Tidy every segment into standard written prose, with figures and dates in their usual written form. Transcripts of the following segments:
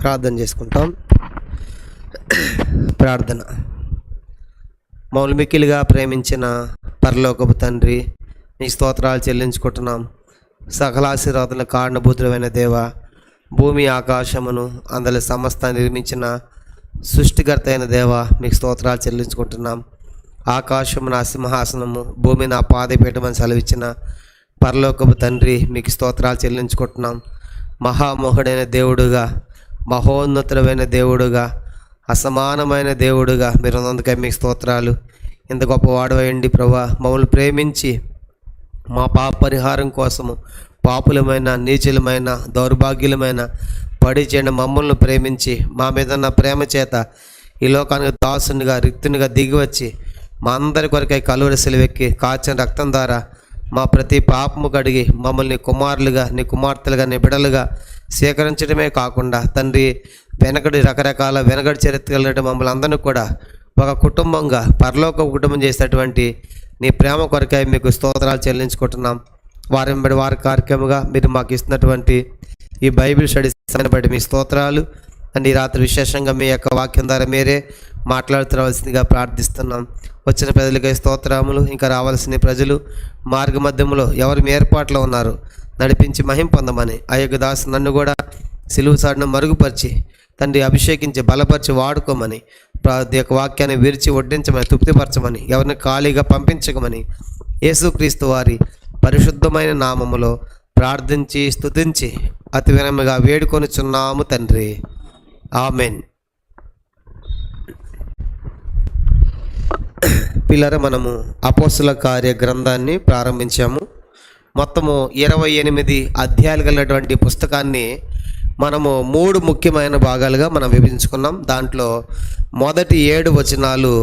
ప్రార్థన చేసుకుంటాం. ప్రార్థన. మమ్మల్ని మిక్కిలిగా ప్రేమించిన పరలోకపు తండ్రి, నీ స్తోత్రాలు చెల్లించుకుంటున్నాం. సకలాశీర్వాదాల కారణభూతులైన దేవ, భూమి ఆకాశమును అందులో సమస్తాన్ని నిర్మించిన సృష్టికర్త అయిన దేవ, మీకు స్తోత్రాలు చెల్లించుకుంటున్నాం. ఆకాశము నా సింహాసనము, భూమి నా పాదపీఠమని సెలవిచ్చిన పరలోకపు తండ్రి, మీకు స్తోత్రాలు చెల్లించుకుంటున్నాం. మహామోహుడైన దేవుడుగా, మహోన్నతుడమైన దేవుడుగా, అసమానమైన దేవుడుగా మీరు ఉన్నందుకే మీకు స్తోత్రాలు. ఇంత గొప్పవాడవండి ప్రభా. మమ్మల్ని ప్రేమించి మా పాప పరిహారం కోసము పాపులమైన, నీచులమైన, దౌర్భాగ్యులమైన పడి చేయడం మమ్మల్ని ప్రేమించి మా మీద ఉన్న ప్రేమ చేత ఈ లోకానికి దాసునిగా, రిక్తునిగా దిగివచ్చి మా అందరి కొరకై కలువరి సిలువెక్కి కాచిన రక్తం ద్వారా మా ప్రతి పాపము కడిగి మమ్మల్ని కుమారులుగా, నీ కుమార్తెలుగా, నీ బిడలుగా స్వీకరించడమే కాకుండా తండ్రి, వెనకడి చరిత్ర కలిగిన మమ్మల్ని అందరినీ కూడా ఒక కుటుంబంగా, పరలోక కుటుంబం చేసేటువంటి నీ ప్రేమ కొరకై మీకు స్తోత్రాలు చెల్లించుకుంటున్నాం. వారి కార్యక్రమంగా మీరు మాకు ఇస్తున్నటువంటి ఈ బైబిల్ స్టడీస్ బట్టి మీ స్తోత్రాలు. అండ్ ఈ రాత్రి విశేషంగా మీ యొక్క వాక్యం ద్వారా మీరే మాట్లాడుతురావాల్సిందిగా ప్రార్థిస్తున్నాం. వచ్చిన ప్రజలకై స్తోత్రములు. ఇంకా రావాల్సిన ప్రజలు మార్గ మధ్యంలో ఎవరు మీ ఏర్పాట్లో ఉన్నారు నడిపించి మహిం పొందమని, ఆ యొక్క దాసు నన్ను కూడా సిలువ సాటును మరుగుపరిచి తండ్రి అభిషేకించి బలపరిచి వాడుకోమని, యొక్క వాక్యాన్ని విరిచి వడ్డించమని, తృప్తిపరచమని, ఎవరిని ఖాళీగా పంపించకమని యేసుక్రీస్తు వారి పరిశుద్ధమైన నామములో ప్రార్థించి స్తుతించి అతి వినమ్రంగా వేడుకొనుచున్నాము తండ్రి. ఆమెన్. పిల్లర, మనము అపోస్తుల కార్య గ్రంథాన్ని ప్రారంభించాము. మొత్తము 28 అధ్యాయాలు కలిగినటువంటి పుస్తకాన్ని మనము 3 ముఖ్యమైన భాగాలుగా మనం విభజించుకున్నాం. దాంట్లో మొదటి 7 వచనాలు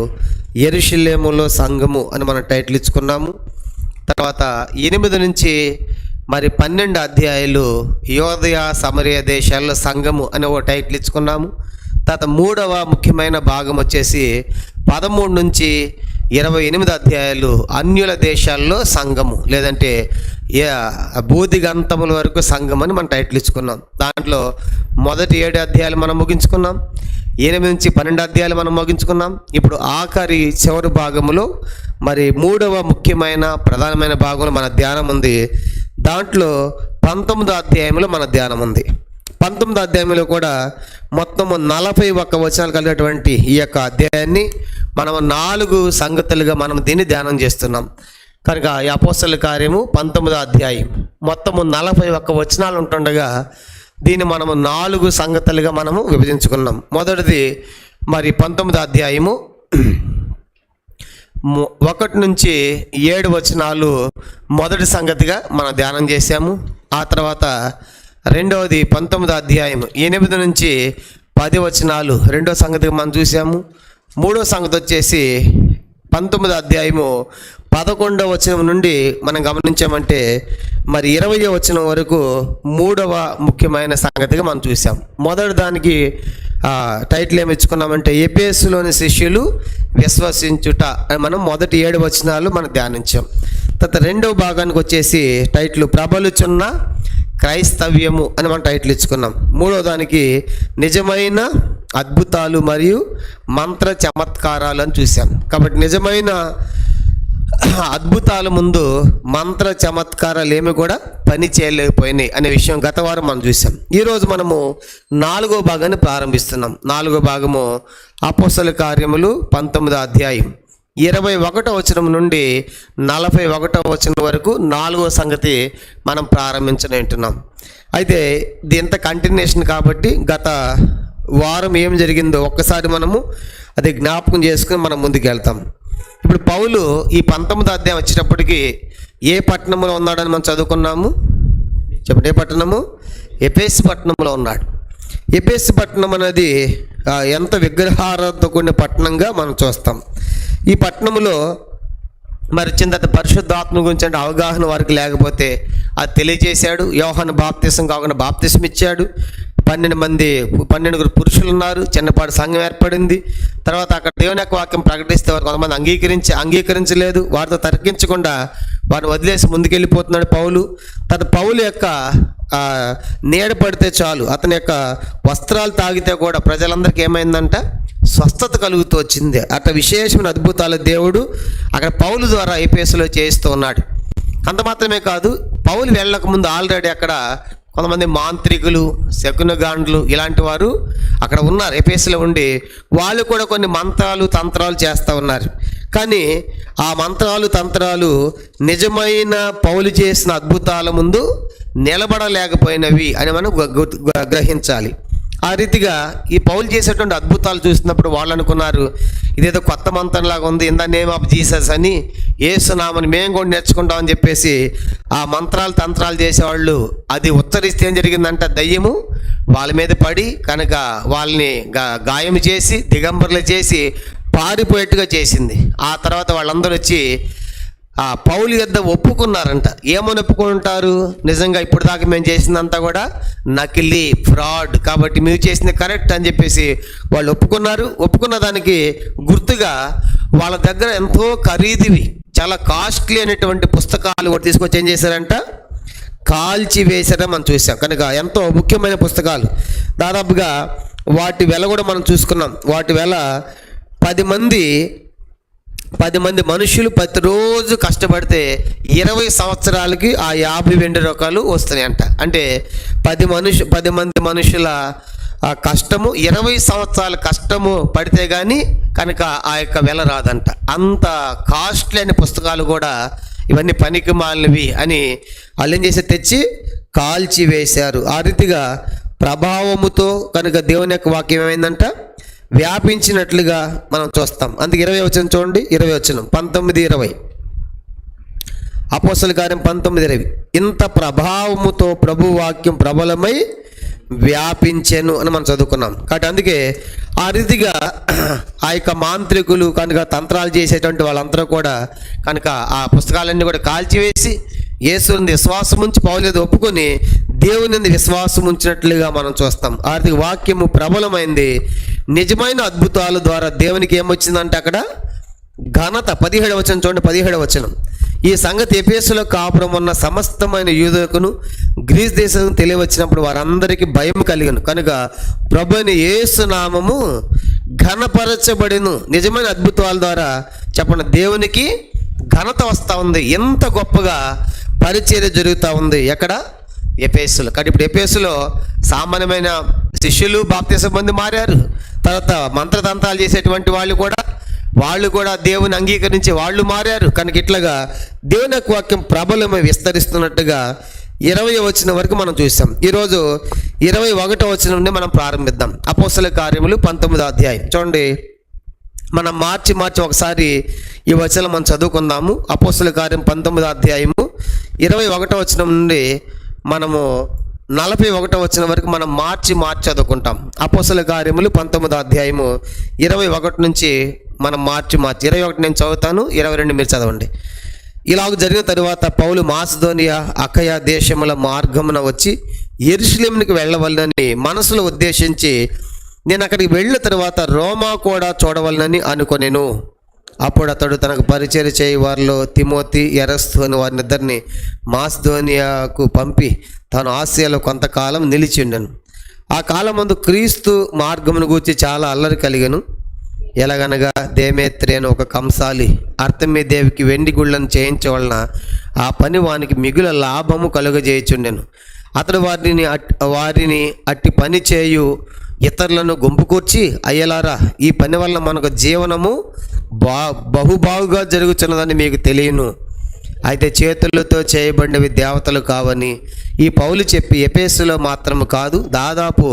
యెరూషలేములో సంఘము అని మనం టైటిల్ ఇచ్చుకున్నాము. తర్వాత 8 నుంచి 12 అధ్యాయాలు యోదయ సమరయ దేశాల్లో సంఘము అని ఒక టైటిల్ ఇచ్చుకున్నాము. తర్వాత 3వ ముఖ్యమైన భాగం వచ్చేసి 13 నుంచి 28 అధ్యాయాలు అన్యుల దేశాల్లో సంఘము, లేదంటే బూదిగంతముల వరకు సంఘం అని మనం టైటిల్ ఇచ్చుకున్నాం. దాంట్లో మొదటి 7 అధ్యాయాలు మనం ముగించుకున్నాం. 8 నుంచి 12 అధ్యాయాలు మనం ముగించుకున్నాం. ఇప్పుడు ఆఖరి చివరి భాగంలో 3వ ముఖ్యమైన ప్రధానమైన భాగంలో మన ధ్యానం ఉంది. దాంట్లో 19వ అధ్యాయంలో మన ధ్యానం ఉంది. 19వ అధ్యాయంలో కూడా మొత్తం 41 వచనాలు కలిగినటువంటి ఈ యొక్క అధ్యాయాన్ని మనం 4 సంగతులుగా మనం దీన్ని ధ్యానం చేస్తున్నాం. కనుక ఈ అపోస్తలుల కార్యము 19వ అధ్యాయం మొత్తము 41 వచనాలు ఉంటుండగా దీన్ని మనము 4 సంగతులుగా మనము విభజించుకున్నాం. మొదటిది 19వ అధ్యాయము 1 నుంచి 7 వచనాలు మొదటి సంగతిగా మనం ధ్యానం చేశాము. ఆ తర్వాత రెండవది 19వ అధ్యాయం 8 నుంచి 10 వచనాలు రెండో సంగతిగా మనం చూసాము. మూడో సంగతి వచ్చేసి 19వ అధ్యాయము 11వ వచనం నుండి మనం గమనించామంటే 20వ వచనం వరకు 3వ ముఖ్యమైన సంగతిగా మనం చూసాం. మొదటి దానికి టైటిల్ ఏమి ఇచ్చుకున్నామంటే ఎఫెసులోని శిష్యులు విశ్వసించుట అని మనం మొదటి 7 వచనాలు మనం ధ్యానించాం. తర్వాత రెండవ భాగానికి వచ్చేసి టైటిల్ ప్రబలుచున్న క్రైస్తవ్యము అని మనం టైటిల్ ఇచ్చుకున్నాం. మూడో దానికి నిజమైన అద్భుతాలు మరియు మంత్ర చమత్కారాలు అని చూసాం. కాబట్టి నిజమైన అద్భుతాల ముందు మంత్ర చమత్కారాలు ఏమి కూడా పని చేయలేకపోయినాయి అనే విషయం గత వారం మనం చూసాం. ఈరోజు మనము 4వ భాగాన్ని ప్రారంభిస్తున్నాం. 4వ భాగము అపోస్తలుల కార్యములు 19వ అధ్యాయం 21వ వచనం నుండి 41వ వచనం వరకు 4వ సంగతి మనం ప్రారంభించనంటున్నాం. అయితే ఇది ఎంత కంటిన్యూషన్ కాబట్టి గత వారం ఏం జరిగిందో ఒక్కసారి మనము అది జ్ఞాపకం చేసుకుని మనం ముందుకు వెళ్తాం. ఇప్పుడు పౌలు ఈ 19వ అధ్యాయం వచ్చేటప్పటికి ఏ పట్టణంలో ఉన్నాడని మనం చదువుకున్నాము. చెప్పండి, ఏ పట్టణము? ఎఫెసు పట్టణంలో ఉన్నాడు. ఎఫెసు పట్టణం అనేది ఎంత విగ్రహాలతో కూడిన పట్టణంగా మనం చూస్తాం. ఈ పట్టణంలో చింత పరిశుద్ధాత్మ గురించి అంటే అవగాహన వారికి లేకపోతే అది తెలియజేశాడు. యోహాను బాప్తిసం కాకుండా బాప్తిసం ఇచ్చాడు. 12 పురుషులు ఉన్నారు. చిన్నపాటి సంఘం ఏర్పడింది. తర్వాత అక్కడ దేవుని యొక్క వాక్యం ప్రకటిస్తే వారు కొంతమంది అంగీకరించలేదు. వారితో తర్కించకుండా వారిని వదిలేసి ముందుకెళ్ళిపోతున్నాడు పౌలు. పౌలు యొక్క నీడ పడితే చాలు, అతని యొక్క వస్త్రాలు తాగితే కూడా ప్రజలందరికీ ఏమైందంట, స్వస్థత కలుగుతూ వచ్చింది. అట్లా విశేషమైన అద్భుతాలు దేవుడు అక్కడ పౌలు ద్వారా ఎఫెసులో చేస్తూ ఉన్నాడు. అంత మాత్రమే కాదు, పౌలు వెళ్ళక ముందు ఆల్రెడీ అక్కడ కొంతమంది మాంత్రికులు, శకునగాండ్లు ఇలాంటి వారు అక్కడ ఉన్నారు. ఎఫెసులో ఉండి వాళ్ళు కూడా కొన్ని మంత్రాలు తంత్రాలు చేస్తూ ఉన్నారు. కానీ ఆ మంత్రాలు తంత్రాలు నిజమైన పౌలు చేసిన అద్భుతాల ముందు నిలబడలేకపోయినవి అని మనం గ్రహించాలి. ఆ రీతిగా ఈ పౌలు చేసేటువంటి అద్భుతాలు చూసినప్పుడు వాళ్ళు అనుకున్నారు, ఇదేదో కొత్త మంత్రంలాగా ఉంది, in the name of Jesus అని, యేసునామని మేము కూడా నేర్చుకుంటామని చెప్పేసి ఆ మంత్రాలు తంత్రాలు చేసేవాళ్ళు అది ఉచ్చరిస్తే ఏం జరిగిందంట, దయ్యము వాళ్ళ మీద పడి కనుక వాళ్ళని గాయం చేసి దిగంబరులు చేసి పారిపోయేట్టుగా చేసింది. ఆ తర్వాత వాళ్ళందరూ వచ్చి ఆ పౌలు యొద్ద ఒప్పుకున్నారంట. ఏమని ఒప్పుకుంటారు, నిజంగా ఇప్పుడు దాకా మేము చేసిందంతా కూడా నకిలీ, ఫ్రాడ్, కాబట్టి మీరు చేసింది కరెక్ట్ అని చెప్పేసి వాళ్ళు ఒప్పుకున్నారు. ఒప్పుకున్న దానికి గుర్తుగా వాళ్ళ దగ్గర ఎంతో ఖరీదువి, చాలా కాస్ట్లీ అయినటువంటి పుస్తకాలు కూడా తీసుకొచ్చి ఏం చేశారంట, కాల్చి వేశారని మనం చూసాం. కనుక ఎంతో ముఖ్యమైన పుస్తకాలు, దాదాపుగా వాటి వెల కూడా మనం చూసుకున్నాం. వాటి వెల 10 మంది మనుషులు ప్రతిరోజు కష్టపడితే 20 సంవత్సరాలకి ఆ 50 వెండి రూపాయలు వస్తున్నాయంట. అంటే 10 మంది మనుషుల కష్టము 20 సంవత్సరాల కష్టము పడితే కానీ కనుక ఆ యొక్క వెల రాదంట. అంత కాస్ట్లీ అయిన పుస్తకాలు కూడా ఇవన్నీ పనికి మాలినవి అని వాళ్ళు ఏం చేసి తెచ్చి కాల్చి వేశారు. ఆ రీతిగా ప్రభావముతో కనుక దేవుని యొక్క వాక్యం ఏమైందంట, వ్యాపించినట్లుగా మనం చూస్తాం. అందుకే 20 వచనం చూడండి, 20 వచనం 19-20 అపోస్తలుల కార్యం 19-20 ఇంత ప్రభావముతో ప్రభు వాక్యం ప్రబలమై వ్యాపించెను అని మనం చదువుకున్నాం. కాబట్టి అందుకే ఆ రీతిగా ఆ యొక్క మాంత్రికులు కనుక తంత్రాలు చేసేటువంటి వాళ్ళందరూ కూడా కనుక ఆ పుస్తకాలన్నీ కూడా కాల్చివేసి యేసుని విశ్వాసం ఉంచి పౌలు ఒప్పుకొని దేవుని విశ్వాసం ఉంచినట్లుగా మనం చూస్తాం. ఆర్థిక వాక్యము ప్రబలమైంది. నిజమైన అద్భుతాల ద్వారా దేవునికి ఏమొచ్చిందంటే అక్కడ ఘనత. 17వ వచనం చూడండి, 17వ వచనం ఈ సంగతి ఎఫెసులో కాపురం ఉన్న సమస్తమైన యూదులకును గ్రీస్ దేశం తెలియవచ్చినప్పుడు వారందరికీ భయం కలిగను. కనుక ప్రభువైన యేసు నామము ఘనపరచబడిను. నిజమైన అద్భుతాల ద్వారా చెప్పండి, దేవునికి ఘనత వస్తూ ఉంది. ఎంత గొప్పగా పరిచర్య జరుగుతూ ఉంది ఎక్కడ, ఎఫెసులో. కాబట్టి ఇప్పుడు ఎఫెసులో సామాన్యమైన శిష్యులు బాప్తిసం పొంది మారారు. తర్వాత మంత్రతంత్రాలు చేసేటువంటి వాళ్ళు కూడా దేవుని అంగీకరించి వాళ్ళు మారారు. కనుక ఇట్లాగా దేవుని యొక్క వాక్యం ప్రబలమై విస్తరిస్తున్నట్టుగా 20వ వచనం వరకు మనం చూసాం. ఈరోజు 21వ వచనం నుండి మనం ప్రారంభిద్దాం. అపోస్తలుల కార్యములు 19వ అధ్యాయం చూడండి. మనం మార్చి ఒకసారి ఈ వచనం మనం చదువుకుందాము. అపోస్తలుల కార్యం 19వ అధ్యాయము 21వ వచనం నుండి మనము 41వ వచనం వరకు మనం మార్చి చదువుకుంటాం. అపోస్తలుల కార్యములు 19వ అధ్యాయము 21 నుంచి మనం మార్చి 21 నేను చదువుతాను, 22 మీరు చదవండి. ఇలాగ జరిగిన తరువాత పౌలు మాసిదోనియా అకయ దేశముల మార్గమున వచ్చి యెరూషలేమునికి వెళ్ళవలనని మనసులో ఉద్దేశించి నేను అక్కడికి వెళ్ళిన తర్వాత రోమా కూడా చూడవలనని అనుకొనెను. అప్పుడు అతడు తనకు పరిచర్య చేయి వారిలో తిమోతి, ఎరస్తు అని వారినిద్దరిని మాసిదోనియాకు పంపి తాను ఆసియాలో కొంతకాలం నిలిచి ఉండెను. ఆ కాలమందు క్రీస్తు మార్గమును గూర్చి చాలా అల్లరి కలిగెను. ఎలాగనగా దేమేత్రి అని ఒక కంసాలి అర్తెమీదేవికి వెండి గుళ్ళను చేయించవలన ఆ పని వానికి మిగుల లాభము కలుగజేయుచుండెను. అతడు వారిని అట్టి పని చేయు ఇతరులను గుంపుకూర్చి, అయ్యలారా, ఈ పని వలన మనకు జీవనము బహుబాగుగా జరుగుతున్నదని మీకు తెలియను. అయితే చేతులతో చేయబడినవి దేవతలు కావని ఈ పౌలు చెప్పి ఎఫెసులో మాత్రము కాదు, దాదాపు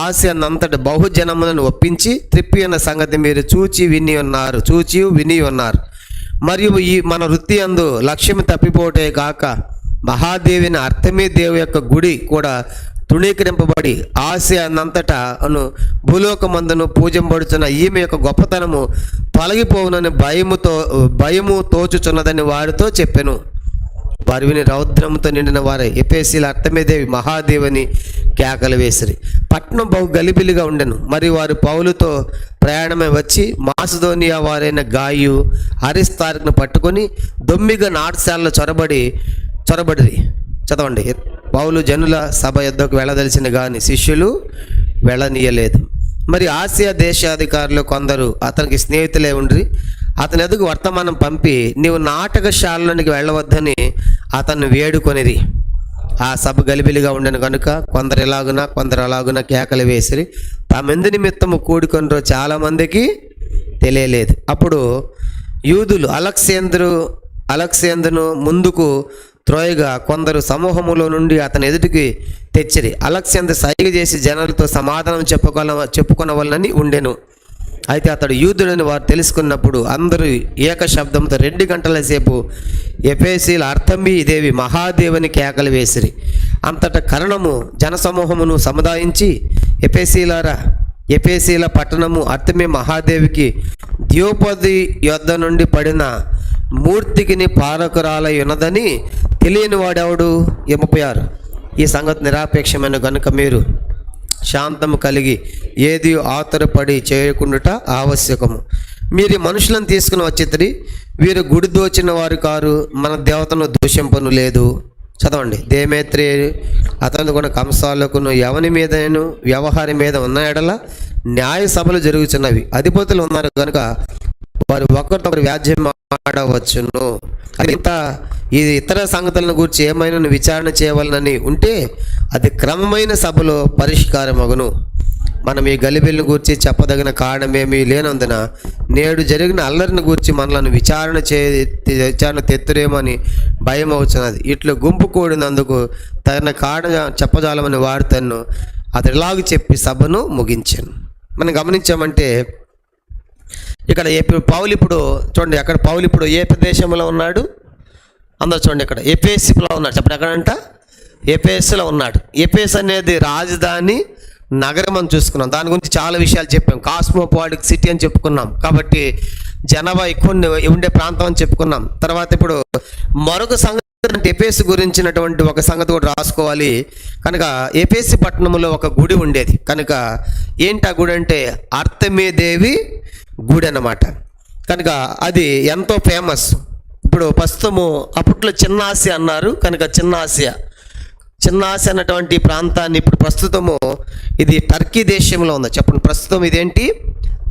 ఆసియానంతటి బహుజనములను ఒప్పించి త్రిప్పి అన్న సంగతి మీరు చూచి విని ఉన్నారు. మరియు ఈ మన వృత్తి అందు లక్ష్యం తప్పిపోటే కాక మహాదేవిని అర్తెమీదేవి యొక్క గుడి కూడా తృణీకరింపబడి ఆసియానంతటా భూలోకమందును పూజింపబడుతున్న ఈమె యొక్క గొప్పతనము తొలగిపోవునని భయము తోచుచున్నదని వారితో చెప్పెను. వారు విని రౌద్రముతో నిండిన వారే ఎఫెసీల అర్తెమీదేవి మహాదేవిని కేకలు వేసిరి. పట్టణం బహు గలిబిలిగా ఉండెను. మరి వారు పౌలుతో ప్రయాణమై వచ్చి మాసిదోనియా వారైన గాయు అరిస్తార్కును పట్టుకొని దొమ్మిగా నాటశాలలో చొరబడి చదవండి. పౌలు జనుల సభ యొద్దకు వెళ్ళదలిచిన కానీ శిష్యులు వెళ్ళనీయలేదు. మరి ఆసియా దేశాధికారులు కొందరు అతనికి స్నేహితులే ఉండ్రి అతని ఎదుగు వర్తమానం పంపి నీవు నాటకశాలలోనికి వెళ్ళవద్దని అతన్ని వేడుకొనిరి. ఆ సభ గలిబిలిగా ఉండను కనుక కొందరు ఎలాగున కొందరు అలాగున కేకలు వేసిరి. తామెందు నిమిత్తము కూడుకొనరో చాలామందికి తెలియలేదు. అప్పుడు యూదులు అలెగ్జాంద్రును ముందుకు త్రోయగా కొందరు సమూహములో నుండి అతని ఎదుటికి తెచ్చిరి. అలెగ్జాంద్రు సైగ చేసి జనాలతో సమాధానం చెప్పుకొనవలనని ఉండెను. అయితే అతడు యూదుడని వారు తెలుసుకున్నప్పుడు అందరూ ఏక శబ్దంతో 2 గంటల సేపు ఎఫెసీల అర్తమీ దేవి మహాదేవుని కేకలు వేసిరి. అంతటా కరణము జనసమూహమును సముదాయించి ఎఫెసీల పట్టణము అర్తమీ మహాదేవికి ద్యోపది యొద్ద నుండి పడిన మూర్తికిని పారకురాలై ఉన్నదని తెలియని వాడెవడు? 36. ఈ సంగతి నిరాపేక్షమైన గనుక మీరు శాంతము కలిగి ఏది ఆతురపడి చేయకుండుట ఆవశ్యకము. మీరు మనుషులను తీసుకుని వచ్చిద్దరి, వీరు గుడి దోచిన వారు కారు, మన దేవతను దూషింపను లేదు. చదవండి. దేమేత్రి అతను కూడా కంసాలకును ఎవని మీదను వ్యవహారం మీద ఉన్న ఎడల న్యాయ సభలు జరుగుతున్నవి. అధిపతులు ఉన్నారు కనుక వారు ఒకరితో వ్యాజ్యం ఆడవచ్చును. ఇది ఇతర సంగతులను గురించి ఏమైనా విచారణ చేయవలనని ఉంటే అది క్రమమైన సభలో పరిష్కారమగును. మనం ఈ గలిబిలిని గూర్చి చెప్పదగిన కారణమేమీ లేనందున నేడు జరిగిన అల్లరిని గూర్చి మనలను విచారణ తెత్తురేమని భయం అవుతున్నది. ఇట్లు గుంపు కూడినందుకు తగిన కారణం చెప్పజాలమని వార్తను అతడు ఇలాగ చెప్పి సభను ముగించాను. మనం గమనించామంటే ఇక్కడ పౌలు ఇప్పుడు చూడండి, అక్కడ పౌలు ఇప్పుడు ఏ ప్రదేశంలో ఉన్నాడు? అందరూ చూడండి, ఇక్కడ ఎఫెసులో ఉన్నాడు. చెప్పండి, ఎక్కడంట? ఎఫెసులో ఉన్నాడు. ఎఫెసు అనేది రాజధాని నగరం అని చూసుకున్నాం. దాని గురించి చాలా విషయాలు చెప్పాం. కాస్మోపాలిటిక్ సిటీ అని చెప్పుకున్నాం. కాబట్టి జనాభా ఎక్కువ ఉండే ప్రాంతం అని చెప్పుకున్నాం. తర్వాత ఇప్పుడు మరొక సంగతి అంటే ఎఫెసు గురించినటువంటి ఒక సంగతి కూడా రాసుకోవాలి. కనుక ఎఫెసు పట్టణంలో ఒక గుడి ఉండేది. కనుక ఏంటి ఆ గుడి అంటే అర్తమీ దేవి గుడి అన్నమాట. కనుక అది ఎంతో ఫేమస్. ఇప్పుడు ప్రస్తుతము అప్పట్లో చిన్న ఆసియా అన్నారు. కనుక చిన్న ఆసియా అన్నటువంటి ప్రాంతాన్ని ఇప్పుడు ప్రస్తుతము ఇది టర్కీ దేశంలో ఉంది. చెప్పండి, ప్రస్తుతం ఇదేంటి?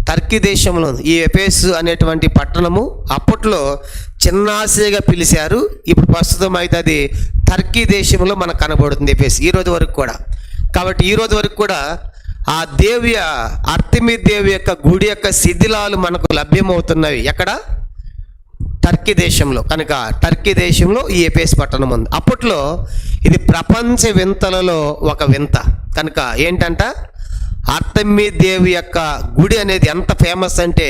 టర్కీ దేశంలో ఉంది. ఈ ఎఫెసు అనేటువంటి పట్టణము అప్పట్లో చిన్న ఆసియాగా పిలిచారు. ఇప్పుడు ప్రస్తుతం అయితే అది టర్కీ దేశంలో మనకు కనబడుతుంది ఎఫెసు ఈ రోజు వరకు కూడా. కాబట్టి ఈ రోజు వరకు కూడా ఆ దేవి అర్తమీ దేవి యొక్క గుడి యొక్క శిథిలాలు మనకు లభ్యమవుతున్నవి. ఎక్కడ? టర్కీ దేశంలో. కనుక టర్కీ దేశంలో ఈ ఎఫెసు పట్టణం ఉంది. అప్పట్లో ఇది ప్రపంచ వింతలలో ఒక వింత. కనుక ఏంటంట, అర్తమీ దేవి యొక్క గుడి అనేది ఎంత ఫేమస్ అంటే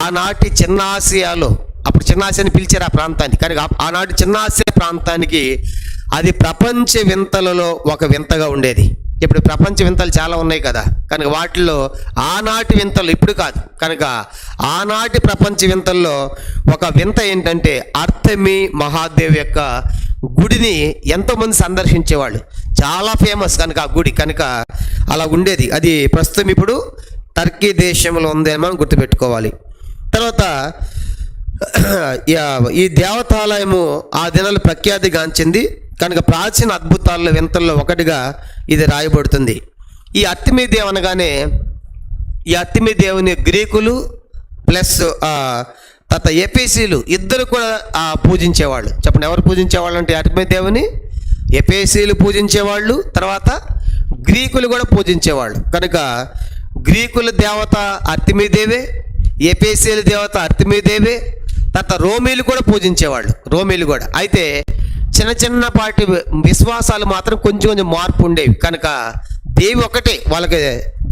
ఆనాటి చిన్న ఆసియాలో, అప్పుడు చిన్న ఆసియాని పిలిచారు ఆ ప్రాంతానికి. కనుక ఆనాటి చిన్న ఆసియా ప్రాంతానికి అది ప్రపంచ వింతలలో ఒక వింతగా ఉండేది. ఇప్పుడు ప్రపంచ వింతలు చాలా ఉన్నాయి కదా. కనుక వాటిల్లో ఆనాటి వింతలు ఇప్పుడు కాదు. కనుక ఆనాటి ప్రపంచ వింతల్లో ఒక వింత ఏంటంటే అర్తమీ మహాదేవి యొక్క గుడిని ఎంతోమంది సందర్శించేవాళ్ళు. చాలా ఫేమస్ కనుక ఆ గుడి. కనుక అలా ఉండేది. అది ప్రస్తుతం ఇప్పుడు టర్కీ దేశంలో ఉందని మనం గుర్తుపెట్టుకోవాలి. తర్వాత ఈ దేవతాలయము ఆ దినాలు ప్రఖ్యాతిగాంచింది. కనుక ప్రాచీన అద్భుతాల్లో వింతల్లో ఒకటిగా ఇది రాయబడుతుంది. ఈ అర్తమీ దేవి అనగానే ఈ అర్తమీ దేవుని గ్రీకులు ప్లస్ తర్వాత ఎఫెసీలు ఇద్దరు కూడా పూజించేవాళ్ళు. చెప్పండి, ఎవరు పూజించేవాళ్ళు అంటే అర్తమీ దేవుని ఎఫెసీలు పూజించేవాళ్ళు, తర్వాత గ్రీకులు కూడా పూజించేవాళ్ళు. కనుక గ్రీకుల దేవత అర్తమీ దేవే, ఎఫెసీల దేవత అర్తమీ దేవే, తర్వాత రోమీలు కూడా పూజించేవాళ్ళు. రోమీలు కూడా. అయితే చిన్నపాటి విశ్వాసాలు మాత్రం కొంచెం మార్పు ఉండేవి. కనుక దేవి ఒకటే, వాళ్ళకి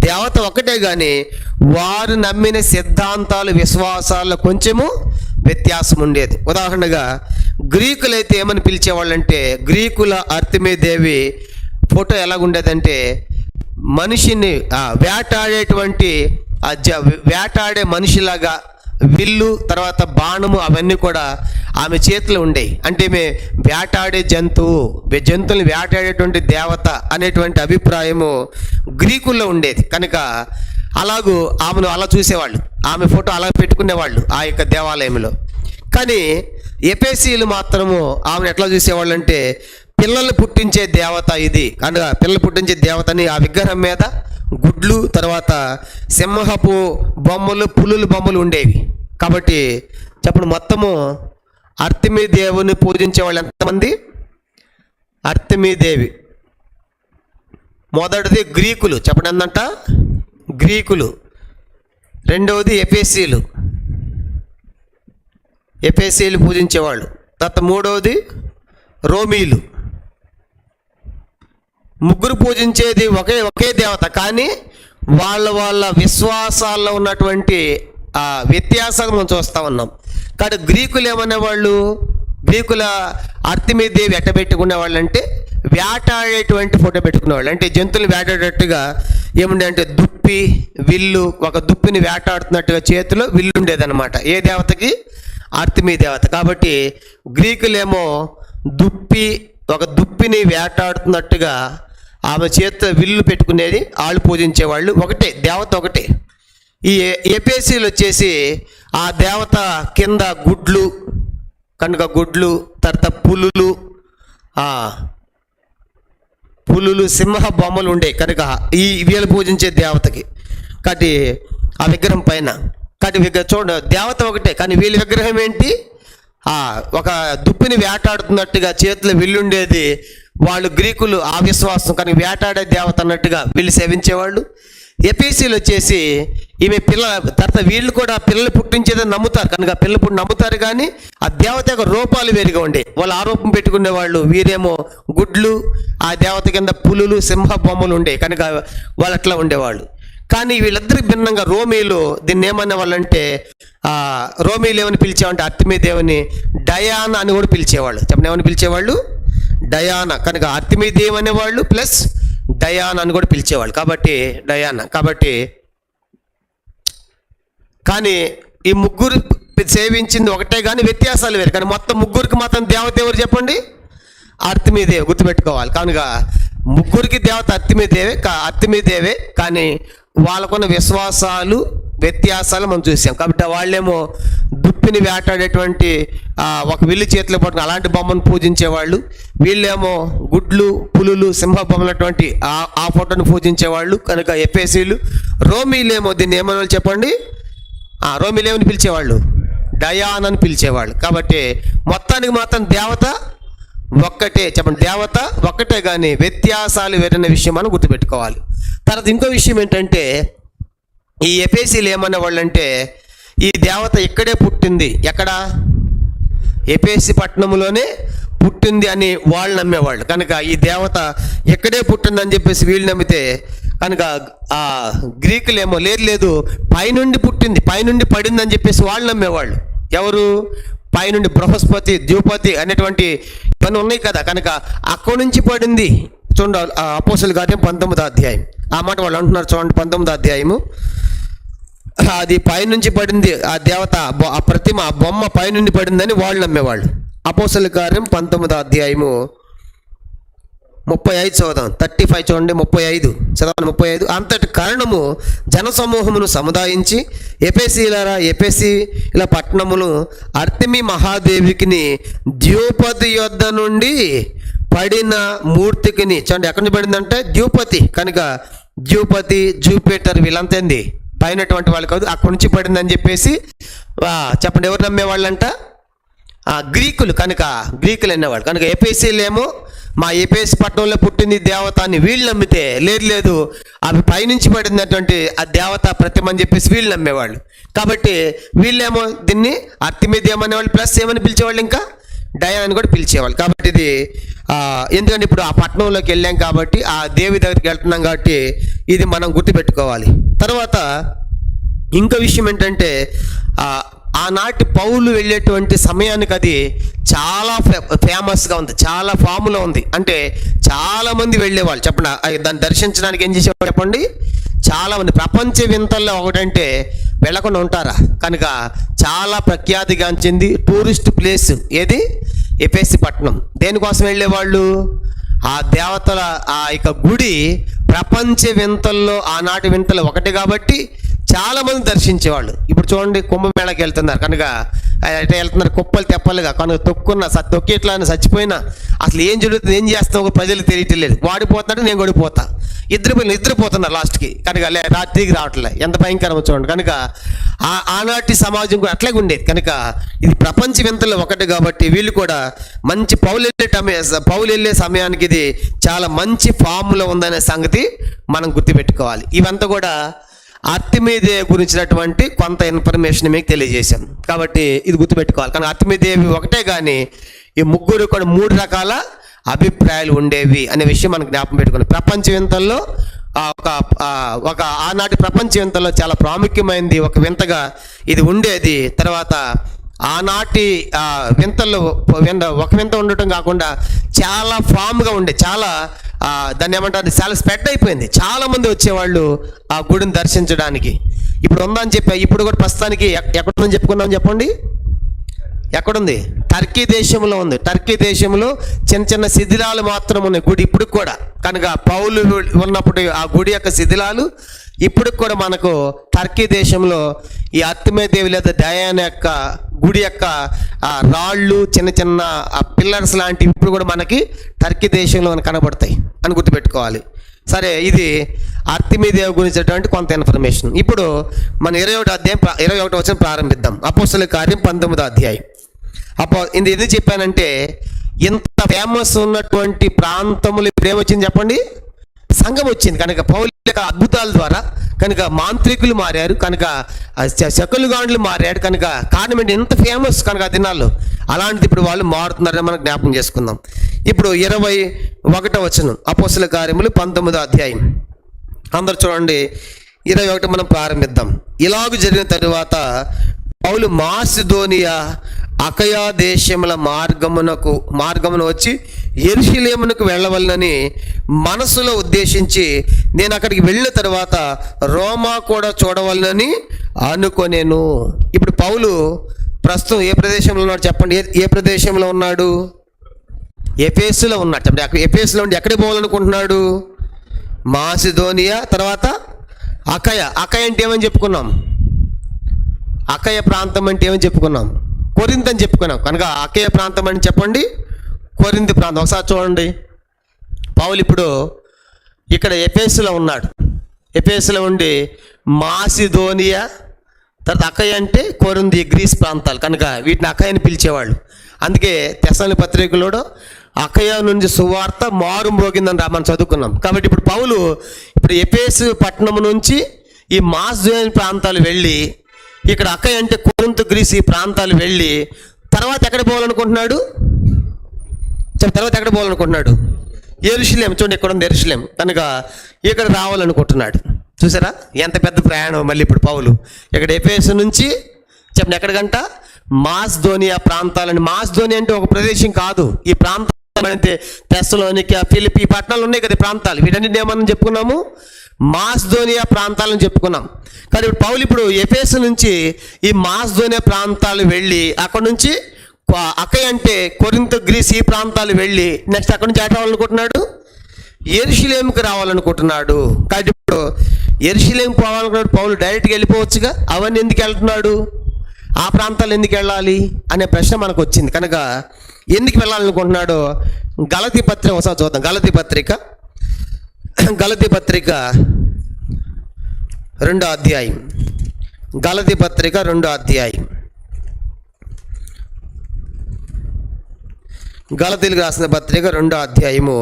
దేవత ఒకటే, కానీ వారు నమ్మిన సిద్ధాంతాలు విశ్వాసాల్లో కొంచెము వ్యత్యాసం ఉండేది. ఉదాహరణగా గ్రీకులైతే ఏమని పిలిచేవాళ్ళంటే, గ్రీకుల అర్తమీ దేవి ఫోటో ఎలాగుండేదంటే మనిషిని వేటాడే మనిషిలాగా విల్లు, తర్వాత బాణము అవన్నీ కూడా ఆమె చేతిలో ఉండేవి. అంటే ఈమె వేటాడే జంతువు, జంతువుని వేటాడేటువంటి దేవత అనేటువంటి అభిప్రాయము గ్రీకుల్లో ఉండేది. కనుక అలాగూ ఆమెను అలా చూసేవాళ్ళు, ఆమె ఫోటో అలా పెట్టుకునేవాళ్ళు ఆ యొక్క దేవాలయంలో. కానీ ఎఫెసీయులు మాత్రము ఆమెను ఎట్లా చూసేవాళ్ళు అంటే పిల్లలు పుట్టించే దేవత ఇది, కనుక పిల్లలు పుట్టించే దేవతని ఆ విగ్రహం మీద గుడ్లు, తర్వాత సింహపు బొమ్మలు, పులుల బొమ్మలు ఉండేవి. కాబట్టి చెప్పండి, మొత్తము అర్తిమీ దేవుని పూజించే వాళ్ళు ఎంతమంది? అర్తిమీ దేవి. మొదటిది గ్రీకులు, చెప్పండి ఏందంట? గ్రీకులు. రెండవది ఎఫెసీయులు, ఎఫెసీయులు పూజించేవాళ్ళు. తర్వాత మూడవది రోమీలు. ముగ్గురు పూజించేది ఒకే దేవత, కానీ వాళ్ళ విశ్వాసాల్లో ఉన్నటువంటి వ్యత్యాసాలు మనం చూస్తూ ఉన్నాం. కాబట్టి గ్రీకులు ఏమనేవాళ్ళు? గ్రీకుల అర్తిమీ దేవి ఎట్ట పెట్టుకునేవాళ్ళు అంటే వేటాడేటువంటి ఫోటో పెట్టుకునేవాళ్ళు. అంటే జంతువులు వేటాడేటట్టుగా ఏముండే అంటే దుప్పి, విల్లు, ఒక దుప్పిని వేటాడుతున్నట్టుగా చేతిలో విల్లు ఉండేదన్నమాట. ఏ దేవతకి? అర్తిమీ దేవత. కాబట్టి గ్రీకులేమో ఒక దుప్పిని వేటాడుతున్నట్టుగా ఆమె చేతితో విల్లు పెట్టుకునేది, వాళ్ళు పూజించేవాళ్ళు. ఒకటే దేవత, ఒకటే. ఈ ఎఫెసీయులు వచ్చేసి ఆ దేవత కింద గుడ్లు, కనుక గుడ్లు, తర్వాత పులులు, సింహ బొమ్మలు ఉండే కనుక ఈ వీళ్ళు పూజించే దేవతకి. కాబట్టి ఆ విగ్రహం పైన చూడండి, దేవత ఒకటే, కానీ వీళ్ళ విగ్రహం ఏంటి? ఒక దుప్పిని వేటాడుతున్నట్టుగా చేతిలో విల్లుండేది. వాళ్ళు గ్రీకులు ఆ విశ్వాసం, కానీ వేటాడే దేవత అన్నట్టుగా వీళ్ళు సేవించేవాళ్ళు. ఎఫెసీయులు వచ్చేసి ఈమె తర్వాత వీళ్ళు కూడా పిల్లలు పుట్టించేదని నమ్ముతారు, కనుక పిల్లలు నమ్ముతారు, కానీ ఆ దేవత యొక్క రూపాలు వేరుగా ఉండే, వాళ్ళు ఆరోపణ పెట్టుకునేవాళ్ళు. వీరేమో గుడ్లు, ఆ దేవత కింద పులులు, సింహ బొమ్మలు ఉండే, కనుక వాళ్ళు అట్లా ఉండేవాళ్ళు. కానీ వీళ్ళిద్దరికి భిన్నంగా రోమీలు దీన్ని ఏమనే వాళ్ళంటే రోమీలు ఏమని పిలిచేవాళ్ళంటే అర్తిమీ దేవుని డయానా అని కూడా పిలిచేవాళ్ళు. చెప్పండి, ఏమని పిలిచేవాళ్ళు? డయానా. కనుక అర్తిమీ దేవి అనేవాళ్ళు ప్లస్ డయానా అని కూడా పిలిచేవాళ్ళు. కాబట్టి డయానా. కాబట్టి కానీ ఈ ముగ్గురు సేవించింది ఒకటే, కానీ వ్యత్యాసాలు వేరు. కానీ మొత్తం ముగ్గురికి మాత్రం దేవత ఎవరు చెప్పండి? అర్తిమీ దేవి. గుర్తుపెట్టుకోవాలి. కనుక ముగ్గురికి దేవత అర్తిమీ దేవే, కానీ వాళ్ళకున్న విశ్వాసాలు, వ్యత్యాసాలు మనం చూసాం. కాబట్టి వాళ్ళేమో దుప్పిని వేటాడేటువంటి ఒక విల్లు చేతిలో పట్టుకుని అలాంటి బొమ్మను పూజించేవాళ్ళు. వీళ్ళేమో గుడ్లు, పులులు, సింహ బొమ్మలటువంటి ఆ ఫోటోను పూజించేవాళ్ళు. కనుక ఎఫెసీయులు. రోమీలేమో దీన్ని ఏమని చెప్పండి? రోమీలు ఏమని పిలిచేవాళ్ళు? డయానా అని పిలిచేవాళ్ళు. కాబట్టి మొత్తానికి మాత్రం దేవత ఒక్కటే. చెప్పండి, దేవత ఒక్కటే, కానీ వ్యత్యాసాలు వేరైన విషయం మనం గుర్తుపెట్టుకోవాలి. తర్వాత ఇంకో విషయం ఏంటంటే ఈ ఎఫెసీయులు ఏమనే వాళ్ళంటే ఈ దేవత ఇక్కడే పుట్టింది, ఎక్కడ? ఎఫెసీ పట్టణంలోనే పుట్టింది అని వాళ్ళు నమ్మేవాళ్ళు. కనుక ఈ దేవత ఎక్కడే పుట్టిందని చెప్పేసి వీళ్ళు నమ్మితే, కనుక ఆ గ్రీకులేమో లేదు పైనుండి పుట్టింది, పైనుండి పడింది అని చెప్పేసి వాళ్ళు నమ్మేవాళ్ళు. ఎవరు? పైనుండి బృహస్పతి, ద్యుపతి అనేటువంటి పని ఉన్నాయి కదా, కనుక అక్కడి నుంచి పడింది. చూడండి, అపోస్తలుల కార్యం 19వ అధ్యాయం ఆ మాట వాళ్ళు అంటున్నారు. చూడండి, 19వ అధ్యాయము. అది పైనుంచి పడింది, ఆ దేవత, ఆ ప్రతిమ, ఆ బొమ్మ పైనుండి పడిందని వాళ్ళు నమ్మేవాళ్ళు. అపోస్తలుల కార్యం 19వ అధ్యాయము 35 చదువుదాం. 35 చూడండి, 35 చదవండి. 35 అంతటి కారణము జనసమూహమును సముదాయించి ఎఫెసీల పట్టణమును అర్తిమీ మహాదేవికిని ద్యూపతి యొద్ద నుండి పడిన మూర్తికిని. చూడండి, ఎక్కడి నుంచి పడిందంటే ద్యూపతి. కనుక ద్యూపతి, జూపిటర్ వీళ్ళంతా ఏంది? పైనటువంటి వాళ్ళు కాదు, అక్కడి నుంచి పడిందని చెప్పేసి చెప్పండి, ఎవరు నమ్మేవాళ్ళంట? గ్రీకులు. కనుక గ్రీకులు అనేవాళ్ళు. కనుక ఎఫెసీలేమో మా ఎఫెసీ పట్టణంలో పుట్టింది దేవత అని వీళ్ళు నమ్మితే, లేదు అవి పైనుంచి పడినటువంటి ఆ దేవత ప్రతిమ అని చెప్పేసి వీళ్ళు నమ్మేవాళ్ళు. కాబట్టి వీళ్ళేమో దీన్ని అర్తిమీ దేవి అనేవాళ్ళు, ప్లస్ ఏమని పిలిచేవాళ్ళు? ఇంకా డయానా అని కూడా పిలిచేవాళ్ళు. కాబట్టి ఇది ఎందుకంటే ఇప్పుడు ఆ పట్టణంలోకి వెళ్ళాం కాబట్టి, ఆ దేవి దగ్గరికి వెళ్తున్నాం కాబట్టి ఇది మనం గుర్తుపెట్టుకోవాలి. తర్వాత ఇంకో విషయం ఏంటంటే ఆనాటి పౌలు వెళ్ళేటువంటి సమయానికి అది చాలా ఫేమస్గా ఉంది, చాలా ఫామ్లో ఉంది. అంటే చాలామంది వెళ్ళేవాళ్ళు. చెప్పండి, దాన్ని దర్శించడానికి ఏం చేసేవాళ్ళు చెప్పండి? చాలా మంది ప్రపంచ వింతల్లో ఒకటంటే వెళ్ళకుండా ఉంటారా? కనుక చాలా ప్రఖ్యాతిగాంచింది టూరిస్ట్ ప్లేస్ ఏది? ఎఫెసు పట్టణం. దేనికోసం వెళ్ళేవాళ్ళు? ఆ దేవతల ఆ యొక్క గుడి ప్రపంచ వింతల్లో ఆనాటి వింతలు ఒకటి కాబట్టి చాలామంది దర్శించేవాళ్ళు. ఇప్పుడు చూడండి, కుంభమేళకి వెళ్తున్నారు కనుక అంటే వెళ్తున్నారు కుప్పలు తెప్పలుగా, కనుక తొక్కి ఇట్లా చచ్చిపోయినా అసలు ఏం జరుగుతుంది, ఏం చేస్తాం ప్రజలకు తెలియటం లేదు. వాడిపోతున్నాడు, నేను గడిపోతా, ఇద్దరు పోతున్నారు లాస్ట్కి. కనుక రాత్రికి రావట్లే. ఎంత భయంకరం చూడండి. కనుక ఆనాటి సమాజం కూడా అట్లాగే ఉండేది. కనుక ఇది ప్రపంచ వింతల్లో ఒకటి కాబట్టి వీళ్ళు కూడా మంచి పౌలు వెళ్ళే సమయానికి ఇది చాలా మంచి ఫామ్లో ఉందనే సంగతి మనం గుర్తుపెట్టుకోవాలి. ఇవంతా కూడా ఆర్తిమీదే గురించినటువంటి కొంత ఇన్ఫర్మేషన్ మీకు తెలియజేశాం కాబట్టి ఇది గుర్తుపెట్టుకోవాలి. కానీ ఆర్తిమీదేవి ఒకటే కానీ ఈ ముగ్గురు కూడా 3 రకాల అభిప్రాయాలు ఉండేవి అనే విషయం మనం జ్ఞాపకం పెట్టుకోవాలి. ప్రపంచ వింతల్లో ఒక ఆనాటి ప్రపంచ వింతల్లో చాలా ప్రాముఖ్యమైనది ఒక వింతగా ఇది ఉండేది. తర్వాత ఆనాటి వింతల్లో ఒక వింత ఉండటం కాకుండా చాలా ఫామ్గా ఉండే, చాలా దాన్ని ఏమంటారు, చాలా స్ప్రెడ్ అయిపోయింది. చాలామంది వచ్చేవాళ్ళు ఆ గుడిని దర్శించడానికి. ఇప్పుడు ఉందని చెప్పి ఇప్పుడు కూడా ప్రస్తుతానికి ఎక్కడుందని చెప్పుకుందాం చెప్పండి. ఎక్కడుంది? టర్కీ దేశంలో ఉంది. టర్కీ దేశంలో చిన్న చిన్న శిథిలాలు మాత్రం ఉన్నాయి గుడి ఇప్పుడు కూడా. కనుక పౌలు ఉన్నప్పుడు ఆ గుడి యొక్క శిథిలాలు ఇప్పటికి కూడా మనకు టర్కీ దేశంలో ఈ ఆర్తిమీదేవి లేదా డయానా యొక్క గుడి యొక్క రాళ్ళు చిన్న చిన్న పిల్లర్స్ లాంటివి ఇప్పుడు కూడా మనకి టర్కీ దేశంలో కనబడతాయి అని గుర్తుపెట్టుకోవాలి. సరే, ఇది ఆర్తిమీదేవి గురించినటువంటి కొంత ఇన్ఫర్మేషన్. ఇప్పుడు మన 21వ వచనం ప్రారంభిద్దాం. అపోస్తలుల కార్యం 19వ అధ్యాయం. ఇది ఎందుకు చెప్పానంటే ఇంత ఫేమస్ ఉన్నటువంటి ప్రాంతములు ఇప్పుడు ఏమొచ్చింది చెప్పండి? సంఘం వచ్చింది. కనుక పౌలు యొక్క అద్భుతాల ద్వారా కనుక మాంత్రికులు మారారు, కనుక శకులుగాండ్లు మారాడు. కనుక కారణం ఏంటి? ఎంత ఫేమస్ కనుక ఆ దినాల్లో. అలాంటిది ఇప్పుడు వాళ్ళు మారుతున్నారని మనం జ్ఞాపకం చేసుకుందాం. ఇప్పుడు 21వ వచనం అపోస్తలుల కార్యములు 19వ అధ్యాయం. అందరు చూడండి, 21 మనం ప్రారంభిద్దాం. ఇలాగ జరిగిన తరువాత పౌలు మాసిదోనియా అకయా దేశముల మార్గమున వచ్చి యెరూషలేమునకు వెళ్ళవలనని మనసులో ఉద్దేశించి నేను అక్కడికి వెళ్ళిన తర్వాత రోమా కూడా చూడవలనని అనుకొనేను. ఇప్పుడు పౌలు ప్రస్తుతం ఏ ప్రదేశంలో ఉన్నాడు చెప్పండి? ఏ ప్రదేశంలో ఉన్నాడు? ఎఫెసులో ఉన్నాడు. చెప్పండి, ఎఫెసులో ఉండి ఎక్కడికి పోవాలనుకుంటున్నాడు? మాసిదోనియా, తర్వాత అకయ అంటే ఏమని చెప్పుకున్నాం? అకయ ప్రాంతం అంటే ఏమని చెప్పుకున్నాం? కొరింథ్ అని చెప్పుకున్నాం. కనుక అకయ ప్రాంతం అని చెప్పండి, కొరింథ్ ప్రాంతం. ఒకసారి చూడండి, పౌలు ఇప్పుడు ఇక్కడ ఎఫెసులో ఉన్నాడు. ఎఫెసులో ఉండి మాసిదోనియా, తర్వాత అకయ అంటే కొరింథ్, గ్రీస్ ప్రాంతాలు. కనుక వీటిని అకయ అని పిలిచేవాళ్ళు. అందుకే తెస్సలోనిక పత్రికలో అకయ నుంచి సువార్త మారు మ్రోగిందని మనం చదువుకున్నాం. కాబట్టి ఇప్పుడు పౌలు ఇప్పుడు ఎఫెసు పట్టణం నుంచి ఈ మాసిదోనియా ప్రాంతాలు వెళ్ళి ఇక్కడ అకయ అంటే కొరింథ్, గ్రీస్ ఈ ప్రాంతాలు వెళ్ళి తర్వాత ఎక్కడికి పోవాలనుకుంటున్నాడు? తర్వాత ఎక్కడ పోవాలనుకుంటున్నాడు? యెరూషలేం. చూడండి, ఇక్కడ ఉంది యెరూషలేం. కనుక ఇక్కడ రావాలనుకుంటున్నాడు. చూసారా ఎంత పెద్ద ప్రయాణం. మళ్ళీ ఇప్పుడు పౌలు ఇక్కడ ఎఫెసు నుంచి చెప్పండి ఎక్కడికంట? మాసిదోనియా ప్రాంతాలని. మాసిదోనియా అంటే ఒక ప్రదేశం కాదు. ఈ ప్రాంతాలు అంటే తెస్సలోనిక, ఫిలిప్పి పట్టణాలు ఉన్నాయి కదా ప్రాంతాలు. వీటన్నిటిని ఏమని చెప్పుకున్నాము? మాసిదోనియా ప్రాంతాలను చెప్పుకున్నాం. కానీ ఇప్పుడు పౌలు ఇప్పుడు ఎఫెసు నుంచి ఈ మాసిదోనియా ప్రాంతాలు వెళ్ళి అక్కడ నుంచి అకయ అంటే కొరింథ్, గ్రీస్ ఈ ప్రాంతాలు వెళ్ళి నెక్స్ట్ అక్కడ నుంచి ఎటు రావాలనుకుంటున్నాడు? యెరూషలేముకి రావాలనుకుంటున్నాడు. కాబట్టి ఇప్పుడు యెరూషలేం పోవాలనుకున్నాడు పౌలు. డైరెక్ట్గా వెళ్ళిపోవచ్చుగా. అవన్నీ ఎందుకు వెళ్తున్నాడు? ఆ ప్రాంతాలు ఎందుకు వెళ్ళాలి అనే ప్రశ్న మనకు వచ్చింది. కనుక ఎందుకు వెళ్ళాలనుకుంటున్నాడో గలతీ పత్రిక ఒకసారి చూద్దాం. గలతీ పత్రిక 2వ అధ్యాయం. గలతీ పత్రిక 2వ అధ్యాయం. గలతీలకు రాసిన పత్రిక 2వ అధ్యాయము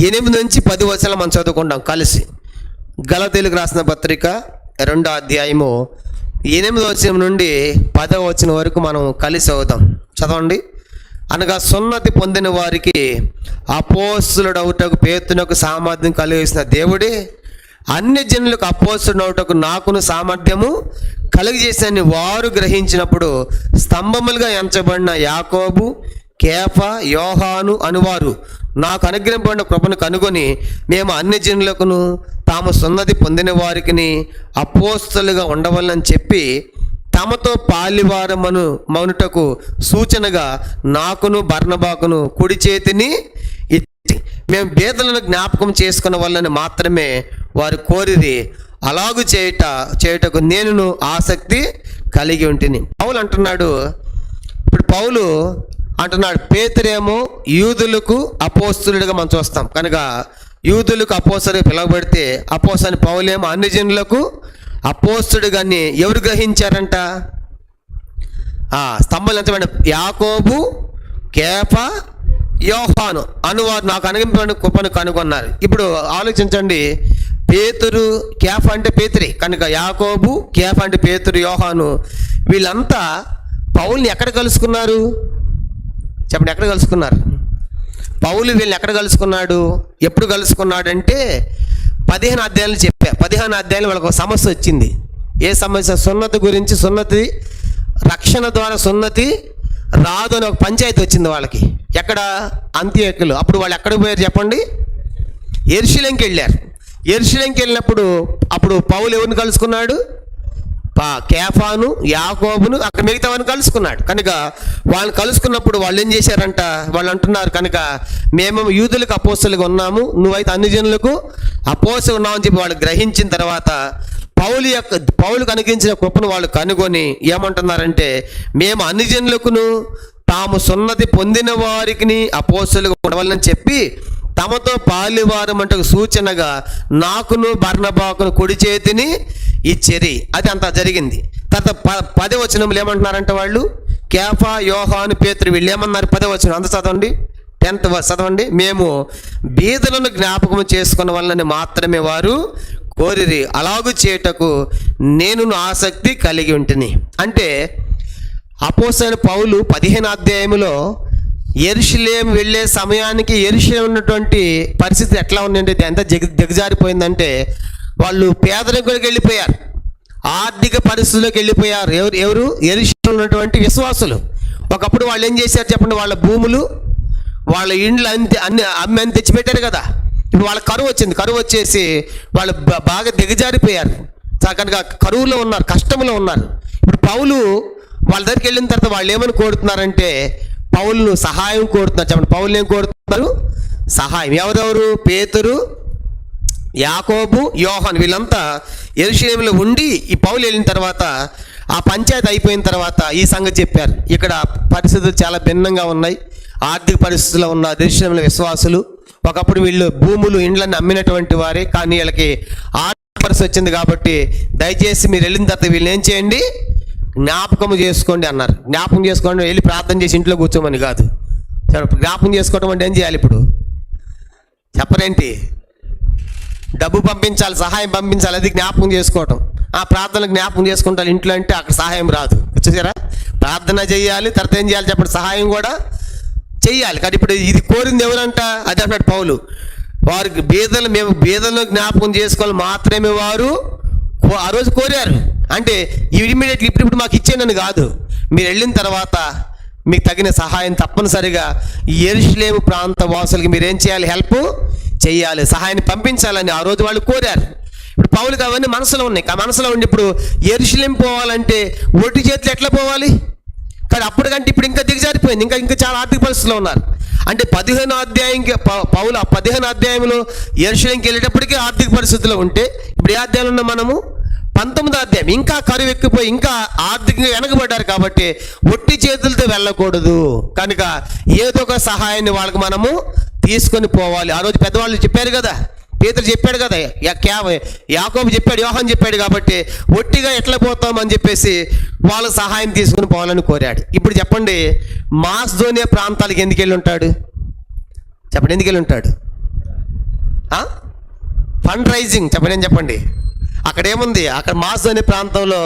8 నుంచి 10 వచనాలు మనం చదువుకుంటాం కలిసి. గలతీలకు రాసిన పత్రిక 2వ అధ్యాయము 8వ వచనం నుండి 10వ వచనం వరకు మనం కలిసి అవుతాం. చదవండి. అనగా సున్నతి పొందిన వారికి అపోస్తలుడవుటకు పేతునకు సామర్థ్యం కలిగిసిన దేవుడే అన్ని జనులకు అపోస్తలుడవుటకు నాకును సామర్థ్యము కలిగజేసిన వారు గ్రహించినప్పుడు స్తంభములుగా ఎంచబడిన యాకోబు, కేఫా, యోహాను అనువారు నాకు అనుగ్రహింపబడిన కృపను కనుగొని మేము అన్ని జనులకును తాము సున్నతి పొందిన వారికి అపోస్తలుగా ఉండవాలని చెప్పి తమతో పాలివారమను మౌనుటకు సూచనగా నాకును బర్నబాకును కుడి చేతిని ఇచ్చి మేము బేదలను జ్ఞాపకం చేసుకున్న వల్లని మాత్రమే వారు కోరిది. అలాగు చేయుటకు నేను ఆసక్తి కలిగి ఉంటిని. పౌలు అంటున్నాడు, ఇప్పుడు పౌలు అంటున్నాడు, పేతురేమో యూదులకు అపోస్తలుడిగా మనం చూస్తాం కనుక యూదులకు అపోస్తలుడిగా పిలువబడితే అపోస్తలుని పౌలేమో అన్ని జనులకు అపోస్తలుడిగాని ఎవరు గ్రహించారంట? స్తంభాలు ఎంతమంది? యాకోబు, కేఫా, యోహాను అనువారు నాకు అనుగ్రహింపబడిన కృపను కనుగొన్నారు. ఇప్పుడు ఆలోచించండి, పేతురు, కేఫా అంటే పేతురే కనుక యాకోబు, కేఫా అంటే పేతురు, యోహాను వీళ్ళంతా పౌల్ని ఎక్కడ కలుసుకున్నారు? చెప్పండి, ఎక్కడ కలుసుకున్నారు? పౌలు వీళ్ళని ఎక్కడ కలుసుకున్నాడు? ఎప్పుడు కలుసుకున్నాడు అంటే 15 అధ్యాయాలు చెప్పా. 15 అధ్యాయాలు వాళ్ళకి ఒక సమస్య వచ్చింది. ఏ సమస్య? సున్నతి గురించి. సున్నతి రక్షణ ద్వారా సున్నతి రాదు అని ఒక పంచాయతీ వచ్చింది వాళ్ళకి. ఎక్కడ? అంత్యోక్యలో. అప్పుడు వాళ్ళు ఎక్కడికి పోయారు చెప్పండి? యెరూషలేంకి వెళ్ళారు. యెరూషలేంకి వెళ్ళినప్పుడు అప్పుడు పౌలు ఎవరిని కలుసుకున్నాడు? కేఫాను, యాకోబును, అక్కడ మిగతా వాడిని కలుసుకున్నాడు. కనుక వాళ్ళని కలుసుకున్నప్పుడు వాళ్ళు ఏం చేశారంట? వాళ్ళు అంటున్నారు, కనుక మేము యూదులకు అపోస్తలుగా ఉన్నాము, నువ్వైతే అన్ని జనులకు అపోస్తలు ఉన్నావు అని చెప్పి వాళ్ళు గ్రహించిన తర్వాత పౌలుకు అనుగ్రహించిన కృపను వాళ్ళు కనుగొని ఏమంటున్నారంటే, మేము అన్ని జనులకును తాము సున్నతి పొందిన వారికి అపోస్తలుగా ఉండవాలని చెప్పి తమతో పాలివారమంటకు సూచనగా నాకును బర్నబాకును కుడి చేతిని ఇచ్చేరి. అది అంతా జరిగింది. తర్వాత 10వ వచనంలో ఏమంటున్నారంటే వాళ్ళు కేఫా, యోహాను, పేతురు వీళ్ళు ఏమన్నారు? 10వ వచనం అంత చదవండి, 10th verse చదవండి. మేము బీదలను జ్ఞాపకం చేసుకున్న వల్లని మాత్రమే వారు కోరిరి. అలాగూ చేయుటకు నేను ఆసక్తి కలిగి ఉంటిని. అంటే అపోస్తలుడైన పౌలు 15 అధ్యాయంలో యెరూషలేము వెళ్ళే సమయానికి యెరూషలేము ఉన్నటువంటి పరిస్థితి ఎట్లా ఉందంటే ఎంత దిగజారిపోయిందంటే వాళ్ళు పేదరికంలోకి వెళ్ళిపోయారు, ఆర్థిక పరిస్థితుల్లోకి వెళ్ళిపోయారు. ఎవరు? యెరూషలేములో ఉన్నటువంటి విశ్వాసులు. ఒకప్పుడు వాళ్ళు ఏం చేశారు చెప్పండి? వాళ్ళ భూములు, వాళ్ళ ఇండ్లు అన్ని తెచ్చిపెట్టారు కదా. ఇప్పుడు వాళ్ళ కరువు వచ్చింది. కరువు వచ్చేసి వాళ్ళు బాగా దిగజారిపోయారు. కనుక కరువులో ఉన్నారు, కష్టంలో ఉన్నారు. ఇప్పుడు పౌలు వాళ్ళ దగ్గరికి వెళ్ళిన తర్వాత వాళ్ళు ఏమని కోరుతున్నారంటే పౌలును సహాయం కోరుతున్నారు. చెప్పండి, పౌలు ఏం కోరుతున్నారు? సహాయం. ఎవరెవరు? పేతురు, యాకోబు, యోహాను వీళ్ళంతా యెరూషలేములో ఉండి ఈ పౌలు వెళ్ళిన తర్వాత ఆ పంచాయతీ అయిపోయిన తర్వాత ఈ సంగతి చెప్పారు. ఇక్కడ పరిస్థితులు చాలా భిన్నంగా ఉన్నాయి. ఆర్థిక పరిస్థితుల్లో ఉన్న యెరూషలేములో విశ్వాసులు ఒకప్పుడు వీళ్ళు భూములు, ఇండ్లన్నీ అమ్మినటువంటి వారే, కానీ వీళ్ళకి ఆర్థిక పరిస్థితి వచ్చింది కాబట్టి దయచేసి మీరు వెళ్ళిన తర్వాత వీళ్ళని ఏం చేయండి? జ్ఞాపకం చేసుకోండి అన్నారు. జ్ఞాపకం చేసుకోండి, వెళ్ళి ప్రార్థన చేసి ఇంట్లో కూర్చోమని కాదు. జ్ఞాపకం చేసుకోవటం అంటే ఏం చేయాలి? ఇప్పుడు చెప్పరేంటి? డబ్బు పంపించాలి, సహాయం పంపించాలి, అది జ్ఞాపకం చేసుకోవటం. ఆ ప్రార్థనలు జ్ఞాపకం చేసుకుంటారు ఇంట్లో అంటే అక్కడ సహాయం రాదు. చూసారా? ప్రార్థన చేయాలి, తర్వాత ఏం చేయాలి చెప్పండి? సహాయం కూడా చెయ్యాలి. కానీ ఇప్పుడు ఇది కోరింది ఎవరంట? అది అన్నాడు పౌలు. వారికి మేము బీదలను జ్ఞాపకం చేసుకోవాలి మాత్రమే వారు ఆ రోజు కోరారు. అంటే ఇమీడియట్లీ ఇప్పుడు మాకు ఇచ్చేనని కాదు, మీరు వెళ్ళిన తర్వాత మీకు తగిన సహాయం తప్పనిసరిగా ఈ యెరూషలేము ప్రాంత వాసులకి మీరేం చేయాలి? హెల్ప్ చేయాలి, సహాయాన్ని పంపించాలని ఆ రోజు వాళ్ళు కోరారు. ఇప్పుడు పౌలుకి అవన్నీ మనసులో ఉన్నాయి. ఆ మనసులో ఉండి ఇప్పుడు యెరూషలేము పోవాలంటే ఒట్టి చేతులు ఎట్లా పోవాలి? కానీ అప్పటికంటే ఇప్పుడు ఇంకా దిగజారిపోయింది. ఇంకా చాలా ఆర్థిక పరిస్థితుల్లో ఉన్నారు. అంటే 15 అధ్యాయంకి పౌలు 15 అధ్యాయంలో యెరూషలేముకి వెళ్ళేటప్పటికీ ఆర్థిక పరిస్థితుల్లో ఉంటే ఇప్పుడు ఏ అధ్యాయంలో ఉన్నాం మనము? 19వ అధ్యాయం. ఇంకా కరువు ఎక్కిపోయి ఇంకా ఆర్థికంగా వెనకబడ్డారు కాబట్టి ఒట్టి చేతులతో వెళ్ళకూడదు. కనుక ఏదో ఒక సహాయాన్ని వాళ్ళకి మనము తీసుకొని పోవాలి. ఆ రోజు పెద్దవాళ్ళు చెప్పారు కదా, పేతురు చెప్పాడు కదా, యాకోబు చెప్పాడు, యోహాను చెప్పాడు. కాబట్టి ఒట్టిగా ఎట్లా పోతామని చెప్పేసి వాళ్ళ సహాయం తీసుకుని పోవాలని కోరాడు. ఇప్పుడు చెప్పండి, మాసిదోనియా ప్రాంతాలకు ఎందుకు వెళ్ళి ఉంటాడు? చెప్పండి, ఎందుకు వెళ్ళి ఉంటాడు? Fund raising. చెప్పండి. అక్కడ ఏముంది? అక్కడ మాసిదోనియా ప్రాంతంలో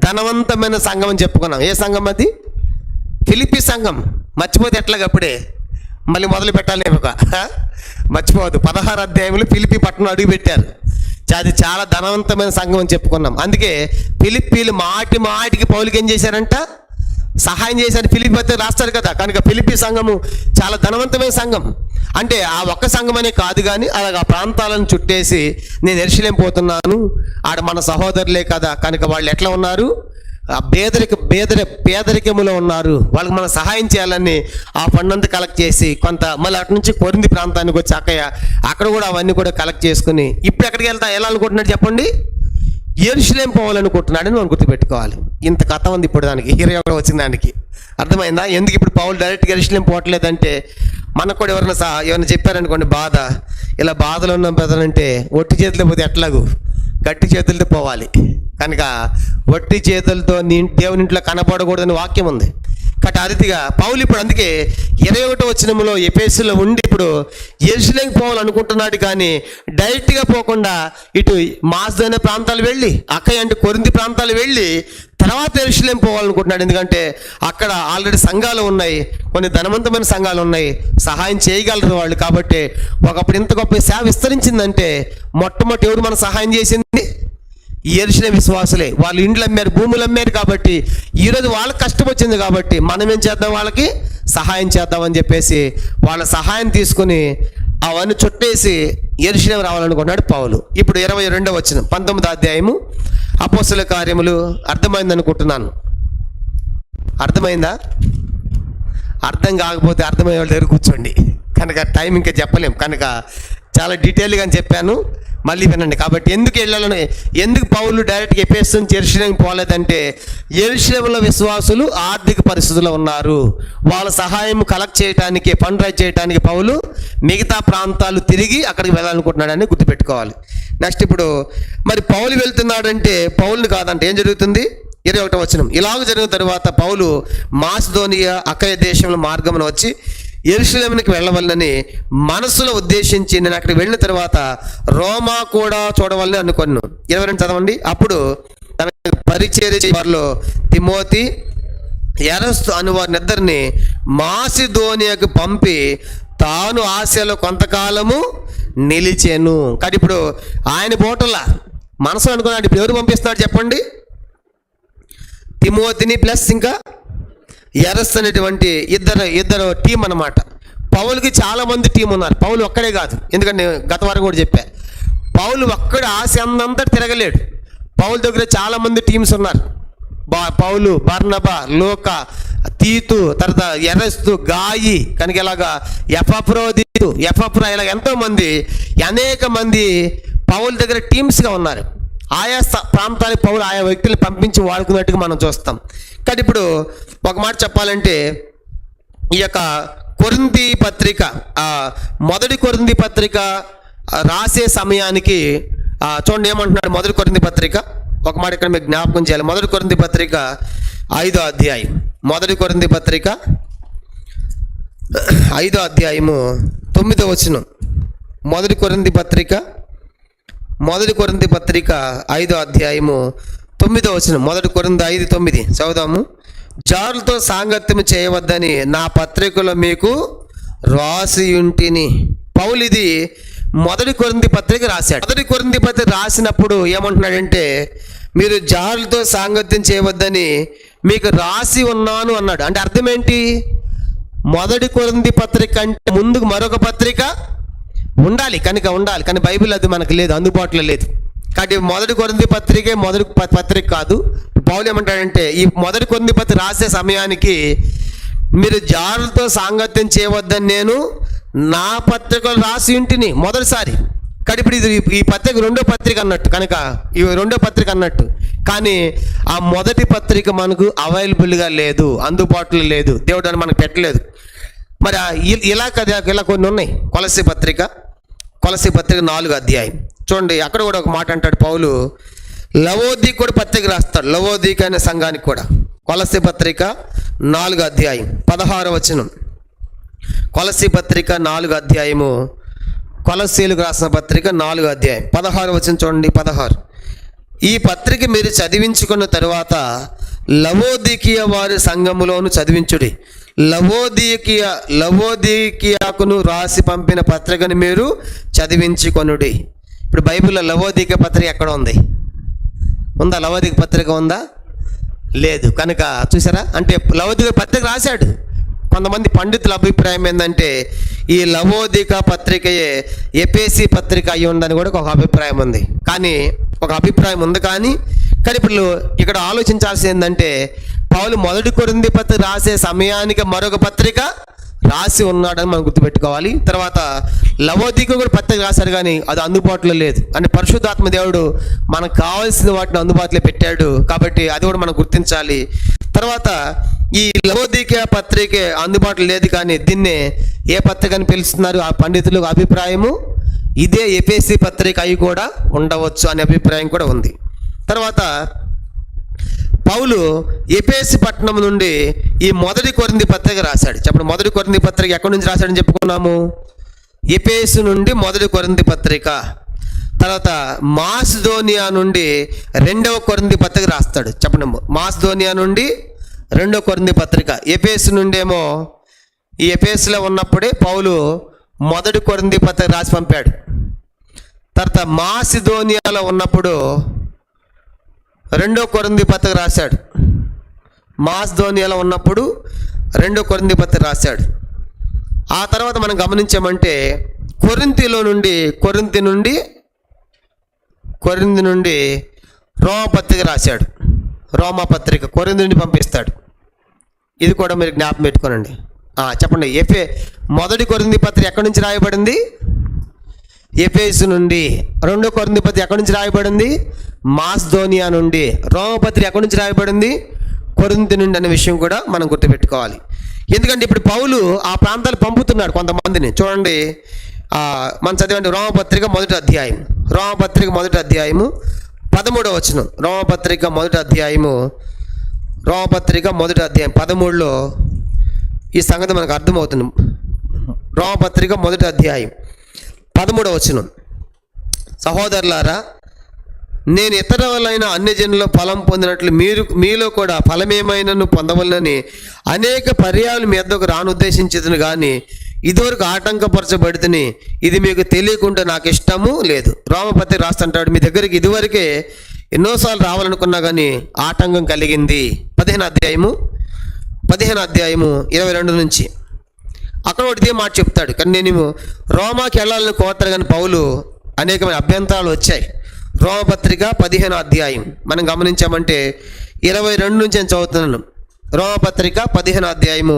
ధనవంతమైన సంఘం అని చెప్పుకున్నాం. ఏ సంఘం అది? ఫిలిప్పీ సంఘం. మర్చిపోతే ఎట్లాగప్పుడే మళ్ళీ మొదలు పెట్టాలి. మర్చిపోవద్దు. 16 అధ్యాయంలో ఫిలిప్పీ పట్టణం అడుగు పెట్టారు. అది చాలా ధనవంతమైన సంఘం అని చెప్పుకున్నాం. అందుకే ఫిలిప్పీలు మాటికి పౌలుకి ఏం చేశారంట? సహాయం చేశారు. ఫిలిప్పీ అయితే రాస్తారు కదా. కనుక ఫిలిప్పీ సంఘము చాలా ధనవంతమైన సంఘం. అంటే ఆ ఒక్క సంఘమనే కాదు, కానీ అలాగ ఆ ప్రాంతాలను చుట్టేసి నేను యెరూషలేం పోతున్నాను, ఆడ మన సహోదరులే కదా, కనుక వాళ్ళు ఎట్లా ఉన్నారు, ఆ పేదరికములో ఉన్నారు, వాళ్ళకి మనం సహాయం చేయాలని ఆ ఫండ్ అంతా కలెక్ట్ చేసి కొంత మళ్ళీ అటు నుంచి కొరింథీ ప్రాంతానికి వచ్చి అక్కడ కూడా అవన్నీ కూడా కలెక్ట్ చేసుకుని ఇప్పుడు ఎక్కడికి వెళ్ళాలనుకుంటున్నాడు చెప్పండి, యెరూషలేం పోవాలనుకుంటున్నాడని మనం గుర్తుపెట్టుకోవాలి. ఇంత కథ ఉంది ఇప్పుడు దానికి, హీరో కూడా వచ్చిన దానికి. అర్థమైందా ఎందుకు ఇప్పుడు పౌలు డైరెక్ట్గా యెరూషలేం పోవట్లేదంటే? మనకు కూడా ఎవరైనా చెప్పారనుకోండి బాధ, ఇలా బాధలో ఉన్న బ్రదరంటే ఒట్టి చేతులు పోతే ఎట్లాగూ గట్టి చేతులతో పోవాలి, కనుక ఒట్టి చేతులతో దేవుని ఇంట్లో కనపడకూడదని వాక్యం ఉంది. కాబట్టి ఆ రీతిగా పౌలు ఇప్పుడు అందుకే 21వ వచనంలో ఎఫెసులో ఉండి ఇప్పుడు యెరూషలేంకి పోవాలనుకుంటున్నాడు, కానీ డైరెక్ట్గా పోకుండా ఇటు మాసిదోనియా ప్రాంతాలు వెళ్ళి అక్కయ్య అంటే కొరింథీ ప్రాంతాలు వెళ్ళి తర్వాత యెరూషలేం పోవాలనుకుంటున్నాడు. ఎందుకంటే అక్కడ ఆల్రెడీ సంఘాలు ఉన్నాయి, కొన్ని ధనవంతమైన సంఘాలు ఉన్నాయి, సహాయం చేయగలరు వాళ్ళు. కాబట్టి ఒకప్పుడు ఇంత గొప్ప సేవ విస్తరించిందంటే మొట్టమొదటి ఎవరు మన సహాయం చేసింది? యెరూషలేం విశ్వాసులే. వాళ్ళు ఇండ్లు అమ్మారు, భూములు అమ్మారు. కాబట్టి ఈరోజు వాళ్ళకి కష్టం వచ్చింది, కాబట్టి మనం ఏం చేద్దాం, వాళ్ళకి సహాయం చేద్దామని చెప్పేసి వాళ్ళ సహాయం తీసుకుని అవన్నీ చుట్టేసి యెరూషలేం రావాలనుకున్నాడు పౌలు. ఇప్పుడు 22వ వచనం 19వ అధ్యాయము అపోస్తలుల కార్యములు. అర్థమైంది అనుకుంటున్నాను. అర్థమైందా? అర్థం కాకపోతే అర్థమయ్యే వాళ్ళ దగ్గర కూర్చోండి, కనుక టైం ఇంకా చెప్పలేం, కనుక చాలా డీటెయిల్గా చెప్పాను, మళ్ళీ వినండి. కాబట్టి ఎందుకు పౌలు డైరెక్ట్గా ఎఫెసు నుంచి యెరూషలేంకి పోలేదంటే యెరూషలేంలో విశ్వాసులు ఆర్థిక పరిస్థితుల్లో ఉన్నారు, వాళ్ళ సహాయం కలెక్ట్ చేయడానికి, ఫండ్ రైజ్ చేయడానికి పౌలు మిగతా ప్రాంతాలు తిరిగి అక్కడికి వెళ్ళాలనుకుంటున్నాడని గుర్తుపెట్టుకోవాలి. నెక్స్ట్ ఇప్పుడు మరి పౌలు వెళ్తున్నాడంటే పౌలుని కాదంటే ఏం జరుగుతుంది? 21వ వచనం. ఇలాగ జరిగిన తర్వాత పౌలు మాసిదోనియా అక్కయ దేశంలో మార్గమున వచ్చి యెరూషలేమునికి వెళ్ళవలనని మనసులో ఉద్దేశించి నేను అక్కడికి వెళ్ళిన తర్వాత రోమా కూడా చూడవాలని అనుకున్నాను. 22 చదవండి. అప్పుడు తన పరిచర్య వారిలో తిమోతి, ఎరస్తు అను వారినిద్దరిని మాసిదోనియాకు పంపి తాను ఆసియాలో కొంతకాలము నిలిచాను. కానీ ఇప్పుడు ఆయన పోవటంలా మనసు అనుకున్నాడు. ఇప్పుడు ఎవరు పంపిస్తున్నాడు చెప్పండి? తిమోతిని ప్లస్ ఇంకా ఎరస్తు అనేటువంటి ఇద్దరు టీం అన్నమాట. పౌలుకి చాలామంది టీం ఉన్నారు, పౌలు ఒక్కడే కాదు. ఎందుకంటే గత వారం కూడా చెప్పా, పౌలు ఒక్కడే ఆసియా అంతా తిరగలేడు. పౌలు దగ్గర చాలామంది టీమ్స్ ఉన్నారు. పౌలు, బర్నబా, లూకా, తీతు, తర్వాత ఎరస్తు, గాయి, కనుక ఇలాగా ఎఫ్రా ఇలాగ ఎంతోమంది అనేక మంది పౌలు దగ్గర టీమ్స్గా ఉన్నారు. ఆయా ప్రాంతానికి పౌలు ఆయా వ్యక్తులను పంపించి వాడుకున్నట్టుగా మనం చూస్తాం. కానీ ఇప్పుడు ఒక మాట చెప్పాలంటే ఈ యొక్క కొరింథీ పత్రిక, మొదటి కొరింథీ పత్రిక రాసే సమయానికి చూడండి ఏమంటున్నాడు. మొదటి కొరింథీ పత్రిక ఒక మాట ఇక్కడ మీకు జ్ఞాపకం చేయాలి. మొదటి కొరింథీ పత్రిక 5వ అధ్యాయం, మొదటి కొరింథీ పత్రిక 5వ అధ్యాయము 9వ వచనం. మొదటి కొరింథీ పత్రిక 5వ అధ్యాయము 9వ వచనం. మొదటి కొరింథీ 5:9 చదువుదాము. జారులతో సాంగత్యం చేయవద్దని నా పత్రికలో మీకు రాసి ఉంటిని. పౌలు ఇది మొదటి కొరింథీ పత్రిక రాశాడు. మొదటి కొరింథీ పత్రిక రాసినప్పుడు ఏమంటున్నాడంటే మీరు జారులతో సాంగత్యం చేయవద్దని మీకు రాసి ఉన్నాను అన్నాడు. అంటే అర్థం ఏంటి? మొదటి కొరింథీ పత్రిక అంటే ముందుకు మరొక పత్రిక ఉండాలి, కానీ బైబిల్ అది మనకు లేదు, అందుబాటులో లేదు. కాబట్టి మొదటి కొరింథీ పత్రికే మొదటి పత్రిక కాదు. పౌలు ఏమంటాడంటే ఈ మొదటి కొరింథీ పత్రిక రాసే సమయానికి మీరు జారులతో సాంగత్యం చేయవద్దని నేను నా పత్రికలు రాసి ఇంటిని మొదటిసారి. కానీ ఇప్పుడు ఇది ఈ పత్రిక రెండో పత్రిక అన్నట్టు, కనుక ఈ రెండో పత్రిక అన్నట్టు. కానీ ఆ మొదటి పత్రిక మనకు అవైలబుల్గా లేదు, అందుబాటులో లేదు, దేవుడు అని మనకు పెట్టలేదు. మరి ఇలా కొన్ని ఉన్నాయి. కొలస్సీ పత్రిక 4వ అధ్యాయం చూడండి. అక్కడ కూడా ఒక మాట అంటాడు పౌలు. లవోదికి కూడా పత్రిక రాస్తాడు, లవోదికి అనే సంఘానికి కూడా. కొలస్సీ పత్రిక 4వ అధ్యాయం 16వ వచనం. కొలస్సీ పత్రిక 4వ అధ్యాయము, కొలస్సీలకు రాసిన పత్రిక 4వ అధ్యాయం 16వ వచనం చూడండి. 16 ఈ పత్రిక మీరు చదివించుకున్న తరువాత లవోదికియ వారి సంఘములోను చదివించుడి. లవోదికియాకును రాసి పంపిన పత్రికను మీరు చదివించుకొనుడి. ఇప్పుడు బైబిల్లో లవోదికియ పత్రిక ఎక్కడ ఉంది? ఉందా? లవోదికియ పత్రిక ఉందా? లేదు. కనుక చూసారా, అంటే లవోదికియ పత్రిక రాశాడు, కొంతమంది పండితుల అభిప్రాయం ఏంటంటే ఈ లవోదిక పత్రికయే ఎఫెసీ పత్రిక అయి ఉందని కూడా ఒక అభిప్రాయం ఉంది. కానీ ఒక అభిప్రాయం ఉంది కానీ ఇప్పుడు ఇక్కడ ఆలోచించాల్సి ఏంటంటే పౌలు మొదటి కొరింథీ పత్రిక రాసే సమయానికి మరొక పత్రిక రాసి ఉన్నాడని మనం గుర్తుపెట్టుకోవాలి. తర్వాత లవోదిక కూడా పత్రిక రాశాడు కానీ అది అందుబాటులో లేదు. అంటే పరిశుద్ధాత్మ దేవుడు మనకు కావాల్సిన వాటిని అందుబాటులో పెట్టాడు కాబట్టి అది కూడా మనం గుర్తించాలి. తర్వాత ఈ లవోదిక పత్రిక అందుబాటులో లేదు కానీ దీన్నే ఏ పత్రిక అని పిలుస్తున్నారు ఆ పండితులు అభిప్రాయము ఇదే ఎఫెసీ పత్రిక అయి కూడా ఉండవచ్చు అనే అభిప్రాయం కూడా ఉంది. తర్వాత పౌలు ఎఫెసీ పట్టణం నుండి ఈ మొదటి కొరింథీ పత్రిక రాశాడు. చెప్పండి, మొదటి కొరింథీ పత్రిక ఎక్కడి నుంచి రాశాడని చెప్పుకున్నాము? ఎఫెసు నుండి మొదటి కొరింథీ పత్రిక. తర్వాత మాసిదోనియా నుండి రెండవ కొరింథీ పత్రిక రాస్తాడు. చెప్పండి, మాసిదోనియా నుండి రెండవ కొరింథీ పత్రిక. ఎఫెసు నుండి ఏమో ఈ ఎఫెసులో ఉన్నప్పుడే పౌలు మొదటి కొరింథీ పత్రిక రాసి పంపాడు. తర్వాత మాసిదోనియాలో ఉన్నప్పుడు రెండో కొరింథీ పత్రిక రాశాడు. మాసిదోనియాలో ఉన్నప్పుడు రెండో కొరింథీ పత్రిక రాశాడు. ఆ తర్వాత మనం గమనించామంటే కొరింథీ నుండి రోమా పత్రిక రాశాడు. రోమా పత్రిక కొరింథీ నుండి పంపిస్తాడు. ఇది కూడా మీరు జ్ఞాపకం పెట్టుకోనండి. చెప్పండి, మొదటి కొరింథీ పత్రిక ఎక్కడి నుంచి రాయబడింది? ఎఫెసు నుండి. రెండో కొరింథీ పత్రిక ఎక్కడి నుంచి రాయబడింది? మాసిదోనియా నుండి. రోమపత్రిక ఎక్కడి నుంచి రాయబడింది? కొరింథీ నుండి అనే విషయం కూడా మనం గుర్తుపెట్టుకోవాలి. ఎందుకంటే ఇప్పుడు పౌలు ఆ ప్రాంతాలు పంపుతున్నాడు కొంతమందిని. చూడండి, మనం చదివండి రోమపత్రిక మొదటి అధ్యాయం. రోమపత్రిక మొదటి అధ్యాయము 13వ వచనం. రోమపత్రిక మొదటి అధ్యాయం 13లో ఈ సంగతి మనకు అర్థమవుతుంది. రోమపత్రిక మొదటి అధ్యాయం 13వ వచనం. సహోదరులారా, నేను ఇతరులైన అన్యజనుల ఫలం పొందినట్లు మీలో కూడా ఫలమేమైనను పొందవలనని అనేక పర్యాయాలు మీ వద్దకు రానుద్దేశించదును కానీ ఇదివరకు ఆటంకపరచబడితేని ఇది మీకు తెలియకుండా నాకు ఇష్టము లేదు. రోమపత్రిక రాస్తుంటాడు, మీ దగ్గరికి ఇదివరకే ఎన్నోసార్లు రావాలనుకున్నా కానీ ఆటంకం కలిగింది. 15వ అధ్యాయము 22 నుంచి అక్కడ ఒకటి మాట చెప్తాడు. కానీ నేను రోమాకి వెళ్ళాలని కోరతారు కానీ పౌలు అనేకమైన అభ్యంతరాలు వచ్చాయి. రోమపత్రిక 15వ అధ్యాయం మనం గమనించామంటే 22 నుంచి నేను చదువుతున్నాను. రోమపత్రిక 15వ అధ్యాయము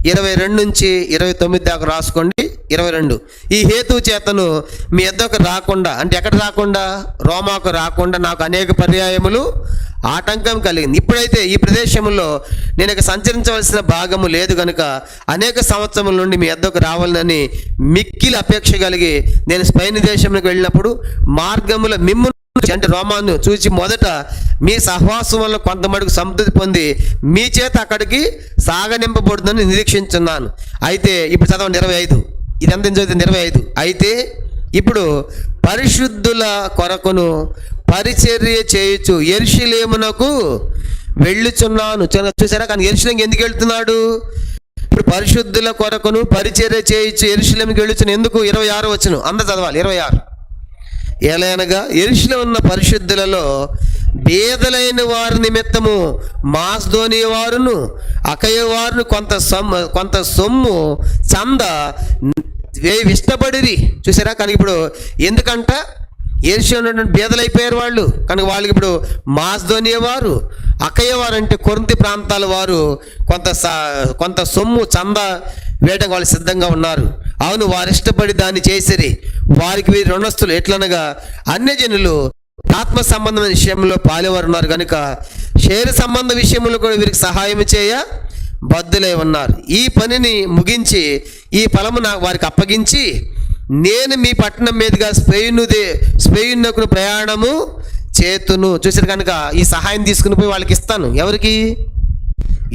22 నుంచి 29 దాకా రాసుకోండి. 22 ఈ హేతు చేతను మీ యొద్దకు రాకుండా, అంటే ఎక్కడ రాకుండా? రోమాకు రాకుండా నాకు అనేక పర్యాయములు ఆటంకం కలిగింది. ఇప్పుడైతే ఈ ప్రదేశంలో నేను ఇక సంచరించవలసిన భాగము లేదు కనుక అనేక సంవత్సరముల నుండి మీ యొద్దకు రావాలని మిక్కిలి అపేక్ష కలిగి నేను స్పెయిన్ దేశంలోకి వెళ్ళినప్పుడు మార్గముల మిమ్ము అంటే రోమాను చూసి మొదట మీ సహవాసం వల్ల కొంతమటుకు సంతృప్తి పొంది మీ చేత అక్కడికి సాగనింపబడుతుందని నిరీక్షించున్నాను. అయితే ఇప్పుడు చదవండి 25. ఇదంతా చదివింది 25. అయితే ఇప్పుడు పరిశుద్ధుల కొరకును పరిచర్య చేయొచ్చు యెరూషలేమునకు వెళ్ళుచున్నాను. చూసారా? కానీ యెరూషలేముకి ఎందుకు వెళ్తున్నాడు? ఇప్పుడు పరిశుద్ధుల కొరకును పరిచర్య చేయొచ్చు యెరూషలేముకి వెళ్ళుచున్నాను. ఎందుకు? 26 వచనం అందరూ చదవాలి. 26 ఎలానగా యెరూషలేములో ఉన్న పరిశుద్ధులలో బేదలైన వారి నిమిత్తము మాసిదోనియా వారును అకయ వారును కొంత సొమ్ము చంద ఇష్టపడిరి. చూసారా? కానీ ఇప్పుడు ఎందుకంట యెరూషలేములో బేదలైపోయారు వాళ్ళు కనుక వాళ్ళకి ఇప్పుడు మాసిదోనియా వారు అకయ వారు అంటే కొరింథీ ప్రాంతాల వారు కొంత సొమ్ము చంద వేయడానికి వాళ్ళు సిద్ధంగా ఉన్నారు. అవును, వారు ఇష్టపడి దాన్ని చేసిరి. వారికి వీరి రుణస్తులు. ఎట్లనగా అన్యజనులు ఆత్మ సంబంధమైన విషయంలో పాలేవారు ఉన్నారు కనుక శరీర సంబంధ విషయంలో కూడా వీరికి సహాయం చేయ బద్దులై ఉన్నారు. ఈ పనిని ముగించి ఈ ఫలము వారికి అప్పగించి నేను మీ పట్టణం మీదుగా స్పెయిన్కు ప్రయాణము చేతును. చూసారు కనుక ఈ సహాయం తీసుకుని పోయి వాళ్ళకి ఇస్తాను. ఎవరికి?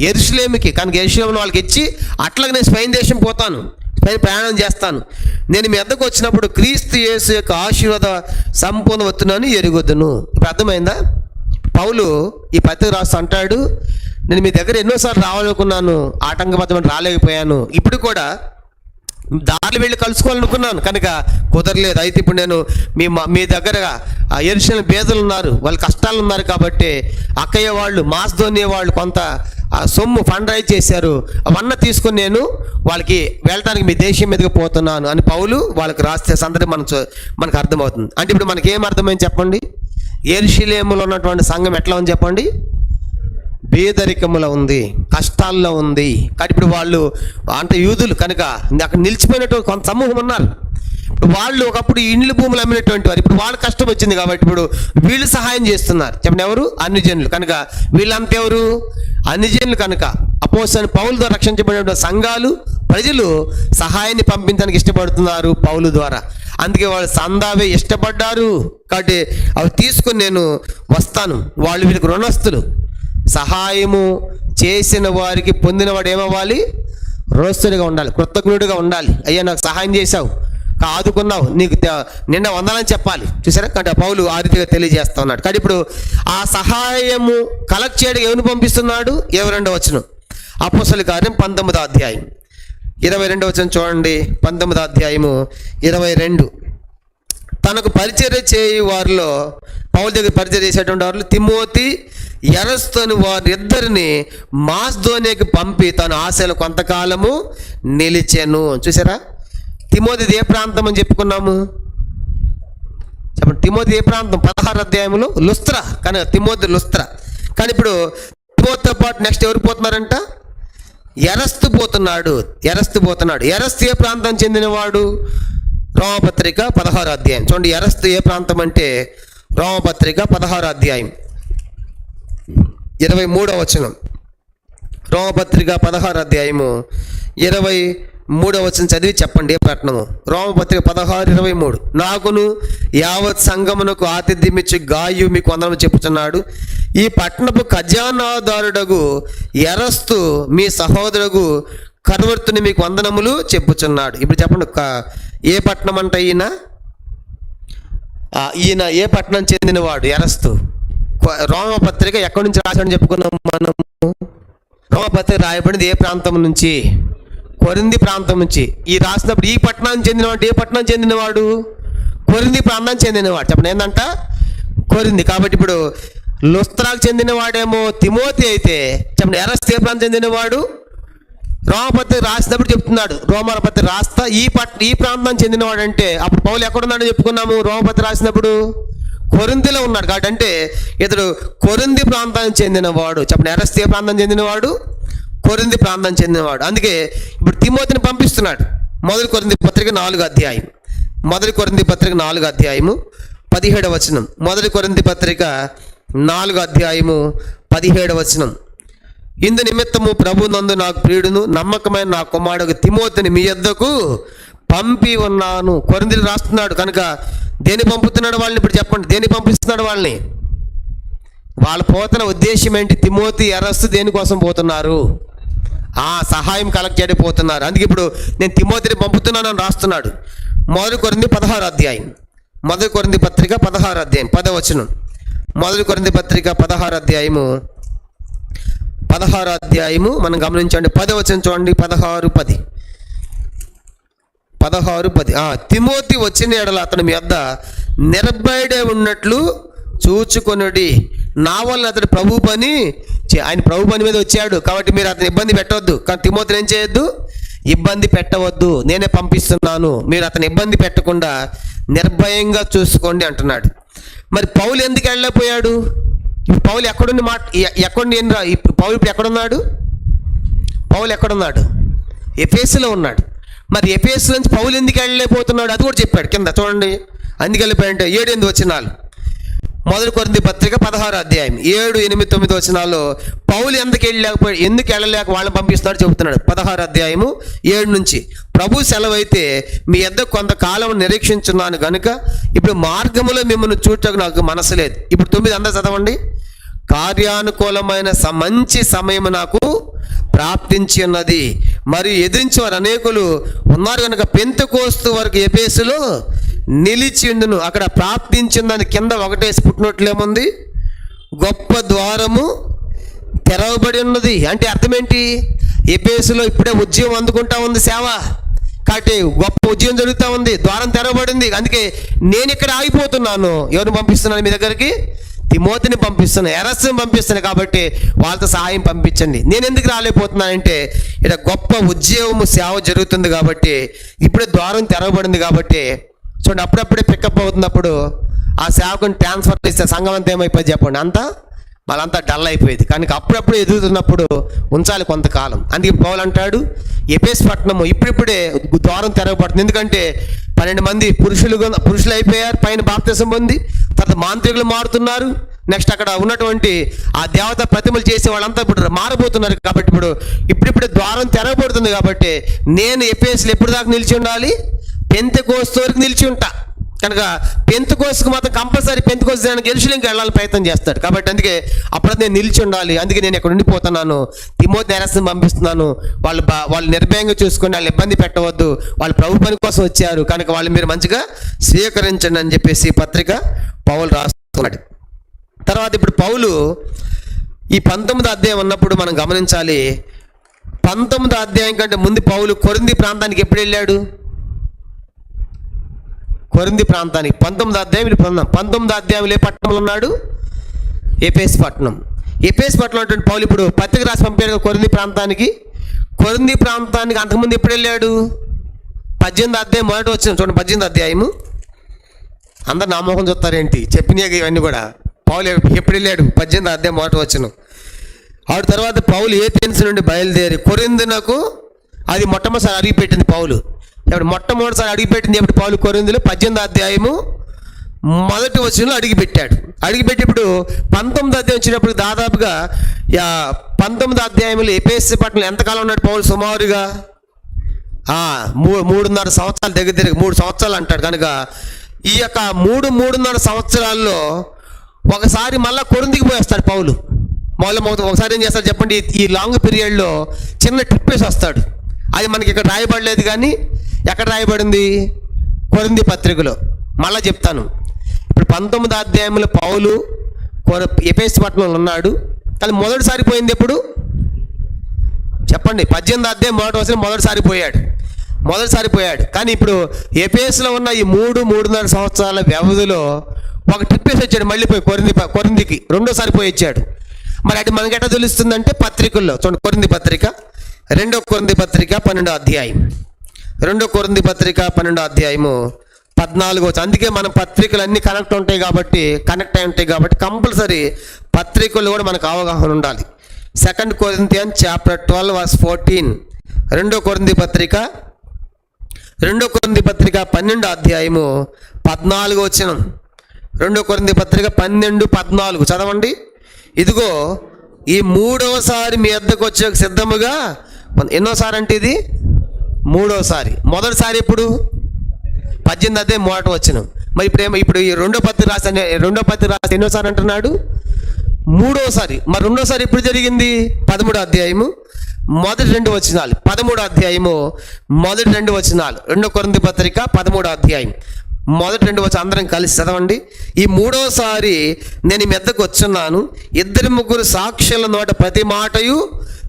యెరూషలేముకి. కనుక యెరూషలేములో వాళ్ళకి ఇచ్చి అట్లాగే నేను స్పెయిన్ దేశం పోతాను, స్పెయిన్ ప్రయాణం చేస్తాను. నేను మీ వద్దకు వచ్చినప్పుడు క్రీస్తు యేసు యొక్క ఆశీర్వాద సంపూర్ణ వత్తునని ఎరుగుదును. ఇప్పుడు అర్థమైందా? పౌలు ఈ పత్రిక రాస్తూ అంటాడు, నేను మీ దగ్గర ఎన్నోసార్లు రావాలనుకున్నాను, ఆటంకబద్ధమని రాలేకపోయాను. ఇప్పుడు కూడా దారిలో వెళ్ళి కలుసుకోవాలనుకున్నాను కనుక కుదరలేదు. అయితే ఇప్పుడు నేను మీ దగ్గర ఎరుషలేము పేదలు ఉన్నారు, వాళ్ళ కష్టాలు ఉన్నారు కాబట్టి అక్కయ్య వాళ్ళు మాస్దోనియా వాళ్ళు కొంత సొమ్ము ఫండ్ రైజ్ చేశారు, అవన్నీ తీసుకొని నేను వాళ్ళకి వెళ్ళడానికి మీ దేశం మీదకి పోతున్నాను అని పౌలు వాళ్ళకి రాస్తే సందర్భం మనకు అర్థమవుతుంది. అంటే ఇప్పుడు మనకి ఏం అర్థమైంది చెప్పండి? ఎరుషలేములో ఉన్నటువంటి సంఘం ఎట్లా ఉంది చెప్పండి? పేదరికములో ఉంది, కష్టాల్లో ఉంది. కానీ ఇప్పుడు వాళ్ళు అంటే యూదులు కనుక అక్కడ నిలిచిపోయినటువంటి కొంత సమూహం ఉన్నారు. వాళ్ళు ఒకప్పుడు ఇండ్లు భూములు అమ్మినటువంటి వారు, ఇప్పుడు వాళ్ళ కష్టం వచ్చింది కాబట్టి ఇప్పుడు వీళ్ళు సహాయం చేస్తున్నారు. చెప్పండి, ఎవరు? అన్ని జనులు. కనుక వీళ్ళంతా ఎవరు? అన్ని జనులు. కనుక అపోస్తలుడైన పౌలు ద్వారా రక్షించబడిన సంఘాలు, ప్రజలు సహాయాన్ని పంపించడానికి ఇష్టపడుతున్నారు పౌలు ద్వారా. అందుకే వాళ్ళు సందావే ఇష్టపడ్డారు. కాబట్టి అవి తీసుకుని నేను వస్తాను. వాళ్ళు వీళ్ళకి రుణస్తులు. సహాయము చేసిన వారికి పొందినవాడు ఏమవ్వాలి? రుణస్తుడిగా ఉండాలి, కృతజ్ఞుడిగా ఉండాలి. అయ్యా నాకు సహాయం చేశావు, ఆదుకున్నావు, నీకు నిన్న వందలని చెప్పాలి. చూసారా? కాబట్టి పౌలు ఆ రీతిగా తెలియజేస్తా ఉన్నాడు. కానీ ఇప్పుడు ఆ సహాయము కలెక్ట్ చేయడానికి ఎవరిని పంపిస్తున్నాడు? 22వ వచనం, అపోస్తలుల కార్యం 19వ అధ్యాయం 22వ వచనం చూడండి. 19వ అధ్యాయము 22. తనకు పరిచర్య చేయి వారిలో, పౌలు దగ్గర పరిచర్య చేసేటువంటి వారిలో తిమోతి, ఎరస్తుని వారిద్దరిని మాస్దోనియాకి పంపి తన ఆశలు కొంతకాలము నిలిచెను. చూసారా? తిమోతిది ఏ ప్రాంతం అని చెప్పుకున్నాము? చెప్పండి, తిమోతి ఏ ప్రాంతం? 16వ అధ్యాయంలో లుస్త్రా. కానీ తిమోతి లుస్త్రా. కానీ ఇప్పుడు తిమోతితో పాటు నెక్స్ట్ ఎవరు పోతున్నారంట? ఎరస్తు పోతున్నాడు. ఎరస్తు ఏ ప్రాంతం చెందినవాడు? రోమపత్రిక 16వ అధ్యాయం చూడండి. ఎరస్తు ఏ ప్రాంతం అంటే రోమపత్రిక 16వ అధ్యాయం 23వ వచనం. రోమపత్రిక 16వ అధ్యాయము 23వ వచనం చదివి చెప్పండి ఏ పట్టణము? రోమపత్రిక 16:23. నాకును యావత్ సంఘమునకు ఆతిథ్యమిచ్చి గాయు మీకు వందనము చెప్పుచున్నాడు. ఈ పట్టణపు ఖజానాదారుడగు ఎరస్తు మీ సహోదరుడు కర్వర్తుని మీకు వందనములు చెప్పుచున్నాడు. ఇప్పుడు చెప్పండి, ఏ పట్టణం అంట ఈయన ఏ పట్టణం చెందినవాడు? ఎరస్తు. రోమపత్రిక ఎక్కడి నుంచి రాశాడని చెప్పుకున్నాం మనము? రోమపత్రిక రాయబడింది ఏ ప్రాంతం నుంచి? కొరింథీ ప్రాంతం నుంచి. ఈ రాసినప్పుడు ఈ పట్టణానికి చెందినవాడు ఏ పట్టణం చెందినవాడు? కొరింథీ ప్రాంతానికి చెందినవాడు. చెప్పండి, ఏంటంట? కొరింథీ. కాబట్టి ఇప్పుడు లుస్త్రాకు చెందినవాడేమో తిమోతి అయితే, చెప్పండి ఎరస్తు ఏ ప్రాంతం చెందినవాడు? రోమపత్రిక రాసినప్పుడు చెప్తున్నాడు, రోమల పత్రిక రాస్తా ఈ ప్రాంతానికి చెందినవాడు అంటే అప్పుడు పౌలు ఎక్కడున్నాడని చెప్పుకున్నాము? రోమపత్రిక రాసినప్పుడు కొరింథీలో ఉన్నాడు. కాబట్టి అంటే ఇతడు కొరింథీ ప్రాంతానికి చెందినవాడు. చెప్పండి, ఎరస్తు ఏ ప్రాంతం చెందినవాడు? కొరింథీ ప్రాంతం చెందినవాడు. అందుకే ఇప్పుడు తిమోతిని పంపిస్తున్నాడు. మొదటి కొరింథీ పత్రిక 4వ అధ్యాయం 4వ అధ్యాయము 17వ వచనం. మొదటి కొరింథీ పత్రిక 4వ అధ్యాయము 17వ వచనం. ఇందు నిమిత్తము ప్రభు నందు నాకు ప్రియుడును నమ్మకమైన నా కుమారుడు తిమోతిని మీ యొద్దకు పంపి ఉన్నాను. కొరింథీలు రాస్తున్నాడు కనుక దేని పంపుతున్నాడు వాళ్ళని? ఇప్పుడు చెప్పండి, దేని పంపిస్తున్నాడు వాళ్ళని? వాళ్ళు పోతున్న ఉద్దేశం ఏంటి? తిమోతి, ఎరస్తు దేనికోసం పోతున్నారు? సహాయం కలెక్ట్ చేయడానికి పోతున్నారు. అందుకే ఇప్పుడు నేను తిమోతిని పంపుతున్నానని రాస్తున్నాడు. మొదటి కొరింథీ 16వ అధ్యాయం, మొదటి కొరింథీ పత్రిక 16వ అధ్యాయం 10వ వచనం. మొదటి కొరింథీ పత్రిక 16వ అధ్యాయము మనం గమనించండి. 10వ వచనం చూడండి. 16:10. తిమోతి వచ్చిన ఎడల అతని మీ వద్ద నిర్భయుడే ఉన్నట్లు చూచుకొనుడి. నా వల్ల అతడు ఆయన ప్రభు పని మీద వచ్చాడు కాబట్టి మీరు అతను ఇబ్బంది పెట్టవద్దు. కానీ తిమోతిని ఏం చేయొద్దు? ఇబ్బంది పెట్టవద్దు. నేనే పంపిస్తున్నాను, మీరు అతను ఇబ్బంది పెట్టకుండా నిర్భయంగా చూసుకోండి అంటున్నాడు. మరి పౌలు ఎందుకు వెళ్ళలేకపోయాడు? ఇప్పుడు పౌలు ఎక్కడుండి ఇప్పుడు పౌలు ఇప్పుడు ఎక్కడున్నాడు? పౌలు ఎక్కడున్నాడు? ఎఫెసులో ఉన్నాడు. మరి ఎఫెసు నుంచి పౌలు ఎందుకు వెళ్ళలేకపోతున్నాడు? అది కూడా చెప్పాడు కింద చూడండి. అందుకు వెళ్ళిపోయాడంటే 7-8 వచనాలు. మొదటి కొరింథీ పత్రిక 16వ అధ్యాయం 7, 8, 9 వచనాల్లో పౌలు ఎందుకు వెళ్ళలేక వాళ్ళని పంపిస్తున్నాడు చెబుతున్నాడు. 16వ అధ్యాయము 7 నుంచి. ప్రభు సెలవైతే మీ యొద్దకు కొంతకాలం నిరీక్షించున్నాను కనుక ఇప్పుడు మార్గములో మిమ్మల్ని చూడటకు నాకు మనసు లేదు. ఇప్పుడు 9 అందరూ చదవండి. కార్యానుకూలమైన మంచి సమయం నాకు ప్రాప్తించి ఉన్నది, మరియు ఎదిరించేవారు అనేకులు ఉన్నారు కనుక పెంతెకోస్తు వరకు ఎఫెసులో నిలిచిండును. అక్కడ ప్రాప్తించిందని కింద ఒకటేసి పుట్టినట్లేముంది? గొప్ప ద్వారము తెరవబడి ఉన్నది. అంటే అర్థం ఏంటి? ఎఫెసులో ఇప్పుడే ఉద్యమం అందుకుంటా ఉంది సేవ. కాబట్టి గొప్ప ఉద్యోగం జరుగుతూ ఉంది, ద్వారం తెరవబడింది. అందుకే నేను ఇక్కడ ఆగిపోతున్నాను. ఎవరిని పంపిస్తున్నాను మీ దగ్గరికి? తిమోతిని పంపిస్తున్నాను, ఎరస్ని పంపిస్తున్నాను. కాబట్టి వాళ్ళతో సహాయం పంపించండి. నేను ఎందుకు రాలేకపోతున్నానంటే ఇక్కడ గొప్ప ఉద్యోగము సేవ జరుగుతుంది కాబట్టి, ఇప్పుడే ద్వారం తెరవబడింది కాబట్టి. చూడండి, అప్పుడప్పుడే పికప్ అవుతున్నప్పుడు ఆ సేవకుని ట్రాన్స్ఫర్ చేస్తే సంఘం అంతా ఏమైపోయింది చెప్పండి, అంతా వాళ్ళంతా డల్ అయిపోయింది. కానీ అప్పుడప్పుడు ఎదుగుతున్నప్పుడు ఉంచాలి కొంతకాలం. అందుకే పౌలు అంటాడు, ఎఫెసు పట్టణము ఇప్పుడిప్పుడే ద్వారం తెరవబడుతుంది. ఎందుకంటే 12 మంది పురుషులు అయిపోయారు, పైన బాప్తిసం పొంది, తర్వాత మాంత్రికులు మారుతున్నారు. నెక్స్ట్ అక్కడ ఉన్నటువంటి ఆ దేవత ప్రతిమలు చేసే వాళ్ళంతా ఇప్పుడు మారబోతున్నారు. కాబట్టి ఇప్పుడిప్పుడే ద్వారం తెరవబడుతుంది. కాబట్టి నేను ఎఫెసులో ఎప్పుడు దాకా నిలిచి ఉండాలి? పెంతెకోస్తు వరకు నిలిచి ఉంటా. కనుక పెంతెకోస్తుకు మాత్రం కంపల్సరీ పెంతెకోస్తు దానికి యెరూషలేముకి వెళ్ళాలని ప్రయత్నం చేస్తాడు. కాబట్టి అందుకే అప్పుడు నేను నిలిచి ఉండాలి. అందుకే నేను ఇక్కడ ఉండిపోతున్నాను. తిమోతిని ఎరస్ని పంపిస్తున్నాను. వాళ్ళు నిర్భయంగా చూసుకొని వాళ్ళు ఇబ్బంది పెట్టవద్దు. వాళ్ళు ప్రభు పని కోసం వచ్చారు కనుక వాళ్ళు మీరు మంచిగా స్వీకరించండి అని చెప్పేసి పత్రిక పౌలు రాస్తున్నాడు. తర్వాత ఇప్పుడు పౌలు ఈ 19వ అధ్యాయం ఉన్నప్పుడు మనం గమనించాలి. 19వ అధ్యాయం కంటే ముందు పౌలు కొరింథీ ప్రాంతానికి ఎప్పుడు వెళ్ళాడు? కొరింథీ ప్రాంతానికి 19వ అధ్యాయం 19వ అధ్యాయంలో ఏ పట్టణంలో ఉన్నాడు? ఎఫెసు పట్టణం. ఎఫెసు పట్టణంలో ఉన్నటువంటి పౌలు ఇప్పుడు పత్రిక రాసి పంపాడు కొరింథీ ప్రాంతానికి. కొరింథీ ప్రాంతానికి అంతకుముందు ఎప్పుడు వెళ్ళాడు? 18వ అధ్యాయం మొదటి వచ్చిన చూడండి. 18వ అధ్యాయము అందరు నామోహం చూస్తారేంటి చెప్పినాక ఇవన్నీ కూడా. పౌలు ఎప్పుడు వెళ్ళాడు? 18వ అధ్యాయం మొదటి వచ్చిన. ఆవిడ తర్వాత పౌలు ఏథెన్స్ నుండి బయలుదేరి కొరింథునకు, అది మొట్టమొదటిసారి అడిగిపెట్టింది పౌలు. ఇప్పుడు మొట్టమొదటిసారి అడిగిపెట్టింది ఎప్పుడు పౌలు కొరింథీలో? 18వ అధ్యాయము మొదటి వచనంలో అడిగిపెట్టాడు. అడిగిపెట్టి ఇప్పుడు 19వ అధ్యాయం వచ్చినప్పుడు దాదాపుగా 19వ అధ్యాయంలో ఎఫెసు పట్టణంలో ఎంతకాలం ఉన్నాడు పౌలు? సుమారుగా 3.5 సంవత్సరాలు, దగ్గర 3 సంవత్సరాలు అంటాడు. కనుక ఈ యొక్క 3.5 సంవత్సరాల్లో ఒకసారి మళ్ళీ కొరింథీకి పోయేస్తాడు పౌలు. ఒకసారి ఏం చేస్తాడు చెప్పండి? ఈ లాంగ్ పీరియడ్లో చిన్న ట్రిప్ వేసి వస్తాడు. అది మనకి ఇక్కడ రాయబడలేదు, కానీ ఎక్కడ రాయబడింది? కొరింథీ పత్రికలో. మళ్ళీ చెప్తాను. ఇప్పుడు 19వ అధ్యాయంలో పౌలు ఎఫెసు పట్టణంలో ఉన్నాడు. కానీ మొదటిసారి పోయింది ఎప్పుడు చెప్పండి? 18వ అధ్యాయం మొదటి వచనం మొదటిసారి పోయాడు. కానీ ఇప్పుడు ఎఫెసులో ఉన్న ఈ 3.5 సంవత్సరాల వ్యవధిలో ఒక ట్రిప్ వేసి వచ్చాడు. మళ్ళీ పోయి కొరింథీకి రెండోసారి పోయి వచ్చాడు. మరి అది మనకి ఎట్లా తెలుస్తుందంటే పత్రికల్లో చూడండి. కొరింథీ పత్రిక 2వ కొరింథీ పత్రిక 12వ అధ్యాయం, 2వ కొరింథీ పత్రిక 12వ అధ్యాయము 14. అందుకే మన పత్రికలు అన్నీ కనెక్ట్ అయి ఉంటాయి కాబట్టి కంపల్సరీ పత్రికలు కూడా మనకు అవగాహన ఉండాలి. 2 కొరింథియన్స్ చాప్టర్ 12 వర్స్ 14. 2వ కొరింథీ పత్రిక 12వ అధ్యాయము 14 వచనం. 2వ కొరింథీ పత్రిక 12:14 చదవండి. ఇదిగో ఈ 3వసారి మీ వద్దకు వచ్చే సిద్ధముగా. ఎన్నోసారి అంటే ఇది? 3వసారి. మొదటిసారి ఎప్పుడు? 18వ అధ్యాయం మొదటి వచనం. మరి ఇప్పుడు ఈ రెండో పత్రిక రాసి ఎన్నోసారి అంటున్నాడు? 3వసారి. మరి రెండోసారి ఎప్పుడు జరిగింది? 13వ అధ్యాయము మొదటి 2 వచనాలు. 13వ అధ్యాయము మొదటి 2 వచనాలు. 2వ కొరింథీ పత్రిక 13వ అధ్యాయం మొదటి 2 వచనం అందరం కలిసి చదవండి. ఈ 3వసారి నేను మీ వద్దకు వచ్చున్నాను, 2-3 సాక్షుల నోట ప్రతి మాటయు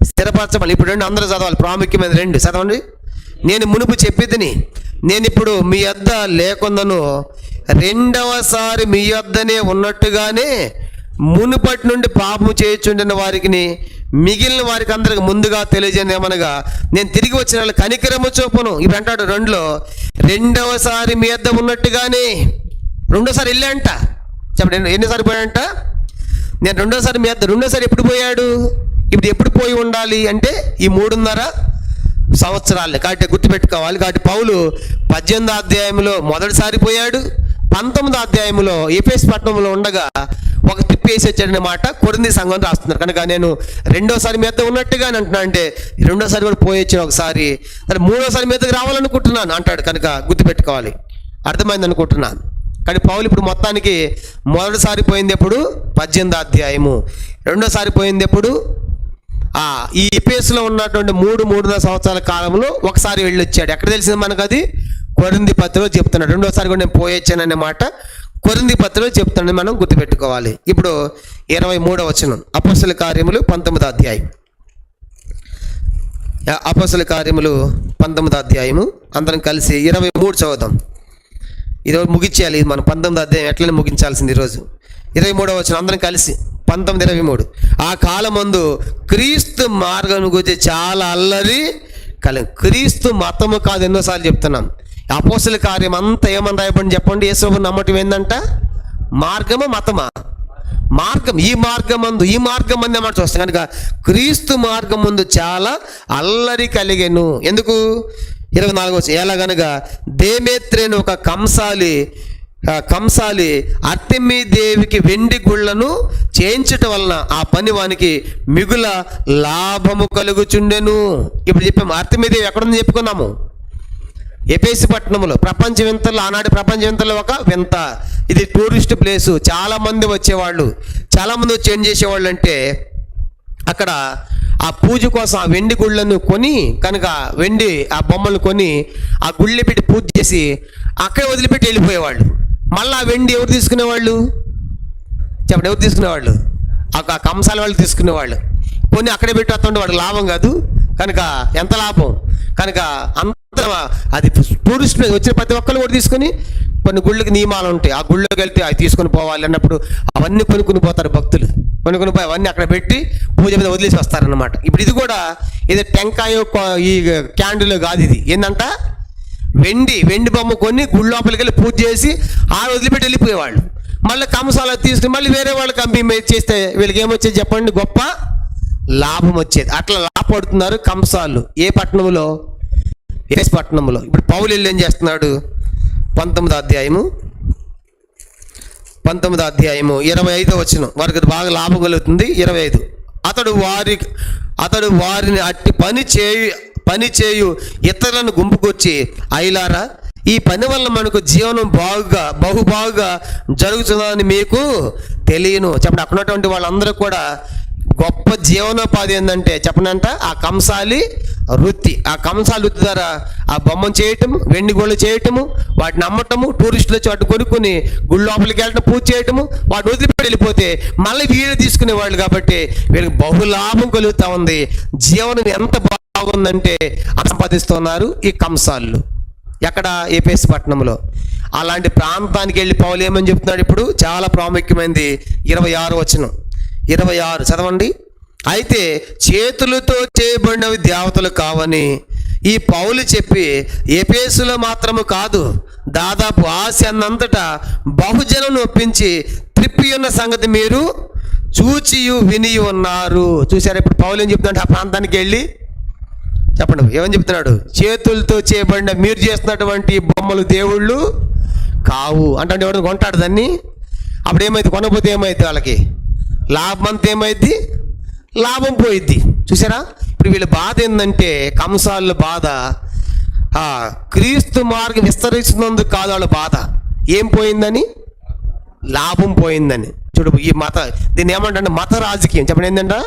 స్థిరపరచమని. ఇప్పుడు 2 అందరూ చదవాలి, ప్రాముఖ్యమైన 2 చదవండి. నేను మునుపు చెప్పితిని, నేను ఇప్పుడు మీ వద్ద లేకుండాను, రెండవసారి మీ వద్దనే ఉన్నట్టుగానే మునుపటి నుండి పాపము చేయుచుండిన వారికి మిగిలిన వారికి అందరికి ముందుగా తెలియజేయమనగా, నేను తిరిగి వచ్చిన వాళ్ళు కనికరము చూపును. ఇప్పుడు అంటాడు 2లో, రెండవసారి మీ వద్ద ఉన్నట్టుగానే. రెండోసారి వెళ్ళాంట. చెప్పండి ఎన్నిసార్లు పోయాడంట? నేను రెండోసారి మీ వద్ద. రెండోసారి ఎప్పుడు పోయాడు? ఇప్పుడు ఎప్పుడు పోయి ఉండాలి అంటే ఈ 3.5 సంవత్సరాలు. కాబట్టి గుర్తుపెట్టుకోవాలి. కాబట్టి పౌలు 18వ అధ్యాయంలో మొదటిసారి పోయాడు. 19వ అధ్యాయంలో ఎఫెసు పట్టణంలో ఉండగా ఒక ట్రిప్ వేసి వచ్చాడనమాట. కొరింథీ సంఘం రాస్తున్నారు. కనుక నేను రెండోసారి మీ వద్ద ఉన్నట్టుగా అని అంటున్నా, అంటే రెండోసారి కూడా పోయి వచ్చాను ఒకసారి, అంటే 3వసారి మీ వద్దకు రావాలనుకుంటున్నాను అంటాడు. కనుక గుర్తుపెట్టుకోవాలి. అర్థమైంది అనుకుంటున్నాను. కానీ పౌలు ఇప్పుడు మొత్తానికి మొదటిసారి పోయింది ఎప్పుడు? 18వ అధ్యాయము. రెండోసారి పోయింది ఎప్పుడు? ఈ ఎఫెసులో ఉన్నటువంటి 3.5 సంవత్సరాల కాలంలో ఒకసారి వెళ్ళి వచ్చాడు. ఎక్కడ తెలిసింది మనకు? అది కొరింథీ పత్రికలో చెప్తున్నాడు. రెండోసారి కూడా నేను పోయొచ్చాననే మాట కొరింథీ పత్రికలో చెప్తానని మనం గుర్తుపెట్టుకోవాలి. ఇప్పుడు 23వ వచనం, అపోస్తలుల కార్యములు 19వ అధ్యాయం. అపోస్తల కార్యములు 19వ అధ్యాయము అందరం కలిసి 23 చదువుదాం. ఈరోజు ముగించేయాలి. మనం 19వ అధ్యాయం ఎట్లనే ముగించాల్సింది. ఈరోజు 23వ వచనం అందరం కలిసి 19:23. ఆ కాలమందు క్రీస్తు మార్గం గురించి చాలా అల్లరి క్రీస్తు మతము కాదు, ఎన్నోసార్లు చెప్తున్నాం. అపోస్తల కార్యం అంతా ఏమని రాయబడి చెప్పండి. యేసు నమ్మటం ఏందంట? మార్గమా మతమా? మార్గం. ఈ మార్గం అందు మాట చూస్తాం కనుక క్రీస్తు మార్గం ముందు చాలా అల్లరి కలిగెను. ఎందుకు? 24 వచ్చి ఎలాగనగా దేమేత్రేను ఒక కంసాలి అర్తెమీ దేవికి వెండి గుళ్ళను చేయించటం వలన ఆ పని వానికి మిగుల లాభము కలుగుచుండెను. ఇప్పుడు చెప్పాము అర్తెమీ దేవి ఎక్కడుందని చెప్పుకున్నాము. ఎఫెసు పట్టణంలో ప్రపంచ వింతల్లో, ఆనాటి ప్రపంచ వింతల్లో ఒక వింత. ఇది టూరిస్ట్ ప్లేసు. చాలామంది వచ్చేవాళ్ళు. చాలామంది వచ్చి ఏం చేసేవాళ్ళు అంటే అక్కడ ఆ పూజ కోసం ఆ వెండి గుళ్ళను కొని, కనుక వెండి ఆ బొమ్మలు కొని ఆ గుళ్ళె పెట్టి పూజ చేసి అక్కడే వదిలిపెట్టి వెళ్ళిపోయేవాళ్ళు. మళ్ళీ ఆ వెండి ఎవరు తీసుకునేవాళ్ళు చెప్పండి? ఎవరు తీసుకునేవాళ్ళు? ఆ కంసాల వాళ్ళు తీసుకునేవాళ్ళు. కొన్ని అక్కడే పెట్టి వస్తుంటే వాడికి లాభం కాదు. కనుక ఎంత లాభం? కనుక అంత అది టూరిస్ట్ ప్లేస్ వచ్చిన ప్రతి ఒక్కరు కూడా తీసుకొని, కొన్ని గుళ్ళకి నియమాలు ఉంటాయి. ఆ గుళ్ళోకి వెళ్తే అవి తీసుకొని పోవాలి అన్నప్పుడు అవన్నీ కొనుక్కుని పోతారు భక్తులు. కొనుక్కుని పోయి అవన్నీ అక్కడ పెట్టి పూజ మీద వదిలేసి వస్తారన్నమాట. ఇప్పుడు ఇది కూడా ఇది టెంకాయ ఈ క్యాండిల్ కాదు. ఇది ఏంటంట? వెండి బొమ్మ కొని గుడి లోపలికి వెళ్ళి పూజ చేసి ఆ వదిలిపెట్టి వెళ్ళిపోయేవాళ్ళు. మళ్ళీ కంసాల తీసుకుని మళ్ళీ వేరే వాళ్ళకి అమ్మి చేస్తే వీళ్ళకి ఏమొచ్చేది చెప్పండి? గొప్ప లాభం వచ్చేది. అట్లా లాభపడుతున్నారు కంసాలు. ఏ పట్టణంలో? ఎఫెసు పట్టణంలో. ఇప్పుడు పౌలు వెళ్ళి ఏం చేస్తున్నాడు? 19వ అధ్యాయము 25వ వచనం. వారికి బాగా లాభం కలుగుతుంది. 25. అతడు వారిని అట్టి పని చేయు ఇతరులను గుంపుకొచ్చి, అయిలారా ఈ పని వల్ల మనకు జీవనం బహుబాగా జరుగుతుందని మీకు తెలియను. చెప్పండి. అక్కడ ఉన్నటువంటి వాళ్ళందరూ కూడా గొప్ప జీవనోపాధి ఏంటంటే చెప్పనంట ఆ కంసాలి వృత్తి. ఆ కంసాలి వృత్తి ద్వారా ఆ బొమ్మను చేయటము, వెండి గోళ్ళు చేయటము, వాటిని అమ్మటము, టూరిస్టులు వచ్చి వాటిని కొనుక్కొని గుడి లోపలికి వెళ్ళటం, పూజ చేయటము, వాటిని వదిలిపెట్టి వెళ్ళిపోతే మళ్ళీ వీళ్ళు తీసుకునేవాళ్ళు. కాబట్టి వీళ్ళకి బహులాభం కలుగుతూ ఉంది. జీవనం ఎంత బాగుందంటే సంపాదిస్తున్నారు ఈ కంసాలు. ఎక్కడ? ఎఫెసు పట్టణంలో. అలాంటి ప్రాంతానికి వెళ్ళి పౌలు ఏమని చెప్తున్నాడు? ఇప్పుడు చాలా ప్రాముఖ్యమైనది. 26 వచనం. 26 చదవండి. అయితే చేతులతో చేయబడినవి దేవతలు కావని ఈ పౌలు చెప్పి ఎఫెసులో మాత్రము కాదు, దాదాపు ఆసియా అంతటా బహుజనం ఒప్పించి త్రిప్పి ఉన్న సంగతి మీరు చూచియు విని ఉన్నారు. చూసారా? ఇప్పుడు పౌలు ఏం చెప్తున్నాడు? ఆ ప్రాంతానికి వెళ్ళి చెప్పండి ఏమని చెప్తున్నాడు? చేతులతో చేయబడిన మీరు చేస్తున్నటువంటి బొమ్మలు దేవుళ్ళు కావు అంటే ఎవరు కొంటాడు దాన్ని? అప్పుడు ఏమైంది? కొనకపోతే ఏమైంది? వాళ్ళకి లాభం అంతా ఏమైంది? లాభం పోయిద్ది. చూసారా? ఇప్పుడు వీళ్ళ బాధ ఏంటంటే కంసాల బాధ క్రీస్తు మార్గం విస్తరిస్తున్నందుకు కాదు వాళ్ళ బాధ. ఏం పోయిందని? లాభం పోయిందని. చూడు ఈ దీన్ని ఏమంటే మత రాజకీయం. చెప్పండి ఏంటంట?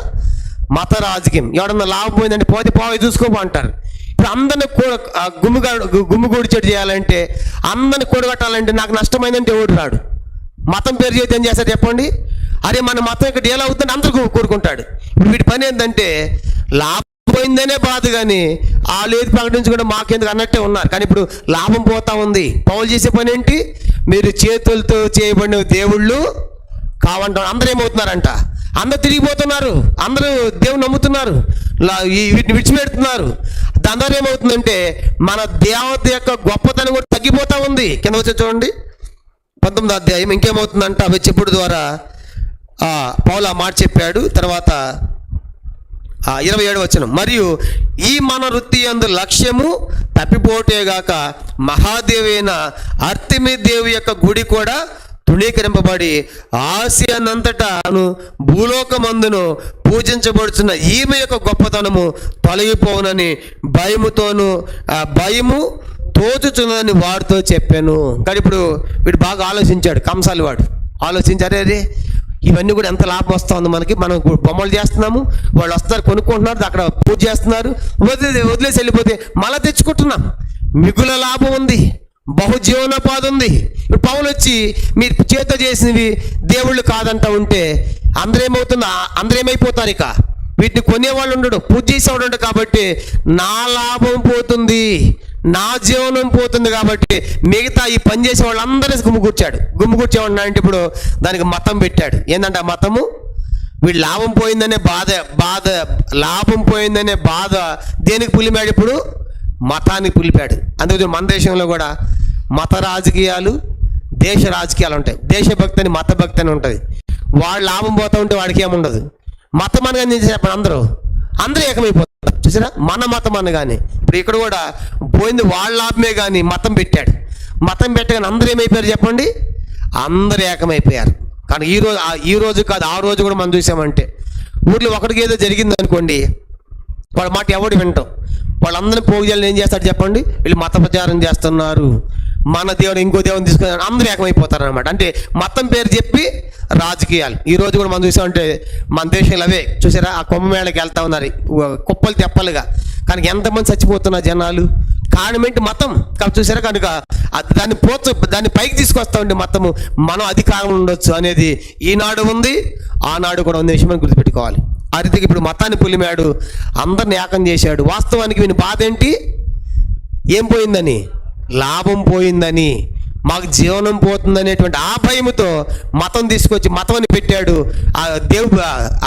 మత రాజకీయం. ఎవడన్నా లాభం పోయిందంటే పోయి చూసుకోపో అంటారు. ఇప్పుడు అందరిని గుమ్మిగూడి చెట్టు చేయాలంటే, అందరిని కూడగట్టాలంటే నాకు నష్టమైందంటే ఎవడు రాడు. మతం పేరు చేతి ఏం చేస్తాడు చెప్పండి? అరే మన మతం ఇక్కడ ఎలా అవుతుందంటే అందరూ కోరుకుంటాడు. ఇప్పుడు వీటి పని ఏంటంటే లాభం పోయిందనే బాధ, కానీ వాళ్ళు ఏది ప్రకటించుకుంటే మాకెందుకు అన్నట్టే ఉన్నారు. కానీ ఇప్పుడు లాభం పోతా ఉంది. పౌలు చేసే పని ఏంటి? మీరు చేతులతో చేయబడిన దేవుళ్ళు కావంటారు. అందరూ ఏమవుతున్నారంట? అందరూ తిరిగిపోతున్నారు. అందరూ దేవుని నమ్ముతున్నారు, వీటిని విడిచిపెడుతున్నారు. దాని ద్వారా ఏమవుతుందంటే మన దేవత యొక్క గొప్పతనం కూడా తగ్గిపోతూ ఉంది. కింద వచ్చి చూడండి 19వ అధ్యాయం. ఇంకేమవుతుందంట? అవి చెప్పుడు ద్వారా పౌలు ఆ మాట చెప్పాడు. తర్వాత 27వ వచనం. మరియు ఈ మన వృత్తి యందు లక్ష్యము తప్పిపోటేగాక మహాదేవైన అర్తెమీ దేవి యొక్క గుడి కూడా తృణీకరింపబడి ఆసియానంతటాను భూలోకమందును పూజించబడుతున్న ఈమె యొక్క గొప్పతనము తొలగిపోవునని భయము తోచుచున్నదని వాడితో చెప్పాను. కానీ ఇప్పుడు వీడు బాగా ఆలోచించాడు. కంసాలి వాడు ఆలోచించారే, అరే ఇవన్నీ కూడా ఎంత లాభం వస్తుంది మనకి. మనం బొమ్మలు చేస్తున్నాము, వాళ్ళు వస్తారు కొనుక్కుంటున్నారు, అక్కడ పూజ చేస్తున్నారు, వదిలేసి వెళ్ళిపోతే మళ్ళీ తెచ్చుకుంటున్నాం. మిగుల లాభం ఉంది, బహుజీవనోపాధి ఉంది. ఇప్పుడు పౌలు వచ్చి మీరు చేత చేసినవి దేవుళ్ళు కాదంటా ఉంటే అందరేమవుతుందా? అందరేమైపోతారు? ఇక వీటిని కొనేవాళ్ళు ఉండడు, పూజ చేసేవాడు ఉండడు. కాబట్టి నా లాభం పోతుంది, నా జీవనం పోతుంది. కాబట్టి మిగతా ఈ పని చేసే వాళ్ళందరూ గుమ్ముకూర్చేవాడు అంటే ఇప్పుడు దానికి మతం పెట్టాడు. ఏంటంటే ఆ మతము వీడు లాభం పోయిందనే లాభం పోయిందనే బాధ దేనికి పులిపాడు? ఇప్పుడు మతానికి పులిపాడు. అందుకే మన దేశంలో కూడా మత రాజకీయాలు, దేశ రాజకీయాలు ఉంటాయి. దేశభక్తి అని, మతభక్తి అని ఉంటుంది. వాడు లాభం పోతూ ఉంటే వాడికి ఏముండదు. మతం అనగానే చెప్పండి, అందరూ ఏకమైపోతారు. చూసారా, మన మతం అనగానే ఇప్పుడు ఇక్కడ కూడా పోయింది వాళ్ళ లాభమే. కానీ మతం పెట్టాడు. మతం పెట్టగానే అందరూ ఏమైపోయారు చెప్పండి? అందరూ ఏకమైపోయారు. కానీ ఈ రోజు కాదు, ఆ రోజు కూడా మనం చూసామంటే ఊర్లో ఒకటికి ఏదో జరిగింది అనుకోండి, వాళ్ళ మాట ఎవడు వింటాం. వాళ్ళందరినీ పోగు చేయాలని ఏం చేస్తాడు చెప్పండి? వీళ్ళు మత ప్రచారం చేస్తున్నారు, మన దేవుడు ఇంకో దేవుని తీసుకుని అందరూ ఏకమైపోతారు అనమాట. అంటే మతం పేరు చెప్పి రాజకీయాలు. ఈ రోజు కూడా మనం చూసామంటే మన దేశంలో అవే. చూసారా, ఆ కుంభమేళకి వెళ్తా ఉన్నారు కుప్పలు తెప్పలుగా. కనుక ఎంతమంది చచ్చిపోతున్నారు జనాలు? కారణం ఏంటి? మతం. కాబట్టి చూసారా, కనుక దాన్ని పైకి తీసుకొస్తా ఉండే మతము మనం అధికారం ఉండొచ్చు అనేది ఈనాడు ఉంది, ఆనాడు కూడా ఉంది విషయం గుర్తుపెట్టుకోవాలి. ఆ రీతికి ఇప్పుడు మతాన్ని పులిమాడు, అందరిని ఏకం చేశాడు. వాస్తవానికి వీని బాధ ఏంటి? ఏం పోయిందని? లాభం పోయిందని, మాకు జీవనం పోతుందనేటువంటి ఆ భయముతో మతం తీసుకొచ్చి మతం అని పెట్టాడు. ఆ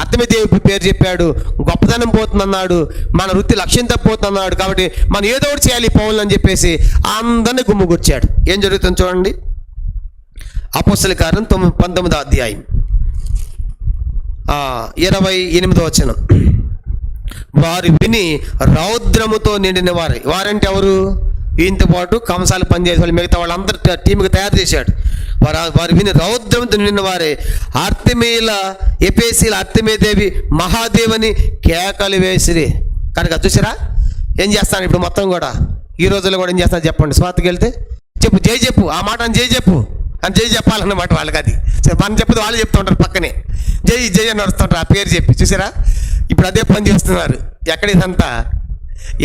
అర్థమే దేవుడి పేరు చెప్పాడు. గొప్పతనం పోతుందన్నాడు, మన వృత్తి లక్ష్యం తప్పిపోతుందన్నాడు. కాబట్టి మనం ఏదో ఒకటి చేయాలి పౌరులు అని చెప్పేసి అందరినీ గుమ్ముగూర్చాడు. ఏం జరుగుతుంది చూడండి. అపోస్తల కార్యం 19వ అధ్యాయం 28వ వచనం. వారు విని రౌద్రముతో నిండిన వారంటే ఎవరు? ఈయనతో పాటు కంసాలు పనిచేసే వాళ్ళు, మిగతా వాళ్ళందరూ టీంకి తయారు చేశాడు. వారు విని రౌద్రంతో నిండిన వారే అర్తెమీల ఎఫెసీల అర్తెమీదేవి మహాదేవని కేకలు వేసిరి. కనుక చూసారా ఏం చేస్తాను ఇప్పుడు మొత్తం కూడా ఈ రోజుల్లో కూడా ఏం చేస్తాను చెప్పండి? స్వాతికి వెళ్తే చెప్పు, జై చెప్పు, ఆ మాట అని జై చెప్పు అని జై చెప్పాలన్నమాట వాళ్ళకి. అది మనం చెప్పదు వాళ్ళు చెప్తూ ఉంటారు పక్కనే, జై జై అని నడుస్తుంటారు ఆ పేరు చెప్పి. చూసారా, ఇప్పుడు అదే పని చేస్తున్నారు. ఎక్కడ ఇదంతా?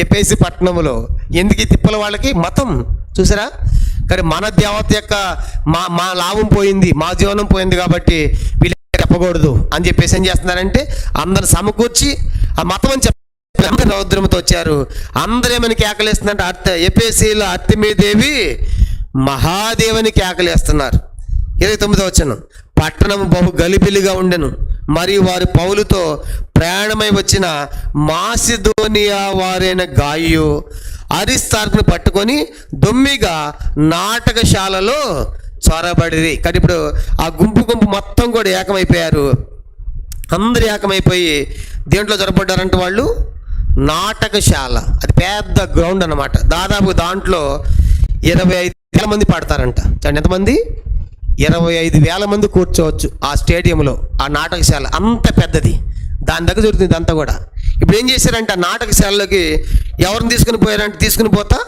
ఎఫెసీ పట్టణంలో. ఎందుకు ఈ తిప్పల వాళ్ళకి? మతం. చూసారా, కానీ మన దేవత యొక్క మా లాభం పోయింది, మా జీవనం పోయింది కాబట్టి వీళ్ళు చెప్పకూడదు అని చెప్పేసి ఏం చేస్తున్నారంటే అందరు సమకూర్చి ఆ మతం అని చెప్పి అందరు రౌద్రంతో వచ్చారు. అందరూ ఏమని కేకలేస్తుందంటే ఎఫెసీల అర్తెమీదేవి మహాదేవని కేకలేస్తున్నారు. 29వ వచనం. పట్టణం బహు గలిబిలిగా ఉండెను, మరియు వారు పౌలుతో ప్రయాణమై వచ్చిన మాసిదోనియా వారైన గాయు అరిస్తార్కును పట్టుకొని దొమ్మిగా నాటకశాలలో చొరబడిరి. కానీ ఇప్పుడు ఆ గుంపు మొత్తం కూడా ఏకమైపోయారు. అందరు ఏకమైపోయి దేంట్లో చొరబడ్డారంటే వాళ్ళు నాటకశాల. అది పెద్ద గ్రౌండ్ అన్నమాట. దాదాపు దాంట్లో 25,000 మంది పడతారంట. ఎంతమంది? 25,000 మంది కూర్చోవచ్చు ఆ స్టేడియంలో. ఆ నాటకశాల అంత పెద్దది, దాని దగ్గర జరుగుతుంది అంతా కూడా. ఇప్పుడు ఏం చేశారంటే ఆ నాటకశాలలోకి ఎవరిని తీసుకుని పోతా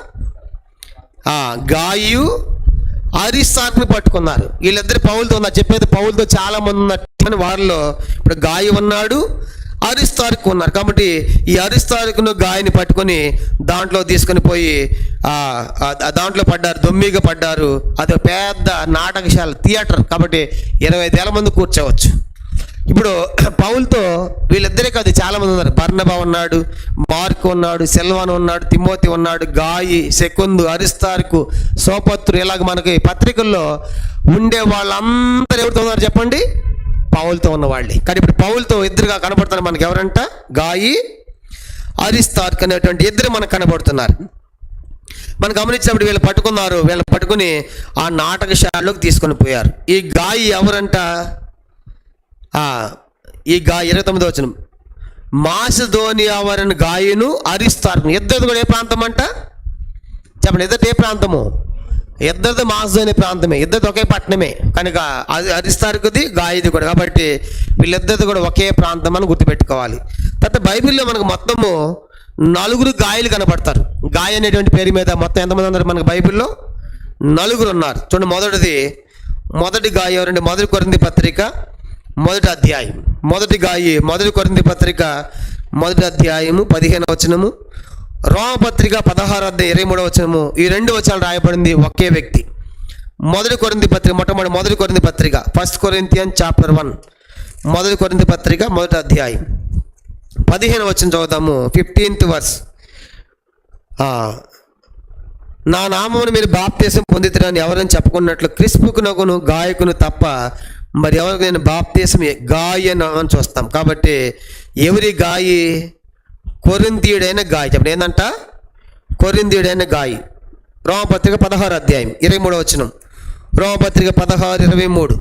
గాయు అరిస్తార్కుని పట్టుకున్నారు. వీళ్ళిద్దరు పౌలుతో ఉన్నారు. చెప్పేది పౌలుతో చాలా మంది ఉన్నారు. వారిలో ఇప్పుడు గాయు ఉన్నాడు, అరిస్తార్కు ఉన్నారు. కాబట్టి ఈ అరిస్తార్కును గాయని పట్టుకొని దాంట్లో తీసుకొని పోయి దాంట్లో పడ్డారు, దొమ్మిగా పడ్డారు. అది పెద్ద నాటకశాల, థియేటర్. కాబట్టి 25,000 మంది కూర్చోవచ్చు. ఇప్పుడు పౌలుతో వీళ్ళిద్దరే కాదు, చాలా మంది ఉన్నారు. బర్నబా ఉన్నాడు, మార్కు ఉన్నాడు, సిల్వాను ఉన్నాడు, తిమోతి ఉన్నాడు, గాయి, సెకుందు, అరిస్తార్కు, సోపత్రు. ఇలాగ మనకి పత్రికల్లో ఉండే వాళ్ళందరూ ఎవరితో ఉన్నారు చెప్పండి? పౌలుతో ఉన్న వాళ్ళే. కానీ ఇప్పుడు పౌలుతో ఇద్దరుగా కనబడుతున్నారు మనకి. ఎవరంట? గాయి, అరిస్తార్కు అనేటువంటి ఇద్దరు మనకు కనబడుతున్నారు. మనం గమనించినప్పుడు వీళ్ళు పట్టుకుని ఆ నాటకశాలలోకి తీసుకొని పోయారు. ఈ గాయి ఎవరంట? ఈ గాయి 29వ వచనం. మాసిదోనియా వారిని గాయను అరిస్తార్కును. ఇద్దరిది కూడా ఏ ప్రాంతం అంట చెప్పండి? ఇద్దరు ఏ ప్రాంతము? ఇద్దరిది మాసిదోనియా ప్రాంతమే, ఇద్దరిది ఒకే పట్టణమే. కనుక అరిస్తార్కుది గాయది కూడా. కాబట్టి వీళ్ళిద్దరిది కూడా ఒకే ప్రాంతం అని గుర్తుపెట్టుకోవాలి. తర్వాత బైబిల్లో మనకు మొత్తము 4 గాయలు కనబడతారు. గాయ అనేటువంటి పేరు మీద మొత్తం ఎంతమంది ఉన్నారు మనకు బైబిల్లో? 4 ఉన్నారు. చూడండి, మొదటి గాయ ఎవరండి? 1 కొరింథీ పత్రిక 1వ అధ్యాయం. మొదటి కొరింథీ పత్రిక 1వ అధ్యాయము 15వ వచనము, రోమపత్రిక 16వ అధ్యాయం 23వ వచనము. ఈ 2 వచనాలు రాయబడింది ఒకే వ్యక్తి. 1 కొరింథీ పత్రిక, మొదటి కొరింథీ పత్రిక, 1 Corinthians chapter 1, 1 కొరింథీ పత్రిక 1వ అధ్యాయం 15 వచనం చదువుతాము. 15th verse. నా నామమును మీరు బాప్తీసం పొందుతారని ఎవరని చెప్పుకున్నట్లు క్రిస్పుకునకును గాయకును తప్ప మరి ఎవరికి నేను బాప్తీసం గాయను అని చూస్తాం. కాబట్టి ఎవరి గాయి? కొరింథీయుడైన గాయి. చెప్పండి ఏంటంట? కొరింథీయుడైన గాయి. రోమపత్రిక 16వ అధ్యాయం 23వ వచనం. రోమపత్రిక 16:23.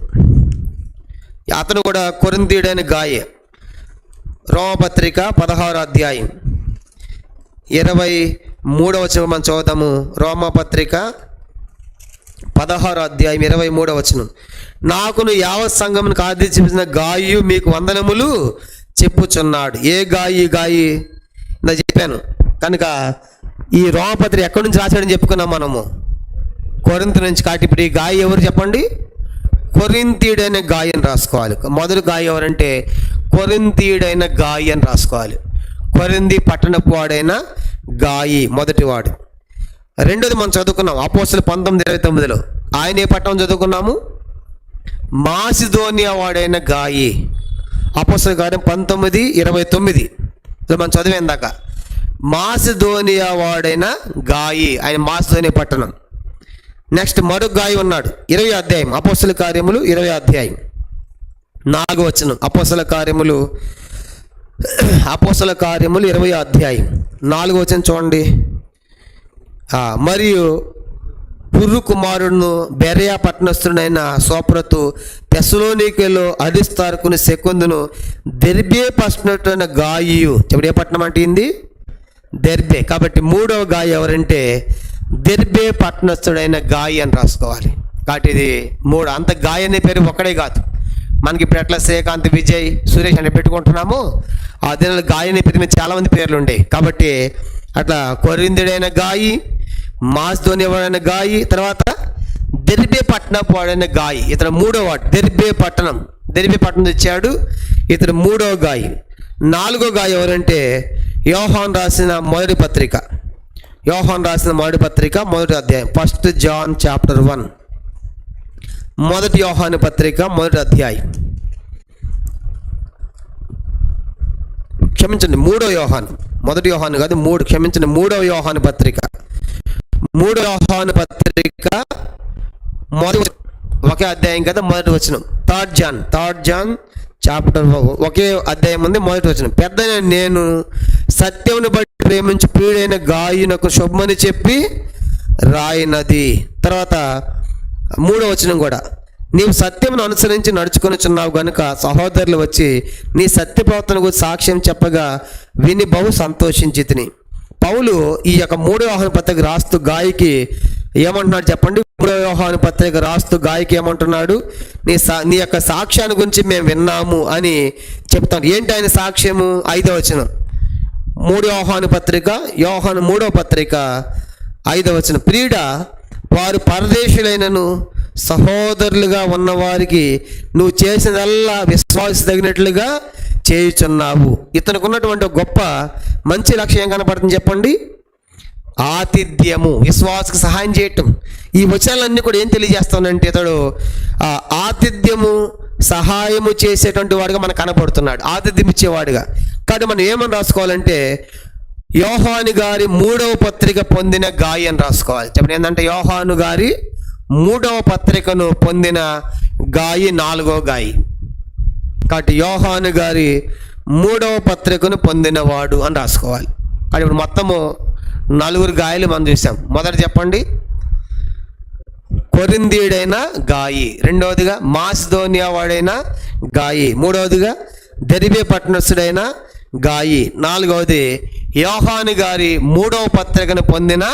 అతను కూడా కొరింథీయుడైన గాయే. రోమపత్రిక 16వ అధ్యాయం 23వ వచనం మనం చదువుతాము. రోమపత్రిక 16వ అధ్యాయం 23వ వచనం. నాకును యావత్ సంఘమునకు ఆదేశించిన గాయు మీకు వందనములు చెప్పుచున్నాడు. ఏ గాయి? గాయి నేను చెప్పాను కనుక ఈ రోమపత్రిక ఎక్కడి నుంచి రాశాడని చెప్పుకున్నాం మనము, కొరింథీ నుంచి. కాబట్టి ఇప్పుడు ఈ గాయి ఎవరు చెప్పండి? కొరింథీయుడైన గాయి అని రాసుకోవాలి. మొదటి గాయి ఎవరంటే కొరింథీయుడైన గాయి అని రాసుకోవాలి. కొరింథీ పట్టణపు వాడైన గాయి మొదటివాడు. రెండోది మనం చదువుకున్నాం అపోస్తలుల 19:29. ఆయన ఏ పట్టణం చదువుకున్నాము? మాసిదోనియా వాడైన గాయి. అపోస్తలుల కార్యం 19:29 మనం చదివేందాక. మాసిదోనియా వాడైన గాయి, ఆయన మాసిదోనియా పట్టణం. నెక్స్ట్ మరొక గాయి ఉన్నాడు. 20వ అధ్యాయం అపోస్తలుల కార్యములు 20వ అధ్యాయం 4వ వచనం. అపోస్తలుల కార్యములు 20వ అధ్యాయం 4వ వచనం చూడండి. మరియు పుర్రు కుమారుడును బెరయా పట్టణస్థుడైన సోప్రతు తెస్సలోనికేలో అరిస్తార్కుని సెకుందును దెర్బే పట్టణమైన గాయు. చెప్పండి ఏ పట్టణం అంటే ఏంది? దెర్బే. కాబట్టి మూడవ గాయి ఎవరంటే దెర్బే పట్టణస్థుడైన గాయి అని రాసుకోవాలి. కాబట్టి ఇది 3. అంత గాయి అనే పేరు ఒక్కడే కాదు. మనకి ఇప్పుడు ఎట్లా శ్రీకాంత్, విజయ్, సురేష్ అని పెట్టుకుంటున్నాము, ఆ దినాలు గాయి అనే పేరు మీద చాలామంది పేర్లు ఉండేవి. కాబట్టి అట్లా కొరింథీయుడైన గాయి, మాసిదోనియా వాడైన గాయి, తర్వాత దెర్బే పట్టణపు వాడైన గాయి. ఇతను మూడవ వాడు. దెర్బే పట్టణం తెచ్చాడు. ఇతను మూడవ గాయి. 4వ గాయి ఎవరంటే యోహాను రాసిన మొదటి పత్రిక. మొదటి అధ్యాయం 1 John chapter 1. మొదటి యోహాను పత్రిక మొదటి అధ్యాయం. క్షమించండి, 3వ యోహాను. మొదటి యోహాను కాదు, 3. క్షమించండి, 3వ యోహాను పత్రిక. 3వ యోహాను పత్రిక మొదటి ఒకే అధ్యాయం కదా, మొదటి వచనం. 3 John చాప్టర్ ఒకే అధ్యాయం ఉంది, మొదటి వచనం. పెద్ద నేను సత్యమును బట్టి ప్రేమించి ప్రియుడైన గాయునకు శుభమని చెప్పి రాయినది. తర్వాత 3వ వచనం కూడా, నీవు సత్యమును అనుసరించి నడుచుకొనిచున్నావు గనుక సహోదరులు వచ్చి నీ సత్య ప్రవర్తన గురించి సాక్ష్యం చెప్పగా విని బహు సంతోషించి తిని. పౌలు ఈ యొక్క 3వ యోహాను పత్రిక రాస్తూ గాయకి ఏమంటున్నాడు చెప్పండి? 3వ యోహాను పత్రిక రాస్తూ గాయకి ఏమంటున్నాడు? నీ యొక్క సాక్ష్యాన్ని గురించి మేము విన్నాము అని చెప్తాను. ఏంటి ఆయన సాక్ష్యము? 5వ వచనం. 3వ యోహాను పత్రిక, యోహాను 3వ పత్రిక 5వ వచనం. ప్రియుడా, వారు పరదేశులైనను సహోదరులుగా ఉన్నవారికి నువ్వు చేసినదల్లా విశ్వాస తగినట్లుగా చేయుచున్నావు. ఇతనికి ఉన్నటువంటి గొప్ప మంచి లక్ష్యం కనపడుతుంది చెప్పండి? ఆతిథ్యము, విశ్వాసకు సహాయం చేయటం. ఈ వచనాలన్నీ కూడా ఏం తెలియజేస్తానంటే ఇతడు ఆతిథ్యము, సహాయము చేసేటువంటి వాడుగా మనకు కనపడుతున్నాడు, ఆతిథ్యం ఇచ్చేవాడుగా. కాబట్టి మనం ఏమని రాసుకోవాలంటే యోహాను గారి 3వ పత్రిక పొందిన గాయి అని రాసుకోవాలి. చెప్పండి ఏంటంటే యోహాను గారి 3వ పత్రికను పొందిన గాయి 4వ గాయి. కాబట్టి యోహాను గారి 3వ పత్రికను పొందినవాడు అని రాసుకోవాలి. కానీ ఇప్పుడు మొత్తము 4 గాయలు మనం చూసాం. మొదటి చెప్పండి కొరింథీయుడైన గాయి, రెండవదిగా మాసిదోనియా వాడైన గాయి, మూడవదిగా దెర్బే పట్టణస్థుడైన గాయి, 4వది యోహాను గారి 3వ పత్రికను పొందిన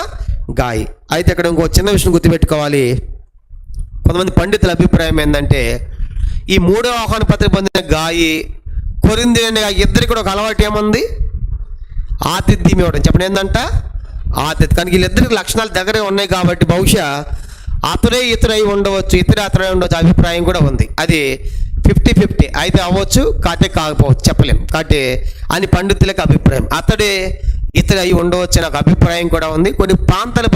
గాయి. అయితే ఇక్కడ ఇంకో చిన్న విషయం గుర్తుపెట్టుకోవాలి. కొంతమంది పండితుల అభిప్రాయం ఏంటంటే ఈ 3వ యోహాను పత్రిక పొందిన గాయి, కొరింథీయుడైన గాయి ఇద్దరికి కూడా ఒక అలవాటు ఏముంది? ఆతిథ్యం ఇవ్వడం. చెప్పండి ఏంటంట? ఆతిథ్యం. కానీ వీళ్ళిద్దరికి లక్షణాలు దగ్గరే ఉన్నాయి కాబట్టి బహుశా అతడే ఇతరై ఉండవచ్చు, అతడే ఉండవచ్చు అభిప్రాయం కూడా ఉంది. అది 50-50 అయితే అవ్వచ్చు, కాటే కాకపోవచ్చు, చెప్పలేం. కాటే అని పండితులకు అభిప్రాయం. అతడే ఇతర అయి ఉండవచ్చు అని ఒక అభిప్రాయం కూడా ఉంది. కొన్ని ప్రాంతాలు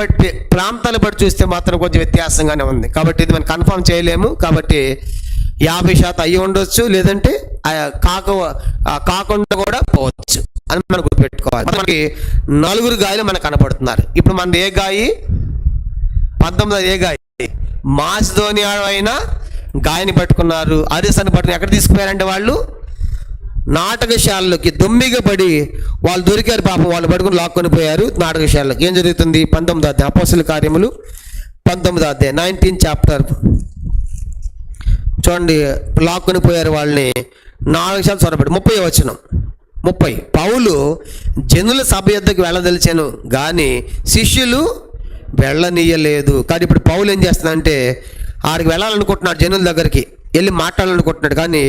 బట్టి చూస్తే మాత్రం కొంచెం వ్యత్యాసంగానే ఉంది. కాబట్టి ఇది మనం కన్ఫర్మ్ చేయలేము. కాబట్టి 50% అయ్యి ఉండొచ్చు, లేదంటే కాకుండా కూడా పోవచ్చు అని మనం గుర్తుపెట్టుకోవాలి. మనకి 4 గాయలు మనకు కనపడుతున్నారు. ఇప్పుడు మన ఏ గాయి 19 ఏ గాయి మాసిదోనియా అయినా గాయని పట్టుకున్నారు, అరిసని పట్టుకుని ఎక్కడ తీసుకుపోయారంటే వాళ్ళు నాటకశాలలోకి దొమ్మిగా పడి వాళ్ళు దొరికారు. పాపం వాళ్ళు పట్టుకుని లాక్కొని పోయారు నాటకశాలలోకి. ఏం జరుగుతుంది? 19వ అధ్యాయం అపోస్తల కార్యములు 19వ అధ్యాయం 19th చాప్టర్ చూడండి. లాక్కొని పోయారు వాళ్ళని, నాటకశాల చొరబడి 30వ వచనం 30. పౌలు జనుల సభ యొద్దకు వెళ్ళదలిచాను కానీ శిష్యులు వెళ్ళనీయలేదు. కానీ ఇప్పుడు పౌలు ఏం చేస్తున్నాడంటే ఆడికి వెళ్ళాలనుకుంటున్నాడు, జనుల దగ్గరికి వెళ్ళి మాట్లాడాలనుకుంటున్నాడు. కానీ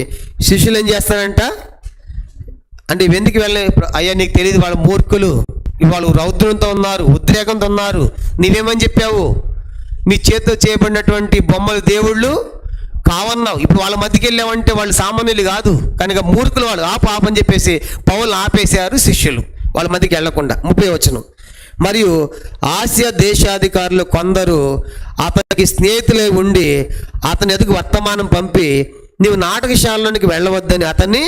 శిష్యులు ఏం చేస్తారంట అంటే ఎందుకు వెళ్ళే? అయ్యా నీకు తెలియదు, వాళ్ళు మూర్ఖులు, వాళ్ళు రౌద్రంతో ఉన్నారు, ఉద్రేకంతో ఉన్నారు. నీవేమని చెప్పావు? మీ చేతితో చేయబడినటువంటి బొమ్మలు దేవుళ్ళు కావన్నావు. ఇప్పుడు వాళ్ళ మధ్యకి వెళ్ళామంటే వాళ్ళు సామాన్యులు కాదు కనుక మూర్ఖులు వాళ్ళు. ఆపని చెప్పేసి పౌలు ఆపేశారు శిష్యులు వాళ్ళ మధ్యకి వెళ్లకుండా. 30వ వచనం. మరియు ఆసియా దేశాధికారులు కొందరు అతనికి స్నేహితులై ఉండి అతని ఎదుగు వర్తమానం పంపి నీవు నాటకశాలలోనికి వెళ్ళవద్దని అతన్ని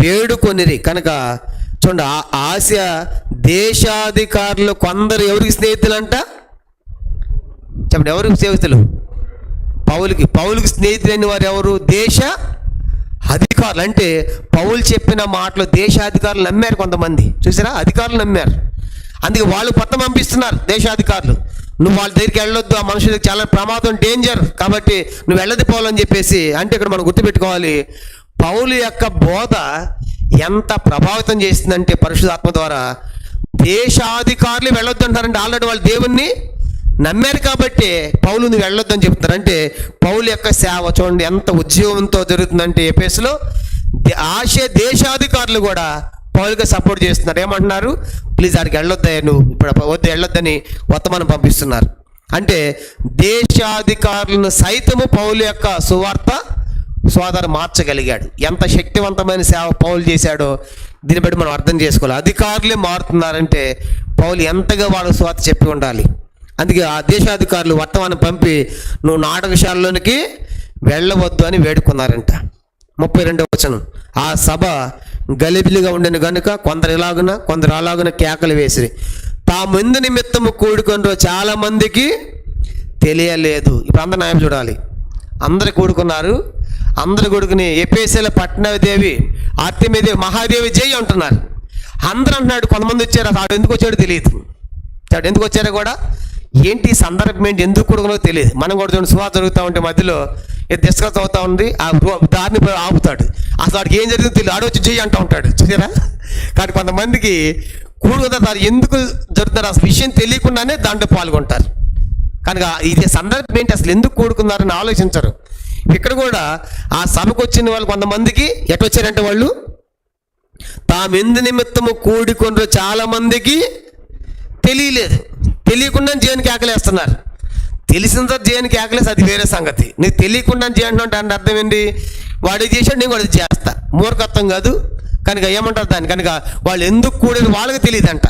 వేడుకొనిరి. కనుక చూడండి, ఆసియా దేశాధికారులు కొందరు ఎవరికి స్నేహితులంట? చెప్పండి, ఎవరికి స్నేహితులు? పౌలుకి స్నేహితులైన వారు ఎవరు? దేశ అధికారులు. అంటే పౌలు చెప్పిన మాటలు దేశాధికారులు నమ్మారు. కొంతమంది చూసారా, అధికారులు నమ్మారు. అందుకే వాళ్ళు కొత్త పంపిస్తున్నారు దేశాధికారులు. నువ్వు వాళ్ళ దగ్గరికి వెళ్ళొద్దు, ఆ మనుషులకు చాలా ప్రమాదం, డేంజర్, కాబట్టి నువ్వు వెళ్ళదు పోవాలని చెప్పేసి. అంటే ఇక్కడ మనం గుర్తుపెట్టుకోవాలి, పౌలు యొక్క బోధ ఎంత ప్రభావితం చేస్తుందంటే పరిశుద్ధాత్మ ద్వారా దేశాధికారులు వెళ్ళొద్దు అంటారంటే ఆల్రెడీ వాళ్ళు దేవుణ్ణి నమ్మారు కాబట్టి పౌలు నువ్వు వెళ్ళొద్దు అని చెప్తున్నారు. అంటే పౌలు యొక్క సేవ చూడండి ఎంత ఉద్యోగంతో జరుగుతుందంటే ఎఫెసులో ఆసియా దేశాధికారులు కూడా పౌలుగా సపోర్ట్ చేస్తున్నారు. ఏమంటున్నారు? ప్లీజ్ ఆడికి వెళ్ళొద్దా, నువ్వు ఇప్పుడు వద్దు వెళ్ళొద్దని వర్తమానం పంపిస్తున్నారు. అంటే దేశాధికారులను సైతము పౌలు యొక్క సువార్త సోదరు మార్చగలిగాడు. ఎంత శక్తివంతమైన సేవ పౌలు చేశాడో దీన్ని బట్టి మనం అర్థం చేసుకోవాలి. అధికారులే మారుతున్నారంటే పౌలు ఎంతగా వాళ్ళ సువార్త చెప్పి ఉండాలి. అందుకే ఆ దేశాధికారులు వర్తమానం పంపి నువ్వు నాటకశాలలోనికి వెళ్ళవద్దు అని వేడుకున్నారంట. 32వ వచనం. ఆ సభ గలిబిలిగా ఉండని గనుక కొందరు ఇలాగున కొందరు అలాగున కేకలు వేసిరి. తాము ఎందు నిమిత్తము కూడుకున్నారో చాలా మందికి తెలియలేదు. ఇప్పుడు అందరు న్యాయం చూడాలి. అందరు కూడుకున్నారు, అందరు కొడుకుని ఎఫెసీల పట్టణదేవి ఆర్తెమీదేవి మహాదేవి జై అంటున్నారు. అందరూ అంటున్నాడు. కొంతమంది వచ్చారు, అతడు ఎందుకు వచ్చాడో తెలియదు. అతడు ఎందుకు వచ్చారో కూడా ఏంటి సందర్భం ఏంటి ఎందుకు కొడుకునో తెలియదు. మనం కూడా చూడండి, సువార్త జరుగుతూ ఉంటే మధ్యలో డిస్కస్ అవుతా ఉంది, ఆ దారిని ఆపుతాడు. అసలు వాడికి ఏం జరిగిందో తెలియదు, ఆడొచ్చి జై అంటూ ఉంటాడు చూసారా. కానీ కొంతమందికి కూడుకున్నారు, ఎందుకు జరుగుతారు అసలు విషయం తెలియకుండానే దాంట్లో పాల్గొంటారు. కనుక ఇది సందర్భం ఏంటి, అసలు ఎందుకు కూడుకున్నారని ఆలోచించరు. ఇక్కడ కూడా ఆ సభకు వచ్చిన వాళ్ళు కొంతమందికి ఎటొచ్చారంటే వాళ్ళు తామెందు నిమిత్తము కూడుకున్నారు చాలా మందికి తెలియలేదు. తెలియకుండా జేనికి ఆకలేస్తున్నారు. తెలిసిన తర్వాత జేనికి ఆకలేసి అది వేరే సంగతి. నీకు తెలియకుండా చేయండి అంటే అర్థం ఏంటి? వాడు చేశాడు, నేను కూడా చేస్తా. మూర్ఖత్వం కాదు. కనుక ఏమంటారు దాన్ని? కనుక వాళ్ళు ఎందుకు కూడిన వాళ్ళకి తెలియదంట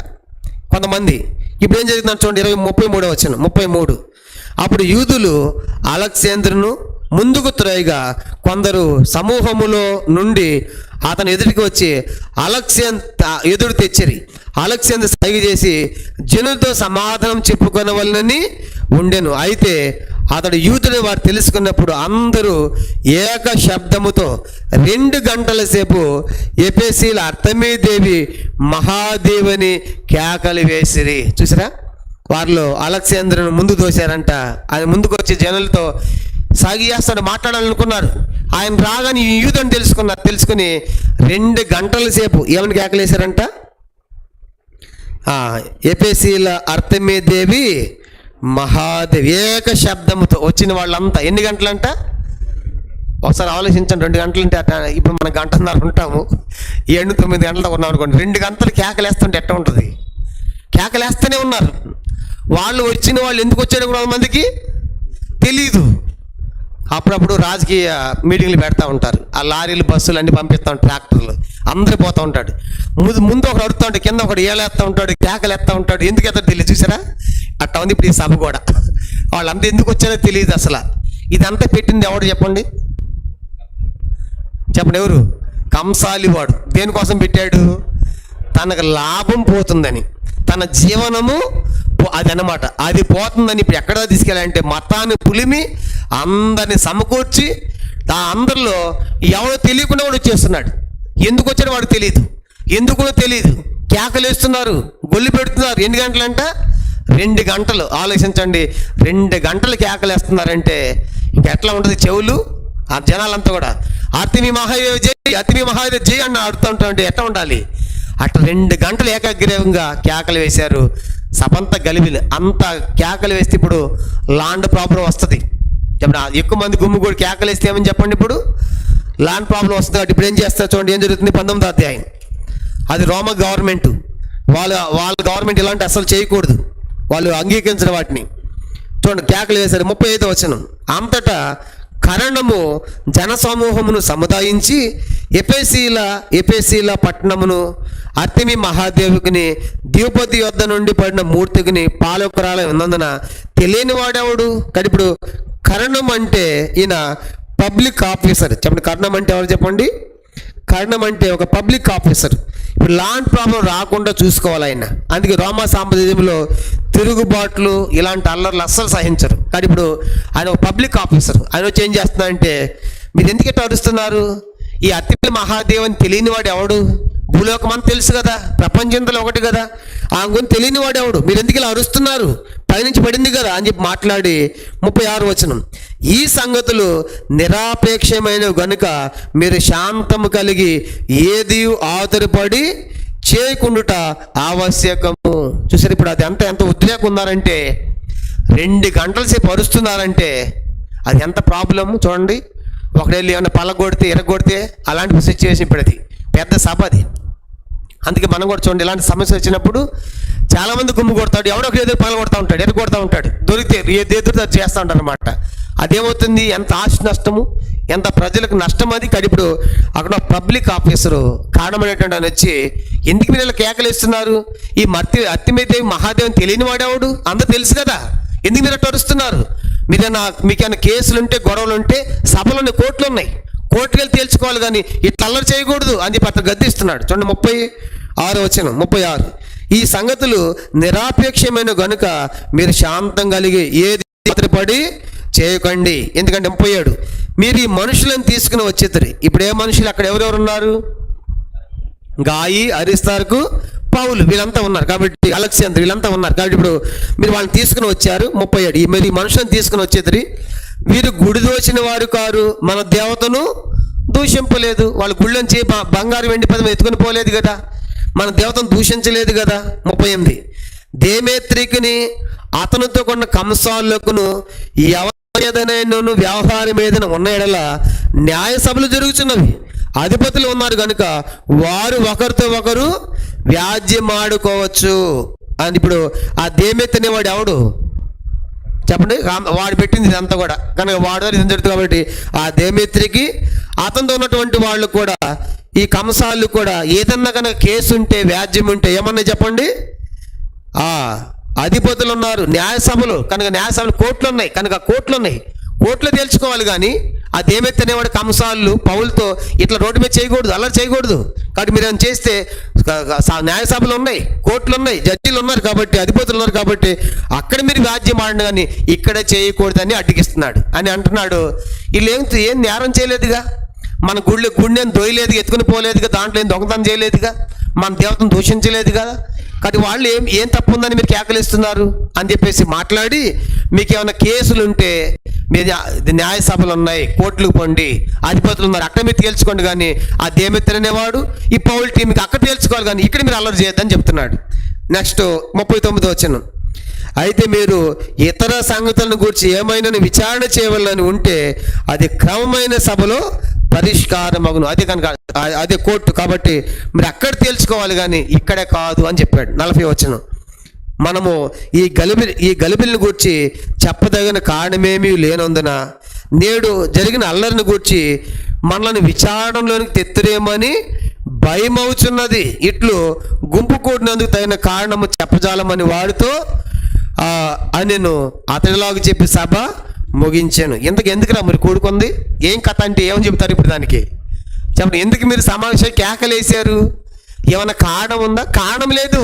కొంతమంది. ఇప్పుడు ఏం జరుగుతుందంటే చూడండి 33వ వచనం 33. అప్పుడు యూదులు అలెగ్జాంద్రును ముందుకు త్రోయగా కొందరు సమూహములో నుండి అతను ఎదుటికి వచ్చి ఎదురు తెచ్చిరి. అలెగ్జాంద్రు సైగ చేసి జనులతో సమాధానం చెప్పుకొనవలనని ఉండెను. అయితే అతడు యూదుని వారు తెలుసుకున్నప్పుడు అందరూ ఏక శబ్దముతో 2 గంటల సేపు ఎఫెసీల అర్తెమీదేవి మహాదేవిని కేకలు వేసిరి. చూసారా, వారిలో అలెగ్జాంద్రును ముందు దోశారంట. ఆయన ముందుకు వచ్చి జనులతో సాగి చేస్తాడు, మాట్లాడాలనుకున్నారు. ఆయన రాగానే యూదుని తెలుసుకుని 2 గంటల సేపు ఏమని కేకలేశారంట? ఎఫెసీల అర్తెమీదేవి మహాదేవి ఏక శబ్దముతో. వచ్చిన వాళ్ళంతా ఎన్ని గంటలంట? ఒకసారి ఆలోచించండి. 2 గంటలంటే అట్లా ఇప్పుడు మనం గంటన్నర ఉంటాము, 7-9 గంటలతో ఉన్నాం అనుకోండి. 2 గంటలు కేకలేస్తుంటే ఎట్లా ఉంటుంది? కేకలేస్తూనే ఉన్నారు. వాళ్ళు వచ్చిన వాళ్ళు ఎందుకు వచ్చారో కూడా మందికి తెలీదు. అప్పుడప్పుడు రాజకీయ మీటింగ్లు పెడతా ఉంటారు. ఆ లారీలు బస్సులు అన్నీ పంపిస్తూ ఉంటారు, ట్రాక్టర్లు అందరూ పోతూ ఉంటాడు. ముందు ఒకడు అడుగుతూ ఉంటాడు, కింద ఒకడు ఏలేస్తూ ఉంటాడు, కేకలు ఎత్తా ఉంటాడు. ఎందుకు ఎత్తా తెలియదు. చూసారా, అట్లా ఉంది ఇప్పుడు ఈ సభ కూడా. వాళ్ళంతా ఎందుకు వచ్చారో తెలియదు అసలు. ఇదంతా పెట్టింది ఎవడు చెప్పండి? ఎవరు? కంసాలివాడు దేనికోసం పెట్టాడు? తనకు లాభం పోతుందని, తన జీవనము అదనమాట, అది పోతుందని ఇప్పుడు ఎక్కడ తీసుకెళ్ళాలంటే మతాన్ని పులిమి అందరిని సమకూర్చి అందరిలో ఎవరో తెలియకుండా వాడు వచ్చేస్తున్నాడు. ఎందుకు వచ్చాడో వాడు తెలియదు, ఎందుకు తెలియదు, కేకలేస్తున్నారు, గొల్లి పెడుతున్నారు. ఎన్ని గంటలంట? 2 గంటలు. ఆలోచించండి, 2 గంటలు కేకలేస్తున్నారంటే ఇంకెట్లా ఉంటుంది చెవులు ఆ జనాలంతా కూడా. అర్తిమి మహాదేవ్ జై, అర్తిమి మహాదేవ్ జై అన్న ఆడుతుంటే ఎట్లా ఉండాలి? అట్లా 2 గంటలు ఏకాగ్రీవంగా కేకలు వేశారు. సభంతా గలిబిలి, అంత కేకలు వేస్తే ఇప్పుడు ల్యాండ్ ప్రాబ్లం వస్తుంది. చెప్పండి, ఎక్కువ మంది గుమ్ము కూడా కేకలు వేస్తే ఏమని చెప్పండి, ఇప్పుడు ల్యాండ్ ప్రాబ్లం వస్తుంది. కాబట్టి ఇప్పుడు ఏం చేస్తారు చూడండి, ఏం జరుగుతుంది? 19వ అధ్యాయం. అది రోమ గవర్నమెంట్, వాళ్ళ గవర్నమెంట్ ఇలాంటి అసలు చేయకూడదు, వాళ్ళు అంగీకరించిన వాటిని. చూడండి, కేకలు వేశారు. 35వ వచనం. అంతటా కరణము జనసమూహమును సముదాయించి ఎఫెసీల పట్టణమును అర్తిమి మహాదేవుకిని ద్విపతి యొద్ద నుండి పడిన మూర్తికిని పాలకురాల ఉన్నందున తెలియని వాడెవడు? కానీ ఇప్పుడు కరణం అంటే ఈయన పబ్లిక్ ఆఫీసర్. చెప్పండి, కరణం అంటే ఎవరు చెప్పండి? కరణం అంటే ఒక పబ్లిక్ ఆఫీసర్. ఇప్పుడు ల్యాండ్ ప్రాబ్లం రాకుండా చూసుకోవాలి ఆయన. అందుకే రోమా సామ్రాజ్యంలో తిరుగుబాట్లు ఇలాంటి అల్లర్లు అస్సలు సహించరు. కానీ ఇప్పుడు ఆయన ఒక పబ్లిక్ ఆఫీసర్. ఆయన వచ్చి ఏం చేస్తున్నారంటే, మీరు ఎందుకు ఇట్లా అరుస్తున్నారు? ఈ అర్తిమి మహాదేవని తెలియని వాడు ఎవడు? భూలోకం అని తెలుసు కదా, ప్రపంచంలో ఒకటి కదా, ఆ గురించి తెలియని వాడు ఎవడు? మీరు ఎందుకు ఇలా అరుస్తున్నారు? పైనుంచి పడింది కదా అని చెప్పి మాట్లాడి 36వ వచనం. ఈ సంగతులు నిరాపేక్షమైన గనుక మీరు శాంతము కలిగి ఏది ఆతురపడి చేయకుండుట ఆవశ్యకము. చూసారు, ఇప్పుడు అది ఎంత ఉద్రేకం ఉన్నారంటే, 2 గంటల సేపు అరుస్తున్నారంటే అది ఎంత ప్రాబ్లము చూడండి. ఒకడెళ్ళి ఏమన్నా పలగొడితే ఎరగొడితే అలాంటి సిచ్యువేషన్ ఇప్పుడు అది పెద్ద సభ అది. అందుకే మనం కూడా చూడండి, ఇలాంటి సమస్య వచ్చినప్పుడు చాలామంది గుమ్ము కొడతాడు, ఎవడొకరు ఎదురు పగల కొడతా ఉంటాడు, ఎదురు కొడతా ఉంటాడు, దొరికితే ఎదురు చేస్తూ ఉంటారు అనమాట. అదేమవుతుంది? ఎంత ఆస్తి నష్టము, ఎంత ప్రజలకు నష్టం అది. కానీ ఇప్పుడు అక్కడ పబ్లిక్ ఆఫీసరు కారణమైనటువంటి ఆయన వచ్చి, ఎందుకు మీరు ఇలా కేకలేస్తున్నారు? ఈ అర్తిమదేవి మహాదేవని తెలియని వాడేవాడు? అందరూ తెలుసు కదా, ఎందుకు మీరు అట్లా అరుస్తున్నారు? మీకేమైనా కేసులు ఉంటే, గొడవలు ఉంటే సభలోని కోర్టులు ఉన్నాయి, కోర్టుకు వెళ్ళి తేల్చుకోవాలి, కానీ ఇట్లా అల్లరి చేయకూడదు అని చెప్పి అతను గద్దిస్తున్నాడు. చూడండి 36వ వచనం. 36. ఈ సంగతులు నిరాపేక్షమైన గనుక మీరు శాంతం కలిగి ఏది పడి చేయకండి. ఎందుకంటే 37. మీరు ఈ మనుషులను తీసుకుని వచ్చేద్దరు. ఇప్పుడు ఏ మనుషులు? అక్కడ ఎవరెవరు ఉన్నారు? గాయి, అరిస్తార్కు, పౌలు, వీళ్ళంతా ఉన్నారు. కాబట్టి అలెగ్జాండర్ వీళ్ళంతా ఉన్నారు. కాబట్టి ఇప్పుడు మీరు వాళ్ళని తీసుకుని వచ్చారు. 37. మీరు ఈ మనుషులను తీసుకుని వచ్చేద్దరు. వీరు గుడి దోచిన వారు కారు, మన దేవతను దూషింపలేదు. వాళ్ళు గుళ్ళొంచి బంగారు వెండి పదం ఎత్తుకొని పోలేదు కదా, మన దేవతను దూషించలేదు కదా. 38. దేమేత్రికిని అతనితో కొన్న కంసాలకును ఎవరినైనా వ్యవహారం ఏదైనా ఉన్న ఎడల న్యాయ సభలు జరుగుతున్నవి, అధిపతులు ఉన్నారు కనుక వారు ఒకరితో ఒకరు వ్యాజ్యమాడుకోవచ్చు అని. ఇప్పుడు ఆ దేమేత్రి అనేవాడు ఎవడు చెప్పండి? వాడు పెట్టింది ఇదంతా కూడా కనుక వాడు ఇది జరుగుతుంది. కాబట్టి ఆ దేమేత్రికి అతనితో ఉన్నటువంటి వాళ్ళు కూడా, ఈ కంసాలు కూడా ఏదన్నా కనుక కేసు ఉంటే, వ్యాజ్యం ఉంటే ఏమన్నా చెప్పండి, అధిపతులు ఉన్నారు, న్యాయసభలు కనుక న్యాయసభలు, కోర్టులు ఉన్నాయి కనుక కోర్టులు ఉన్నాయి, కోర్టులో తేల్చుకోవాలి. కానీ అదేమైతే అనేవాడు కంసాలు పౌలతో ఇట్లా రోడ్డు మీద చేయకూడదు, అలా చేయకూడదు. కాబట్టి మీరు ఏమైనా చేస్తే న్యాయసభలు ఉన్నాయి, కోర్టులు ఉన్నాయి, జడ్జీలు ఉన్నారు, కాబట్టి అధిపతులు ఉన్నారు, కాబట్టి అక్కడ మీరు వ్యాజ్యం ఆడిన కానీ ఇక్కడే చేయకూడదని అడ్డగిస్తున్నాడు అని అంటున్నాడు. వీళ్ళు ఏం నేరం చేయలేదుగా, మన గుండెని దొయ్యలేదుగా, ఎత్తుకుని పోలేదుగా, దాంట్లో ఏం దొంగతనం చేయలేదుగా, మన దేవతను దూషించలేదు కదా. కాబట్టి వాళ్ళు ఏం తప్పు ఉందని మీరు కేకలిస్తున్నారు అని చెప్పేసి మాట్లాడి, మీకు ఏమైనా కేసులు ఉంటే మీరు న్యాయ సభలు ఉన్నాయి, కోర్టులకు పండి, అధిపతులు ఉన్నారు, అక్కడ మీరు తేల్చుకోండి. కానీ ఆ దేమిత్ర అనేవాడు ఈ పౌల్ టీంకి అక్కడ తేల్చుకోవాలి, కానీ ఇక్కడ మీరు అల్లరి చేయొద్దని చెప్తున్నాడు. నెక్స్ట్ 39వ వచనం. అయితే మీరు ఇతర సంగతులను గురించి ఏమైనా విచారణ చేయవాలని ఉంటే అది క్రమమైన సభలో పరిష్కారమగును. అదే కనుక అదే కోర్టు, కాబట్టి మీరు అక్కడ తేల్చుకోవాలి కానీ ఇక్కడే కాదు అని చెప్పాడు. 40వ వచనం. మనము ఈ గలిబిలిని గూర్చి చెప్పదగిన కారణమేమీ లేనందున నేడు జరిగిన అల్లరిని గూర్చి మనల్ని విచారణలోనికి తెత్తురేమని భయమవుచున్నది. ఇట్లు గుంపు కూడినందుకు తగిన కారణము చెప్పజాలమని వాడితో నేను అతడిలాగా చెప్పి సభ ముగించాను. ఎందుకురా మరి కూడుకుంది? ఏం కథ అంటే ఏమని చెప్తారు ఇప్పుడు దానికి చెప్పండి, ఎందుకు మీరు సమావేశం కేకలేశారు? ఏమన్నా కారణం ఉందా? కారణం లేదు.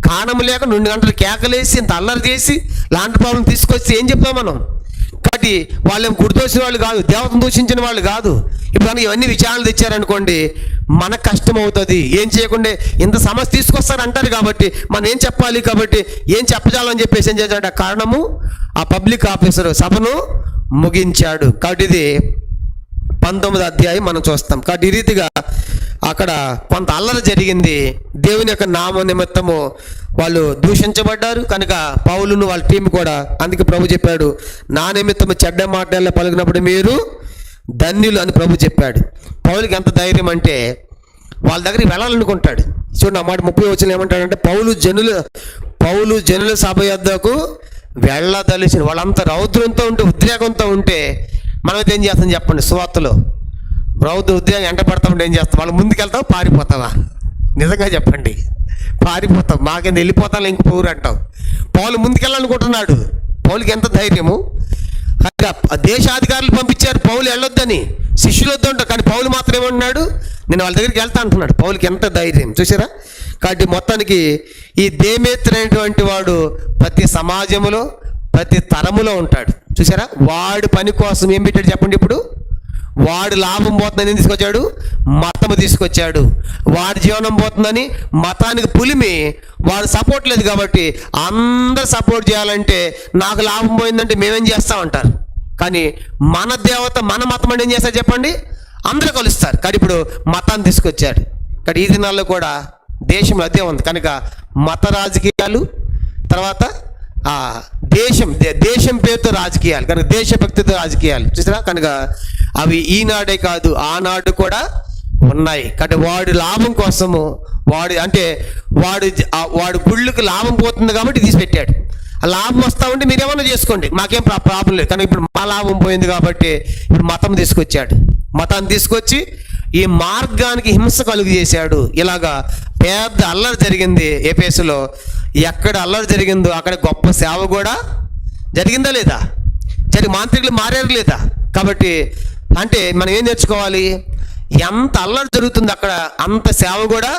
కారణం లేక 2 గంటలు కేకలేసి ఇంత అల్లరి చేసి లాంటి ప్రాబ్లం తీసుకొచ్చి ఏం చెప్తాం మనం? కాబట్టి వాళ్ళు ఏం గుడి దోచిన వాళ్ళు కాదు, దేవతను దూషించిన వాళ్ళు కాదు. ఇప్పుడు మనకి ఇవన్నీ విచారణలు తెచ్చారనుకోండి, మనకు కష్టం అవుతుంది. ఏం చేయకుండా ఇంత సమస్య తీసుకొస్తారంటారు కాబట్టి మనం ఏం చెప్పాలి? కాబట్టి ఏం చెప్పజాలని చెప్పేసి ఏం చేశాడు? ఆ కారణము ఆ పబ్లిక్ ఆఫీసర్ సభను ముగించాడు. కాబట్టి ఇది 19వ అధ్యాయం మనం చూస్తాం. కాబట్టి ఈ రీతిగా అక్కడ కొంత అల్లరి జరిగింది. దేవుని యొక్క నామ నిమిత్తము వాళ్ళు దూషించబడ్డారు కనుక పౌలును వాళ్ళ టీం కూడా, అందుకే ప్రభు చెప్పాడు, నా నిమిత్తము చెడ్డ మాటల్లో పలికినప్పుడు మీరు ధన్యులు అని ప్రభు చెప్పాడు. పౌలుకి ఎంత ధైర్యం అంటే వాళ్ళ దగ్గరికి వెళ్ళాలనుకుంటాడు. చూడండి ఆ మాట 30 వచనం ఏమంటాడంటే, పౌలు జనుల సభ యొద్దకు వెళ్ళదలిచిన వాళ్ళంతా రౌద్రంతో ఉంటే, ఉద్రేకంతో ఉంటే మనమైతే ఏం చేస్తాం చెప్పండి? సువార్తలో ఉద్యోగం ఎంట పడతా ఉంటే ఏం చేస్తాం? వాళ్ళు ముందుకెళ్తావు, పారిపోతావా? నిజంగా చెప్పండి, పారిపోతాం. మాకేంత వెళ్ళిపోతాను ఇంక పౌరు అంటావు. పౌలు ముందుకెళ్ళాలనుకుంటున్నాడు. పౌలుకి ఎంత ధైర్యము! దేశాధికారులు పంపించారు పౌలు వెళ్ళొద్దని, శిష్యులు వద్దు అంటారు. కానీ పౌలు మాత్రం ఏమంటున్నాడు? నేను వాళ్ళ దగ్గరికి వెళ్తా అంటున్నాడు. పౌలుకి ఎంత ధైర్యం చూసారా? కాబట్టి మొత్తానికి ఈ దేమేత్రి అనేటువంటి వాడు ప్రతి సమాజంలో ప్రతి తరములో ఉంటాడు. చూసారా? వాడి పని కోసం ఏం పెట్టాడు చెప్పండి? ఇప్పుడు వాడు లాభం పోతుందని ఏం తీసుకొచ్చాడు? మతము తీసుకొచ్చాడు. వాడి జీవనం పోతుందని మతానికి పులిమి వాడు సపోర్ట్ లేదు కాబట్టి అందరు సపోర్ట్ చేయాలంటే నాకు లాభం పోయిందంటే మేమేం చేస్తామంటారు. కానీ మన దేవత మన మతం అంటే ఏం చేస్తారు చెప్పండి? అందరూ కలుస్తారు. కానీ ఇప్పుడు మతాన్ని తీసుకొచ్చాడు. కానీ ఈ దినాల్లో కూడా దేశంలో అదే ఉంది కనుక మత రాజకీయాలు, తర్వాత దేశం పేరుతో రాజకీయాలు, కనుక దేశభక్తితో రాజకీయాలు చూసారా? కనుక అవి ఈనాడే కాదు ఆనాడు కూడా ఉన్నాయి. కాబట్టి వాడి లాభం కోసము వాడు గుళ్ళకి లాభం పోతుంది కాబట్టి తీసి పెట్టాడు. ఆ లాభం వస్తూ ఉంటే మీరేమన్నా చేసుకోండి, మాకేం ప్రాబ్లం లేదు. కానీ ఇప్పుడు మా లాభం పోయింది కాబట్టి ఇప్పుడు మతం తీసుకొచ్చాడు. మతాన్ని తీసుకొచ్చి ఈ మార్గానికి హింస కలుగు చేశాడు. ఇలాగా పెద్ద అల్లరి జరిగింది ఎఫెసులో. ఎక్కడ అల్లరి జరిగిందో అక్కడ గొప్ప సేవ కూడా జరిగిందా లేదా? మాంత్రికులు మారారు లేదా? కాబట్టి అంటే మనం ఏం నేర్చుకోవాలి? ఎంత అల్లరి జరుగుతుంది అక్కడ అంత సేవ కూడా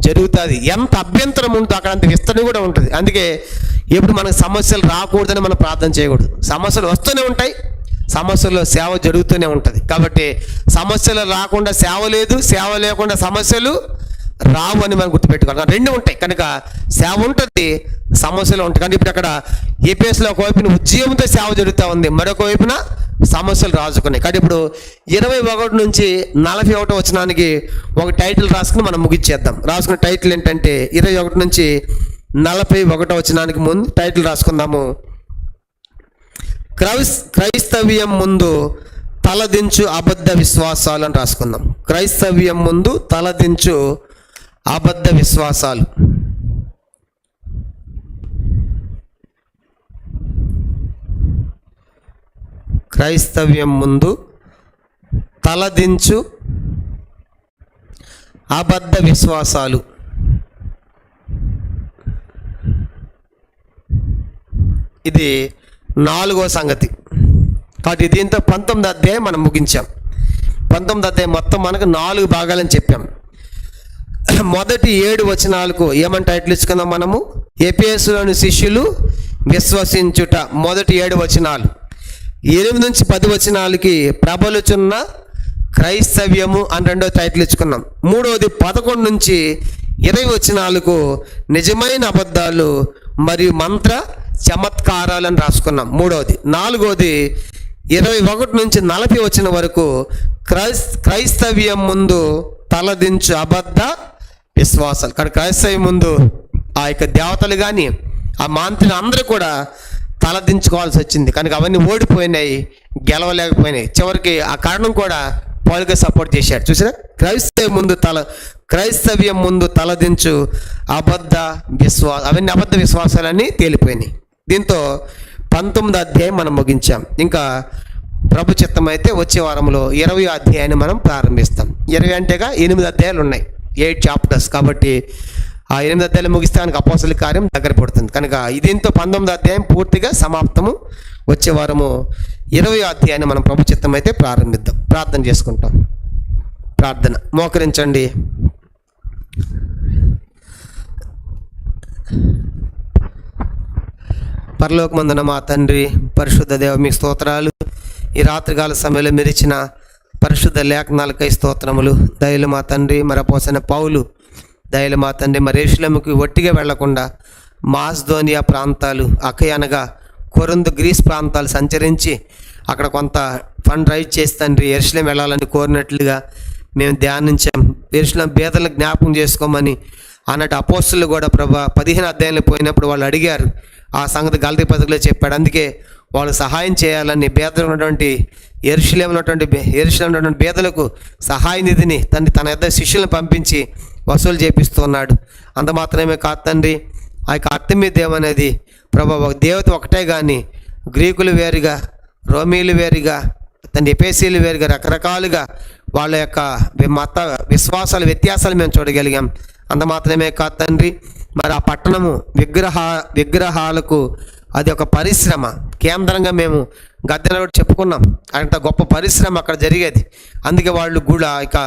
జరుగుతుంది. ఎంత అభ్యంతరం ఉంటుందో అక్కడ అంత విస్తరణ కూడా ఉంటుంది. అందుకే ఎప్పుడు మనకు సమస్యలు రాకూడదని మనం ప్రార్థన చేయకూడదు. సమస్యలు వస్తూనే ఉంటాయి, సమస్యల్లో సేవ జరుగుతూనే ఉంటుంది. కాబట్టి సమస్యలు రాకుండా సేవ లేదు, సేవ లేకుండా సమస్యలు రావు అని మనం గుర్తుపెట్టుకోవాలి. రెండు ఉంటాయి కనుక సేవ ఉంటుంది, సమస్యలు ఉంటాయి. కానీ ఇప్పుడు అక్కడ ఏపీఎస్లో ఒకవైపున ఉద్యమంతో సేవ జరుగుతూ ఉంది, మరొక వైపున సమస్యలు రాజుకున్నాయి. కానీ ఇప్పుడు 21 నుంచి 41 వచనానికి ఒక టైటిల్ రాసుకుని మనం ముగిచ్చేద్దాం. రాసుకున్న టైటిల్ ఏంటంటే 21 నుంచి 41 వచనానికి ముందు టైటిల్ రాసుకుందాము. క్రైస్తవ్యం ముందు తలదించు అబద్ధ విశ్వాసాలు అని రాసుకుందాం. క్రైస్తవ్యం ముందు తలదించు అబద్ధ విశ్వాసాలు. క్రైస్తవ్యం ముందు తలదించు అబద్ధ విశ్వాసాలు. ఇది 4వ సంగతి. కాబట్టి దీంతో 19వ అధ్యాయం మనం ముగించాం. 19వ అధ్యాయం మొత్తం మనకు 4 భాగాలని చెప్పాం. మొదటి 7 వచనాలకు ఏమని టైటిల్ ఇచ్చుకుందాం మనము? ఎఫెసులోని శిష్యులు విశ్వసించుట. మొదటి 7 వచనాలు. 8 నుంచి 10 వచనాలకి ప్రబలుచున్న క్రైస్తవ్యము అని 2వ టైటిల్ ఇచ్చుకున్నాం. 3వది 11 నుంచి 20 వచనాలకు నిజమైన అబద్ధాలు మరియు మంత్ర చమత్కారాలు అని రాసుకున్నాం 3వది. 4వది 21 నుంచి 40 వచనం వరకు క్రైస్తవ్యం ముందు తలదించు అబద్ధ విశ్వాసాలు. కానీ క్రైస్తవ్యం ముందు ఆ యొక్క దేవతలు కానీ ఆ మాంత్రులు అందరూ కూడా తలదించుకోవాల్సి వచ్చింది. కనుక అవన్నీ ఓడిపోయినాయి, గెలవలేకపోయినాయి. చివరికి ఆ కారణం కూడా పౌలుగా సపోర్ట్ చేశాడు. చూసారా? క్రైస్తవ్యం ముందు తలదించు అబద్ధ అవన్నీ అబద్ధ విశ్వాసాలన్నీ తేలిపోయినాయి. దీంతో 19వ అధ్యాయం మనం ముగించాం. ఇంకా ప్రభు చిత్తం అయితే వచ్చే వారంలో 20వ అధ్యాయాన్ని మనం ప్రారంభిస్తాం. 20 అంటేగా 8 అధ్యాయాలు ఉన్నాయి, 8 చాప్టర్స్. కాబట్టి ఆ 8 అధ్యాయాలు ముగిస్తే మనకు అపోస్తలుల కార్యం దగ్గర పడుతుంది. కనుక దీంతో 19వ అధ్యాయం పూర్తిగా సమాప్తము. వచ్చే వారము 20వ అధ్యాయాన్ని మనం ప్రభు చిత్తం అయితే ప్రారంభిద్దాం. ప్రార్థన చేసుకుంటాం. ప్రార్థన. మోకరించండి. పరలోకమందున మా తండ్రి, పరిశుద్ధ దేవ, మీకు స్తోత్రాలు. ఈ రాత్రికాల సమయంలో మీరు ఇచ్చిన పరిశుద్ధ లేఖనాలకై స్తోత్రములు. దయలు మా తండ్రి, మరి అపోసైన పౌలు దయలు మా తండ్రి, మరి యెరూషలేముకి ఒట్టిగా వెళ్లకుండా మాస్దోనియా ప్రాంతాలు, అకయనగా కొరింథు, గ్రీస్ ప్రాంతాలు సంచరించి అక్కడ కొంత ఫండ్ రైజ్ చేసి తండ్రి యెరూషలేము వెళ్ళాలని కోరినట్లుగా మేము ధ్యానించాం. యెరూషలేము బేదలను జ్ఞాపకం చేసుకోమని అన్నట్టు అపోస్తులు కూడా ప్రభా 15 అధ్యాయంలో పోయినప్పుడు వాళ్ళు అడిగారు. ఆ సంగతి గలతీ పత్రికలో చెప్పాడు. అందుకే వాళ్ళు సహాయం చేయాలని బేదలు ఉన్నటువంటి యెరూషలేములో ఉన్నటువంటి బేదలకు సహాయ నిధిని తన యొద్ద శిష్యులను పంపించి వసూలు చేపిస్తున్నాడు. అంత మాత్రమే కాదు తండ్రి, ఆ యొక్క అర్తమీ దేవం అనేది ప్రభా ఒక దేవత ఒకటే కానీ గ్రీకులు వేరుగా, రోమీలు వేరుగా, తండ్రి ఎఫెసీయులు వేరుగా, రకరకాలుగా వాళ్ళ యొక్క మత విశ్వాసాల వ్యత్యాసాలు మేము చూడగలిగాం. అంత మాత్రమే కాదు తండ్రి, మరి ఆ పట్టణము విగ్రహాలకు అది ఒక పరిశ్రమ కేంద్రంగా మేము గద్దెలో చెప్పుకున్నాం. అంత గొప్ప పరిశ్రమ అక్కడ జరిగేది. అందుకే వాళ్ళు కూడా ఇక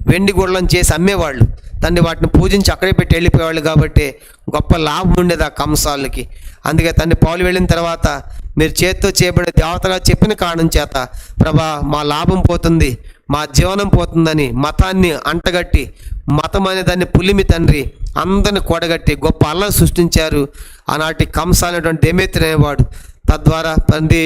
వెండి గుళ్ళను చేసి అమ్మేవాళ్ళు, తండ్రి వాటిని పూజించి అక్కడే పెట్టి వెళ్ళిపోయేవాళ్ళు. కాబట్టి గొప్ప లాభం ఉండేది ఆ కంసాలకి. అందుకే తండ్రి పౌలు వెళ్ళిన తర్వాత మీరు చేత్తో చేయబడే దేవతగా చెప్పిన కారణం చేత ప్రభా మా లాభం పోతుంది, మా జీవనం పోతుందని మతాన్ని అంటగట్టి, మతం అనే దాన్ని పులిమి తండ్రి అందరిని కూడగట్టి గొప్ప అల్లరి సృష్టించారు ఆనాటి కంస అనేటువంటి డెమెత్రి అనేవాడు. తద్వారా తండ్రి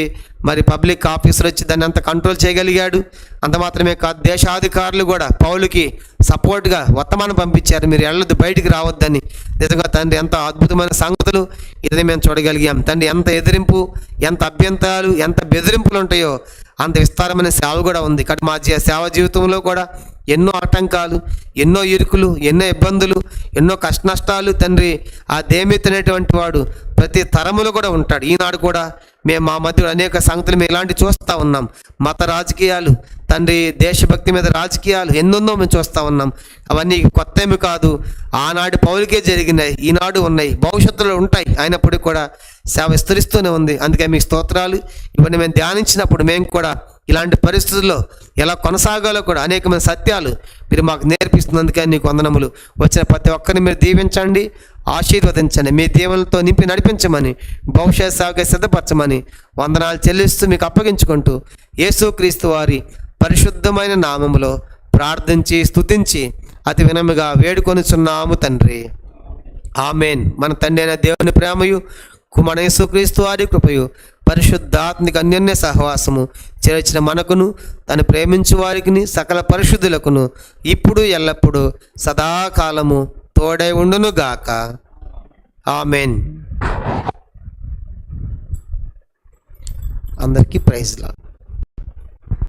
మరి పబ్లిక్ ఆఫీసర్ వచ్చి దాన్ని అంత కంట్రోల్ చేయగలిగాడు. అంత మాత్రమే కాదు, దేశాధికారులు కూడా పౌలుకి సపోర్ట్గా వర్తమానం పంపించారు, మీరు వెళ్ళొద్దు, బయటికి రావద్దని. నిజంగా తండ్రి ఎంత అద్భుతమైన సంగతులు ఇది మేము చూడగలిగాం. తండ్రి ఎంత ఎదిరింపు, ఎంత అభ్యంతరాలు, ఎంత బెదిరింపులు ఉంటాయో అంత విస్తారమైన సేవ కూడా ఉంది. కాబట్టి మా సేవ జీవితంలో కూడా ఎన్నో ఆటంకాలు, ఎన్నో ఇరుకులు, ఎన్నో ఇబ్బందులు, ఎన్నో కష్ట నష్టాలు తండ్రి ఆ దేమిత్రి అనేటువంటి వాడు ప్రతి తరములో కూడా ఉంటాడు. ఈనాడు కూడా మేము మా మధ్య అనేక సంగతులు మేము ఇలాంటివి చూస్తూ ఉన్నాం. మత రాజకీయాలు తండ్రి, దేశభక్తి మీద రాజకీయాలు ఎన్నెన్నో మేము చూస్తూ ఉన్నాం. అవన్నీ కొత్త ఏమి కాదు, ఆనాడు పౌలుకే జరిగినాయి, ఈనాడు ఉన్నాయి, భవిష్యత్తులో ఉంటాయి. అయినప్పటికీ కూడా సేవ విస్తరిస్తూనే ఉంది. అందుకే మీకు స్తోత్రాలు. ఇవన్నీ మేము ధ్యానించినప్పుడు మేము కూడా ఇలాంటి పరిస్థితుల్లో ఎలా కొనసాగాలో కూడా అనేకమైన సత్యాలు మీరు మాకు నేర్పిస్తున్నందుకే నీకు వందనములు. వచ్చిన ప్రతి ఒక్కరిని మీరు దీవించండి, ఆశీర్వదించండి, మీ దీవెనలతో నింపి నడిపించమని, భవిష్యత్ సేవకై సిద్ధపరచమని వందనాలు చెల్లిస్తూ మీకు అప్పగించుకుంటూ యేసుక్రీస్తు వారి పరిశుద్ధమైన నామములో ప్రార్థించి స్తుతించి అతి వినముగా వేడుకొనుచున్నాము తండ్రి. ఆమెన్. మన తండ్రి అయిన దేవుని ప్రేమయు, కుమారుడైన యేసుక్రీస్తు వారి కృపయు, పరిశుద్ధాత్మిక అన్యోన్య సహవాసము చేర్చిన మనకును తను ప్రేమించు వారికి సకల పరిశుద్ధులకును ఇప్పుడు ఎల్లప్పుడూ సదాకాలము తోడై ఉండును గాక. ఆమెన్. అందరికీ ప్రైజ్ లార్డ్.